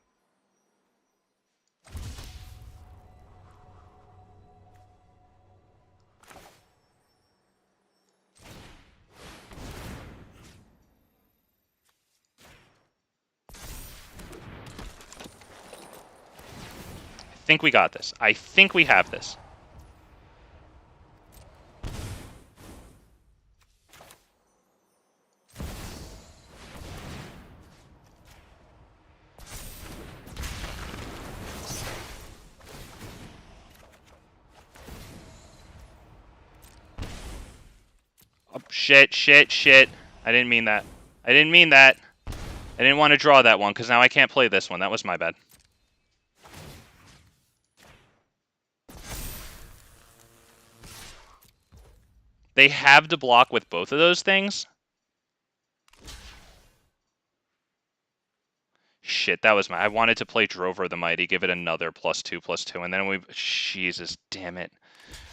think we got this. I think we have this. Oh, shit, shit, shit. I didn't mean that. I didn't mean that. I didn't want to draw that one, because now I can't play this one. That was my bad. They have to block with both of those things. Shit, that was my... I wanted to play Drover the Mighty, give it another +2/+2, and then we... Jesus, damn it.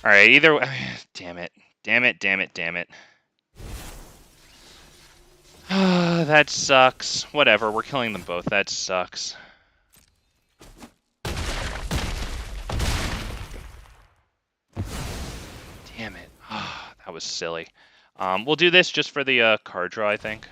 Alright, either way... Damn it. Damn it, damn it, damn it. That sucks. Whatever, we're killing them both. That sucks. Damn it. That was silly. We'll do this just for the card draw, I think.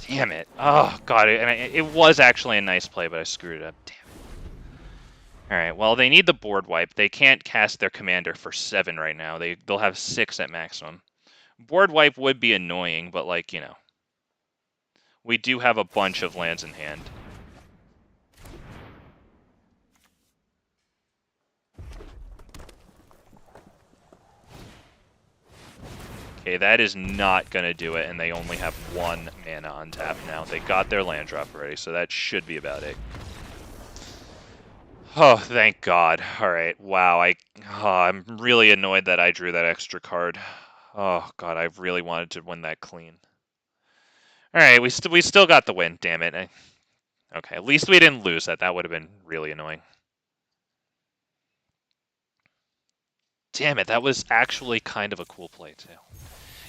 Damn it. Oh, God. It was actually a nice play, but I screwed it up. Damn it. Alright, well, they need the board wipe. They can't cast their commander for 7 right now. They'll have 6 at maximum. Board wipe would be annoying, but, like, you know. We do have a bunch of lands in hand. Okay, that is not going to do it, and they only have 1 mana on tap now. They got their land drop already, so that should be about it. Oh, thank God. Alright, wow. I'm really annoyed that I drew that extra card. Oh, God, I really wanted to win that clean. Alright, we still got the win, damn it. Okay, at least we didn't lose that. That would have been really annoying. Damn it, that was actually kind of a cool play, too.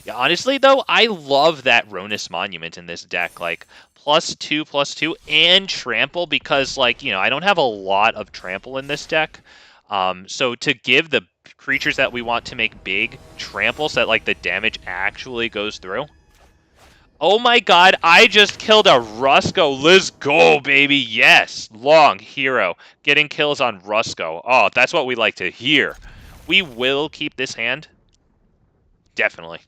Yeah, honestly, though, I love that Ronus Monument in this deck. Like, +2/+2 and Trample, because, like, you know, I don't have a lot of Trample in this deck. So to give the creatures that we want to make big Trample so that, like, the damage actually goes through. Oh my God, I just killed a Rusko. Let's go, baby. Yes, long hero. Getting kills on Rusko. Oh, that's what we like to hear. We will keep this hand. Definitely.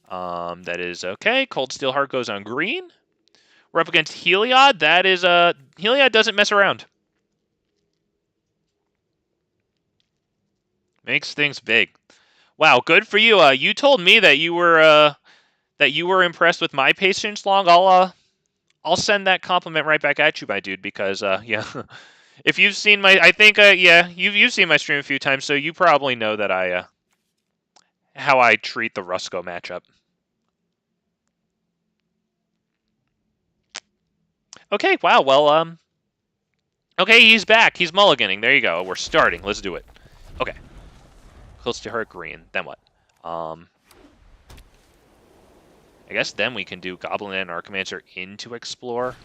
That is okay. Cold Steel Heart goes on green. We're up against Heliod. That is, Heliod doesn't mess around. Makes things big. Wow, good for you. You told me that you were impressed with my patience long. I'll send that compliment right back at you, my dude, because, yeah. If you've seen my, I think, yeah, you've seen my stream a few times, so you probably know that how I treat the Rusko matchup. Okay, wow, well, okay, he's back. He's mulliganing. There you go. We're starting. Let's do it. Okay. Close to Heart green. Then what? I guess then we can do Goblin Anarchomancer into Explore.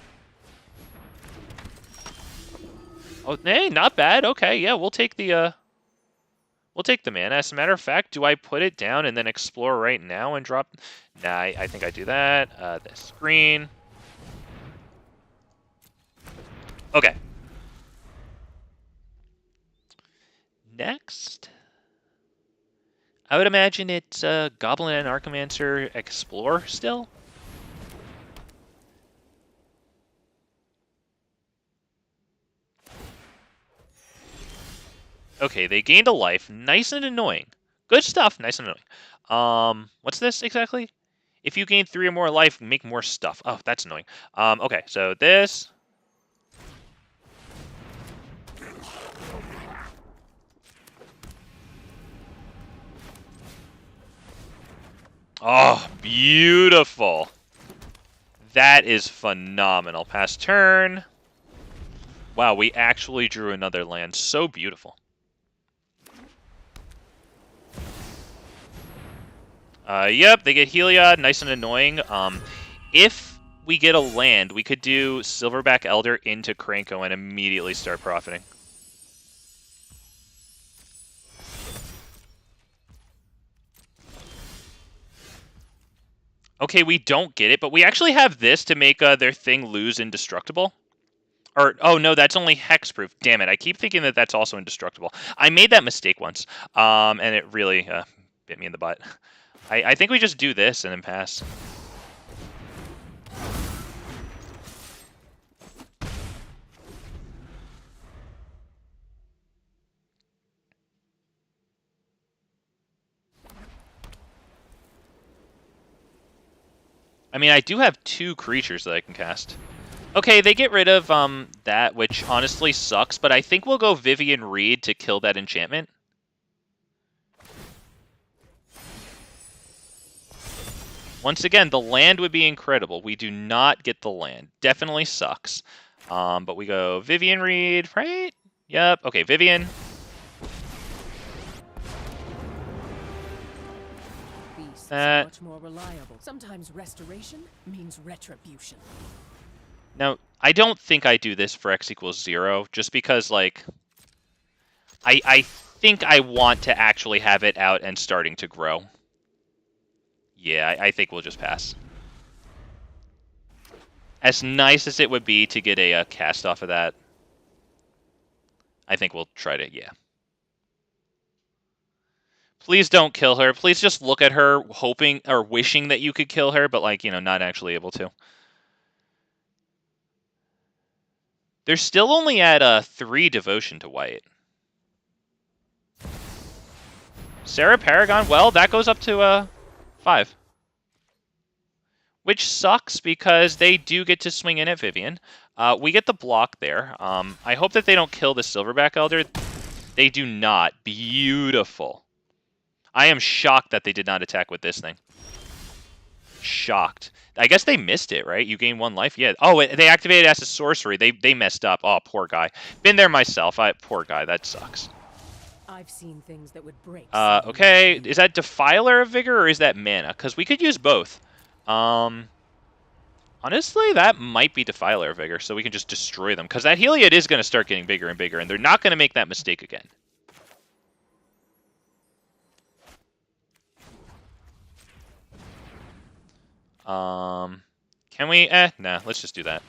Oh, hey, not bad. Okay, yeah, we'll take the mana. As a matter of fact, do I put it down and then Explore right now and drop? Nah, I think I do that. This green. Okay. Next, I would imagine it's Goblin Anarchomancer Explore still. Okay, they gained a life. Nice and annoying. Good stuff. Nice and annoying. What's this exactly? If you gain 3 or more life, make more stuff. Oh, that's annoying. Okay, so this. Oh, beautiful. That is phenomenal. Pass turn. Wow, we actually drew another land. So beautiful. Yep, they get Heliod. Nice and annoying. If we get a land, we could do Silverback Elder into Kranko and immediately start profiting. Okay, we don't get it, but we actually have this to make their thing lose indestructible. Or, oh no, that's only hexproof. Damn it, I keep thinking that that's also indestructible. I made that mistake once, and it really bit me in the butt. I think we just do this and then pass. I mean, I do have 2 creatures that I can cast. Okay, they get rid of that, which honestly sucks, but I think we'll go Vivian Reed to kill that enchantment. Once again, the land would be incredible. We do not get the land. Definitely sucks. But we go Vivian Reed, right? Yep. Okay, Vivian. Beasts are much more reliable. Sometimes restoration means retribution. Now, I don't think I do this for x equals 0, just because, like, I think I want to actually have it out and starting to grow. Yeah, I think we'll just pass. As nice as it would be to get a cast off of that, I think we'll try to, yeah. Please don't kill her. Please just look at her hoping or wishing that you could kill her, but, like, you know, not actually able to. They're still only at 3 devotion to white. Sarah Paragon, well, that goes up to 5. Which sucks because they do get to swing in at Vivian. We get the block there. I hope that they don't kill the Silverback Elder. They do not. Beautiful. I am shocked that they did not attack with this thing. Shocked. I guess they missed it, right? You gain 1 life? Yeah. Oh, they activated as a sorcery. They messed up. Oh, poor guy. Been there myself. Poor guy. That sucks. I've seen things that would break. Okay. Is that Defiler of Vigor or is that mana? Because we could use both. Honestly, that might be Defiler of Vigor, so we can just destroy them. Because that Heliod is going to start getting bigger and bigger, and they're not going to make that mistake again. Can we? Nah, let's just do that.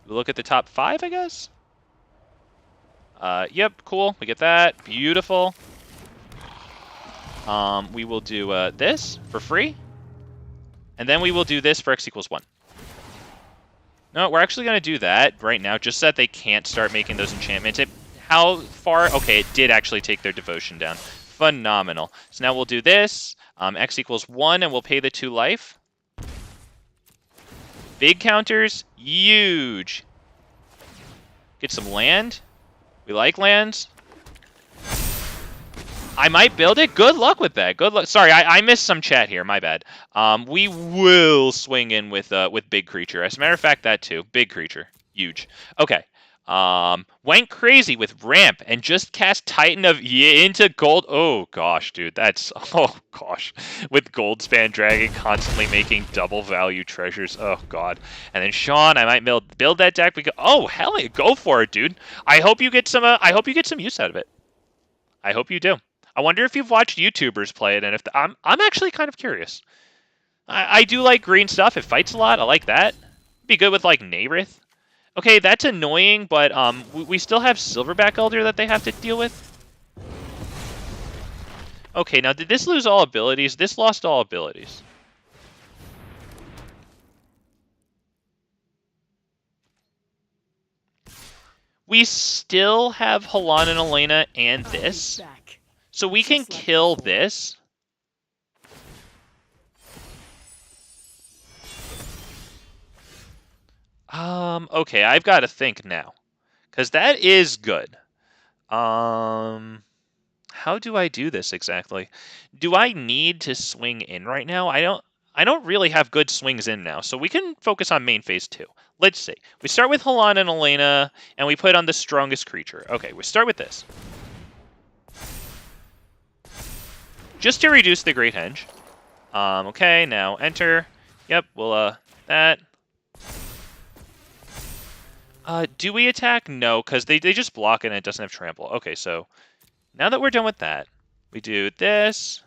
We'll look at the top 5, I guess? Yep, cool. We get that. Beautiful. We will do this for free. And then we will do this for x equals 1. No, we're actually going to do that right now, just so that they can't start making those enchantments. How far? Okay, it did actually take their devotion down. Phenomenal. So now we'll do this. X equals 1, and we'll pay the 2 life. Big counters. Huge. Get some land. We like lands. I might build it. Good luck with that. Good luck. Sorry, I missed some chat here. My bad. We will swing in with big creature. As a matter of fact, that too. Big creature. Huge. Okay. Went crazy with ramp and just cast Titan of into gold. Oh gosh, dude, that's with Goldspan Dragon constantly making double value treasures. Oh god. And then Sean, I might build that deck. Oh hell yeah, go for it, dude. I hope you get some. I hope you get some use out of it. I hope you do. I wonder if you've watched YouTubers play it, and if I'm actually kind of curious. I do like green stuff. It fights a lot. I like that. Be good with like Nayrith. Okay, that's annoying, but we still have Silverback Elder that they have to deal with. Okay, now did this lose all abilities? This lost all abilities. We still have Halana Alena and this. So we can kill this. Okay, I've got to think now. Because that is good. How do I do this exactly? Do I need to swing in right now? I don't really have good swings in now, so we can focus on main phase 2. Let's see. We start with Halana Alena, and we put on the strongest creature. Okay, we start with this. Just to reduce the Great Henge. Okay, now enter. Yep, we'll, that. Do we attack? No, because they just block it and it doesn't have trample. Okay, so now that we're done with that, we do this.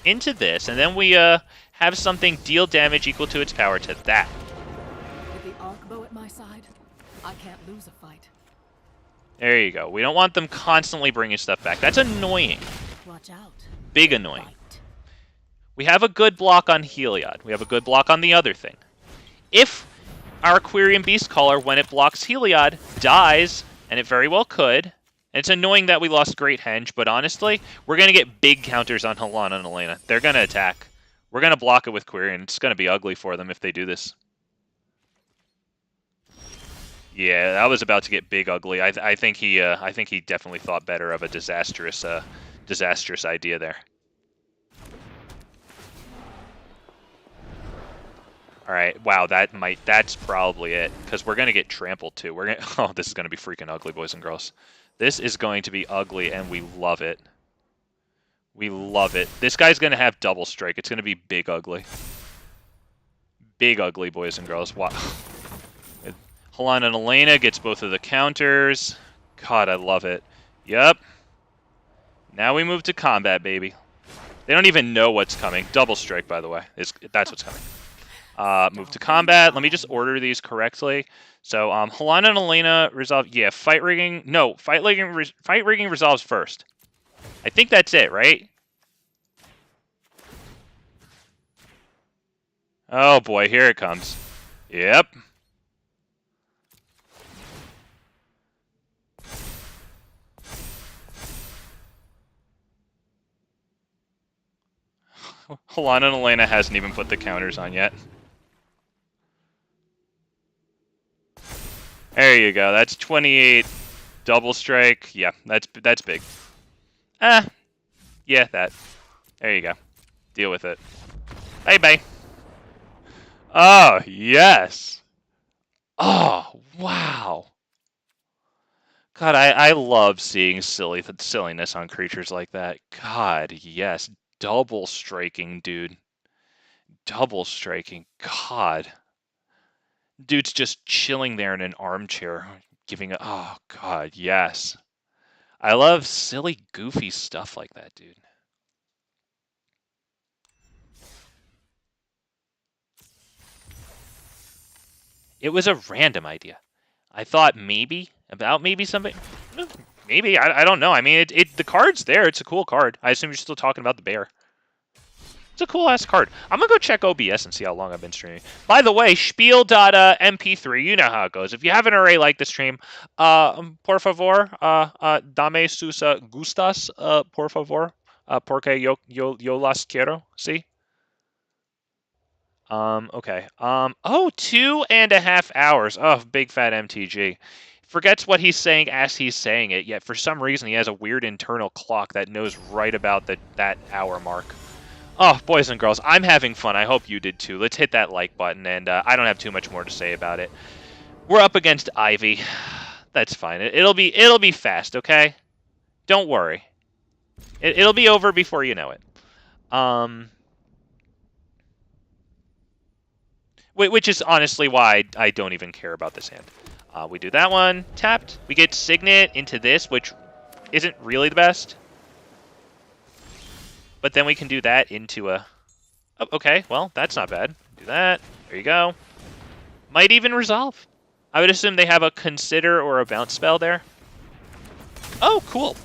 into this, and then we have something deal damage equal to its power to that. With the arc bow at my side, I can't lose a fight. There you go. We don't want them constantly bringing stuff back. That's annoying. Watch out. Big annoying. Fight. We have a good block on Heliod. We have a good block on the other thing. If our Quirion Beastcaller, when it blocks Heliod, dies, and it very well could, and it's annoying that we lost Great Henge, but honestly, we're going to get big counters on Halana and Alena. They're going to attack. We're going to block it with Quirion. It's going to be ugly for them if they do this. Yeah, that was about to get big ugly. I think he definitely thought better of a disastrous idea there. All right, wow, that's probably it, because we're gonna get trampled too. Oh, this is gonna be freaking ugly, boys and girls. This is going to be ugly, and we love it. We love it. This guy's gonna have double strike. It's gonna be big ugly. Big ugly, boys and girls. Wow. Halana and Alena gets both of the counters. God, I love it. Yep. Now we move to combat, baby. They don't even know what's coming. Double strike, by the way. That's what's coming. Move to combat. Let me just order these correctly. So, Halana and Alena resolve. Yeah, fight rigging. No, fight rigging resolves first. I think that's it, right? Oh boy, here it comes. Yep. Halana and Alena hasn't even put the counters on yet. There you go. That's 28 double strike. Yeah, that's big. Yeah, that. There you go. Deal with it. Bye-bye. Oh, yes. Oh, wow. God, I love seeing silliness on creatures like that. God, yes. Double striking, dude. Double striking. God. Dude's just chilling there in an armchair, giving a... Oh, God, yes. I love silly, goofy stuff like that, dude. It was a random idea. I thought maybe something... Maybe, I don't know. I mean, the card's there. It's a cool card. I assume you're still talking about the bear. It's a cool-ass card. I'm going to go check OBS and see how long I've been streaming. By the way, spiel.mp3, you know how it goes. If you haven't already liked the stream, por favor, dame sus gustas, por favor, porque yo las quiero, see? Okay. Oh, 2.5 hours. Oh, big fat MTG. Forgets what he's saying as he's saying it, yet for some reason he has a weird internal clock that knows right about that hour mark. Oh, boys and girls, I'm having fun. I hope you did too. Let's hit that like button, and I don't have too much more to say about it. We're up against Ivy. That's fine. It'll be fast, okay? Don't worry. It'll be over before you know it. Which is honestly why I don't even care about this hand. We do that one. Tapped. We get Signet into this, which isn't really the best. But then we can do that into a... Oh, okay, well, that's not bad. Do that. There you go. Might even resolve. I would assume they have a Consider or a Bounce spell there. Oh, cool.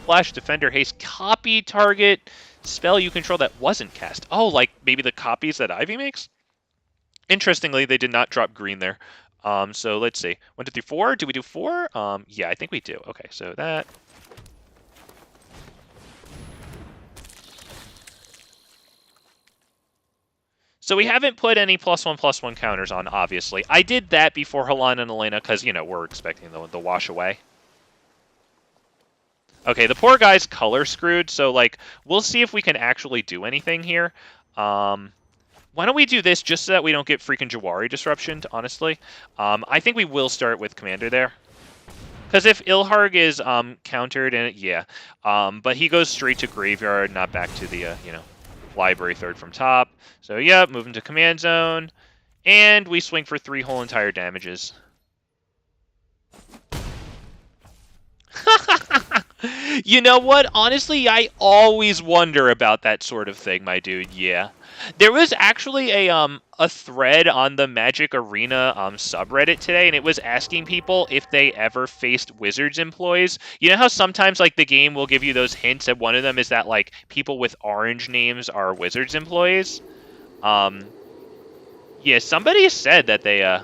Flash, Defender, Haste. Copy target spell you control that wasn't cast. Oh, like maybe the copies that Ivy makes? Interestingly, they did not drop green there. So let's see. 1, 2, 3, 4. Do we do 4? Yeah, I think we do. Okay, so that... So we haven't put any +1/+1 counters on, obviously. I did that before Halana and Alena because, you know, we're expecting the wash away. Okay, the poor guy's color screwed, so, like, we'll see if we can actually do anything here. Why don't we do this just so that we don't get freaking Jawari disruptioned, honestly? I think we will start with Commander there. Because if Ilharg is countered, and yeah. But he goes straight to Graveyard, not back to the, you know, Library third from top. So, yeah, move into Command Zone. And we swing for 3 whole entire damages. You know what? Honestly, I always wonder about that sort of thing, my dude. Yeah. There was actually a thread on the Magic Arena subreddit today, and it was asking people if they ever faced Wizards employees. You know how sometimes like the game will give you those hints, and one of them is that like people with orange names are Wizards employees. Yeah, somebody said that they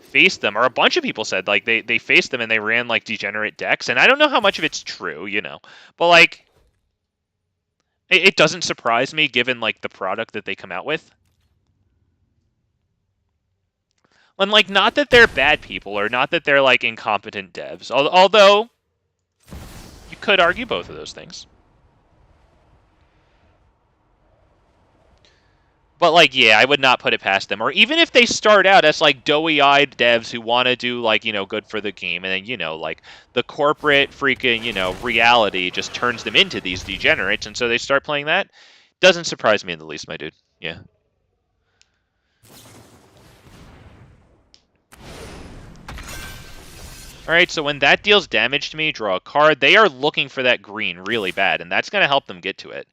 faced them, or a bunch of people said like they faced them and they ran like degenerate decks, and I don't know how much of it's true, you know, but like it doesn't surprise me given like the product that they come out with. And like not that they're bad people or not that they're like incompetent devs, although you could argue both of those things. But, like, yeah, I would not put it past them. Or even if they start out as, like, doughy-eyed devs who want to do, like, you know, good for the game, and then, you know, like, the corporate freaking, you know, reality just turns them into these degenerates, and so they start playing that. Doesn't surprise me in the least, my dude. Yeah. Alright, so when that deals damage to me, draw a card. They are looking for that green really bad, and that's going to help them get to it.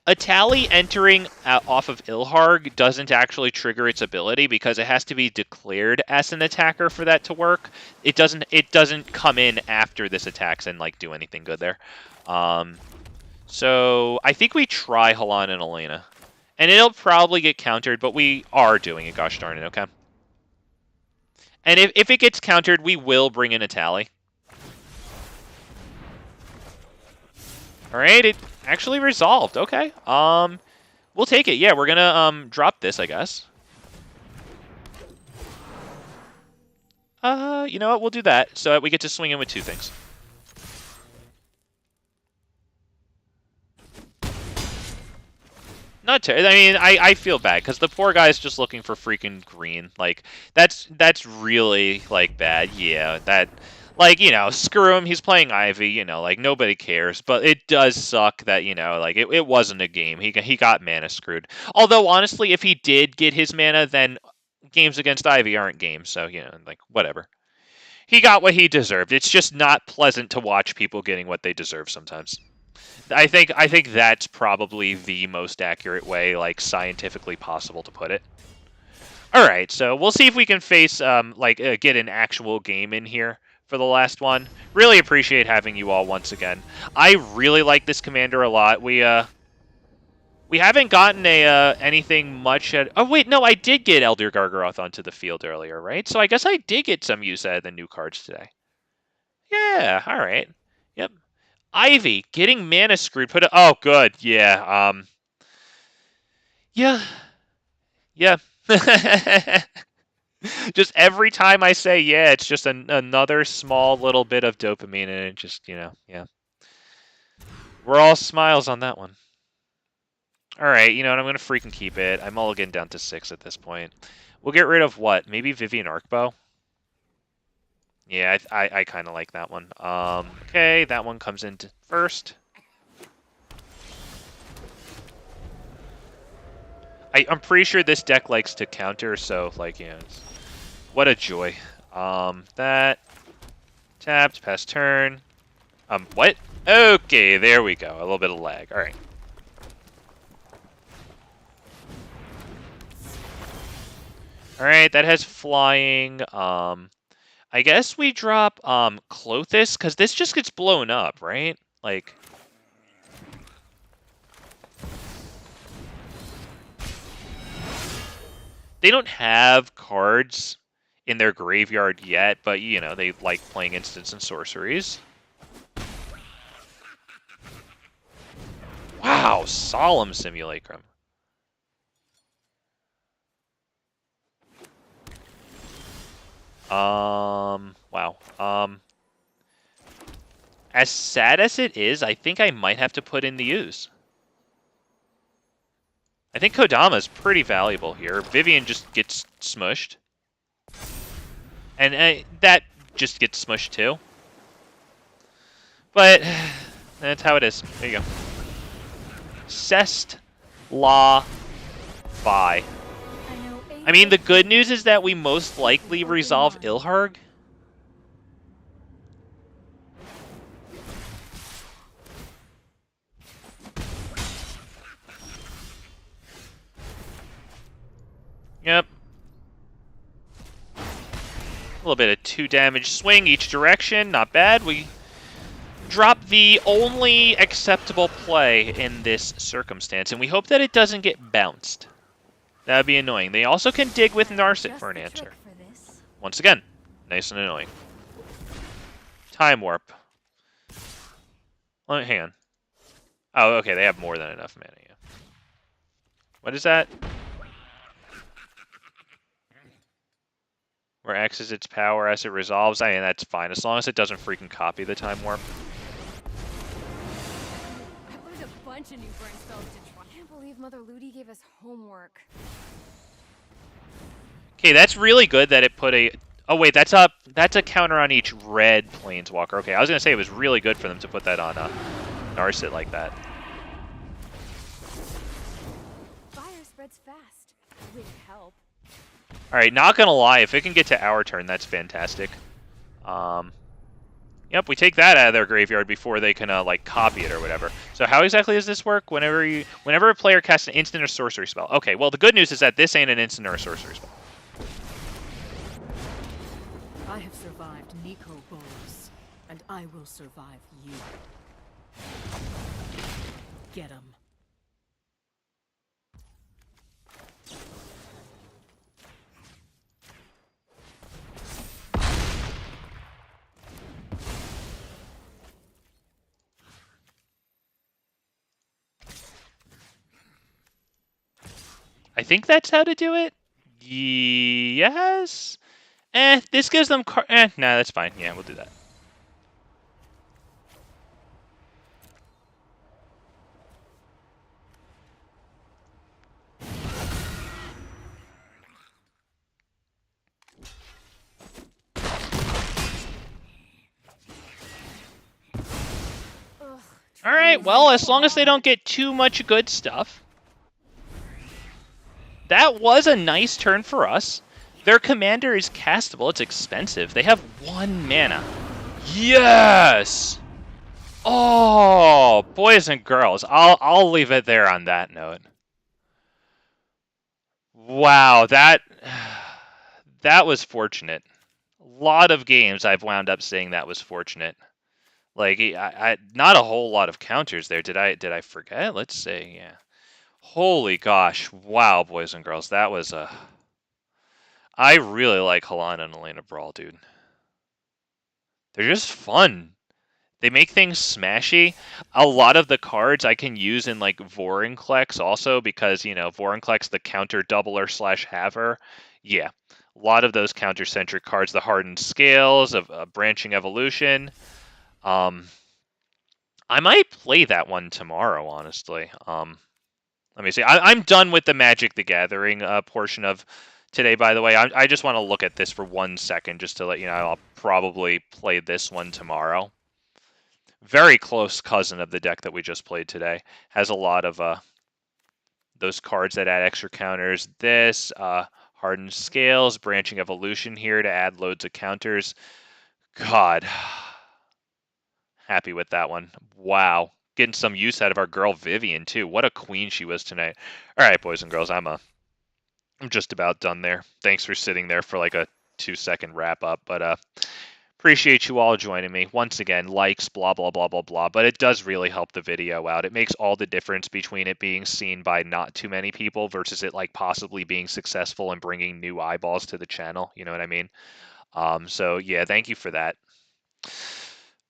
A tally entering off of Ilharg doesn't actually trigger its ability because it has to be declared as an attacker for that to work. It doesn't come in after this attacks and like do anything good there. So I think we try Halana Alena. And it'll probably get countered, but we are doing it, gosh darn it, okay? And if it gets countered, we will bring in a tally. Alright, it actually resolved. Okay. We'll take it. Yeah, we're gonna drop this, I guess. You know what? We'll do that so that we get to swing in with two things. Not terrible. I mean, I feel bad because the poor guy's just looking for freaking green. Like that's really like bad. Yeah, that. Like, you know, screw him, he's playing Ivy, you know, like, nobody cares. But it does suck that, you know, like, it wasn't a game. He got mana screwed. Although, honestly, if he did get his mana, then games against Ivy aren't games. So, you know, like, whatever. He got what he deserved. It's just not pleasant to watch people getting what they deserve sometimes. I think that's probably the most accurate way, like, scientifically possible to put it. Alright, so we'll see if we can face, get an actual game in here for the last one. Really appreciate having you all once again. I really like this commander a lot. We haven't gotten anything much at... Oh, wait, no, I did get Elder Gargaroth onto the field earlier, right? So I guess I did get some use out of the new cards today. Yeah, all right. Yep. Ivy, getting mana screwed. Oh, good. Yeah, Yeah. Yeah. Just every time I say yeah, it's just another small little bit of dopamine, and it just, you know, yeah. We're all smiles on that one. Alright, you know what, I'm going to freaking keep it. I'm all again down to 6 at this point. We'll get rid of what? Maybe Vivian Arcbow? Yeah, I kind of like that one. Okay, that one comes in first. I'm pretty sure this deck likes to counter, so, like, you know, what a joy. That. Tapped, pass turn. What? Okay, there we go. A little bit of lag. Alright. Alright, that has flying. I guess we drop, Klothys, because this just gets blown up, right? Like... They don't have cards in their graveyard yet, but, you know, they like playing instants and sorceries. Wow, Solemn Simulacrum. Wow. As sad as it is, I think I might have to put in the Ooze. I think Kodama is pretty valuable here. Vivian just gets smushed. And that just gets smushed too. But that's how it is. There you go. Cest La Fi. I mean, the good news is that we most likely resolve Ilharg. Yep. A little bit of 2 damage swing each direction. Not bad. We drop the only acceptable play in this circumstance, and we hope that it doesn't get bounced. That would be annoying. They also can dig with Narset for an answer. Once again, nice and annoying. Time Warp. Hang on. Oh, okay, they have more than enough mana, yeah. What is that? Where X is its power as it resolves. I mean, that's fine, as long as it doesn't freaking copy the Time Warp. I learned a bunch of new burn spells to try. I can't believe Mother Ludi gave us homework. Okay, that's really good that it put a... Oh, wait, that's a counter on each red Planeswalker. Okay, I was going to say it was really good for them to put that on Narset like that. Fire spreads fast. With help. Alright, not going to lie, if it can get to our turn, that's fantastic. Yep, we take that out of their graveyard before they can, like, copy it or whatever. So how exactly does this work? Whenever a player casts an instant or sorcery spell. Okay, well, the good news is that this ain't an instant or a sorcery spell. I have survived Nico Bolas, and I will survive you. Get him. I think that's how to do it. Yes. This gives them no, that's fine. Yeah, we'll do that. All right. Well, as long as they don't get too much good stuff. That was a nice turn for us. Their commander is castable. It's expensive. They have 1 mana. Yes! Oh, boys and girls. I'll leave it there on that note. Wow, that was fortunate. A lot of games I've wound up saying that was fortunate. Like, not a whole lot of counters there. Did I forget? Let's see. Yeah. Holy gosh. Wow, boys and girls. That was a... I really like Halana Alena Brawl, dude. They're just fun. They make things smashy. A lot of the cards I can use in, like, Vorinclex also because, you know, Vorinclex, the counter doubler / haver. Yeah. A lot of those counter-centric cards, the Hardened Scales, of Branching Evolution. I might play that one tomorrow, honestly. Let me see. I'm done with the Magic the Gathering portion of today, by the way. I just want to look at this for 1 second just to let you know I'll probably play this one tomorrow. Very close cousin of the deck that we just played today. Has a lot of those cards that add extra counters. This, Hardened Scales, Branching Evolution here to add loads of counters. God. Happy with that one. Wow. Getting some use out of our girl Vivian, too. What a queen she was tonight. All right, boys and girls, I'm just about done there. Thanks for sitting there for like a 2-second wrap up, but appreciate you all joining me. Once again, likes, blah, blah, blah, blah, blah, but it does really help the video out. It makes all the difference between it being seen by not too many people versus it like possibly being successful and bringing new eyeballs to the channel. You know what I mean? So yeah, thank you for that.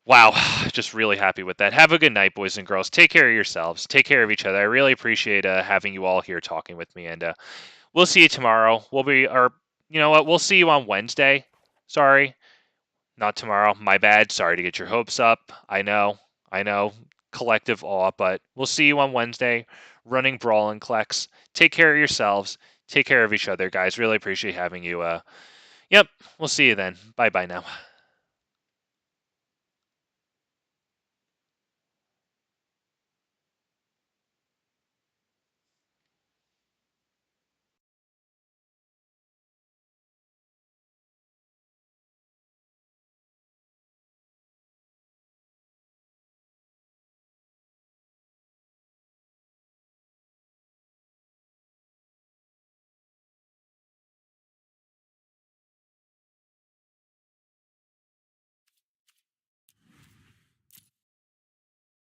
Wow, just really happy with that. Have a good night, boys and girls. Take care of yourselves. Take care of each other. I really appreciate having you all here talking with me, and we'll see you tomorrow. You know what? We'll see you on Wednesday. Sorry, not tomorrow. My bad. Sorry to get your hopes up. I know. Collective awe, but we'll see you on Wednesday. Running Brawl and Klex. Take care of yourselves. Take care of each other, guys. Really appreciate having you. Yep, we'll see you then. Bye-bye now.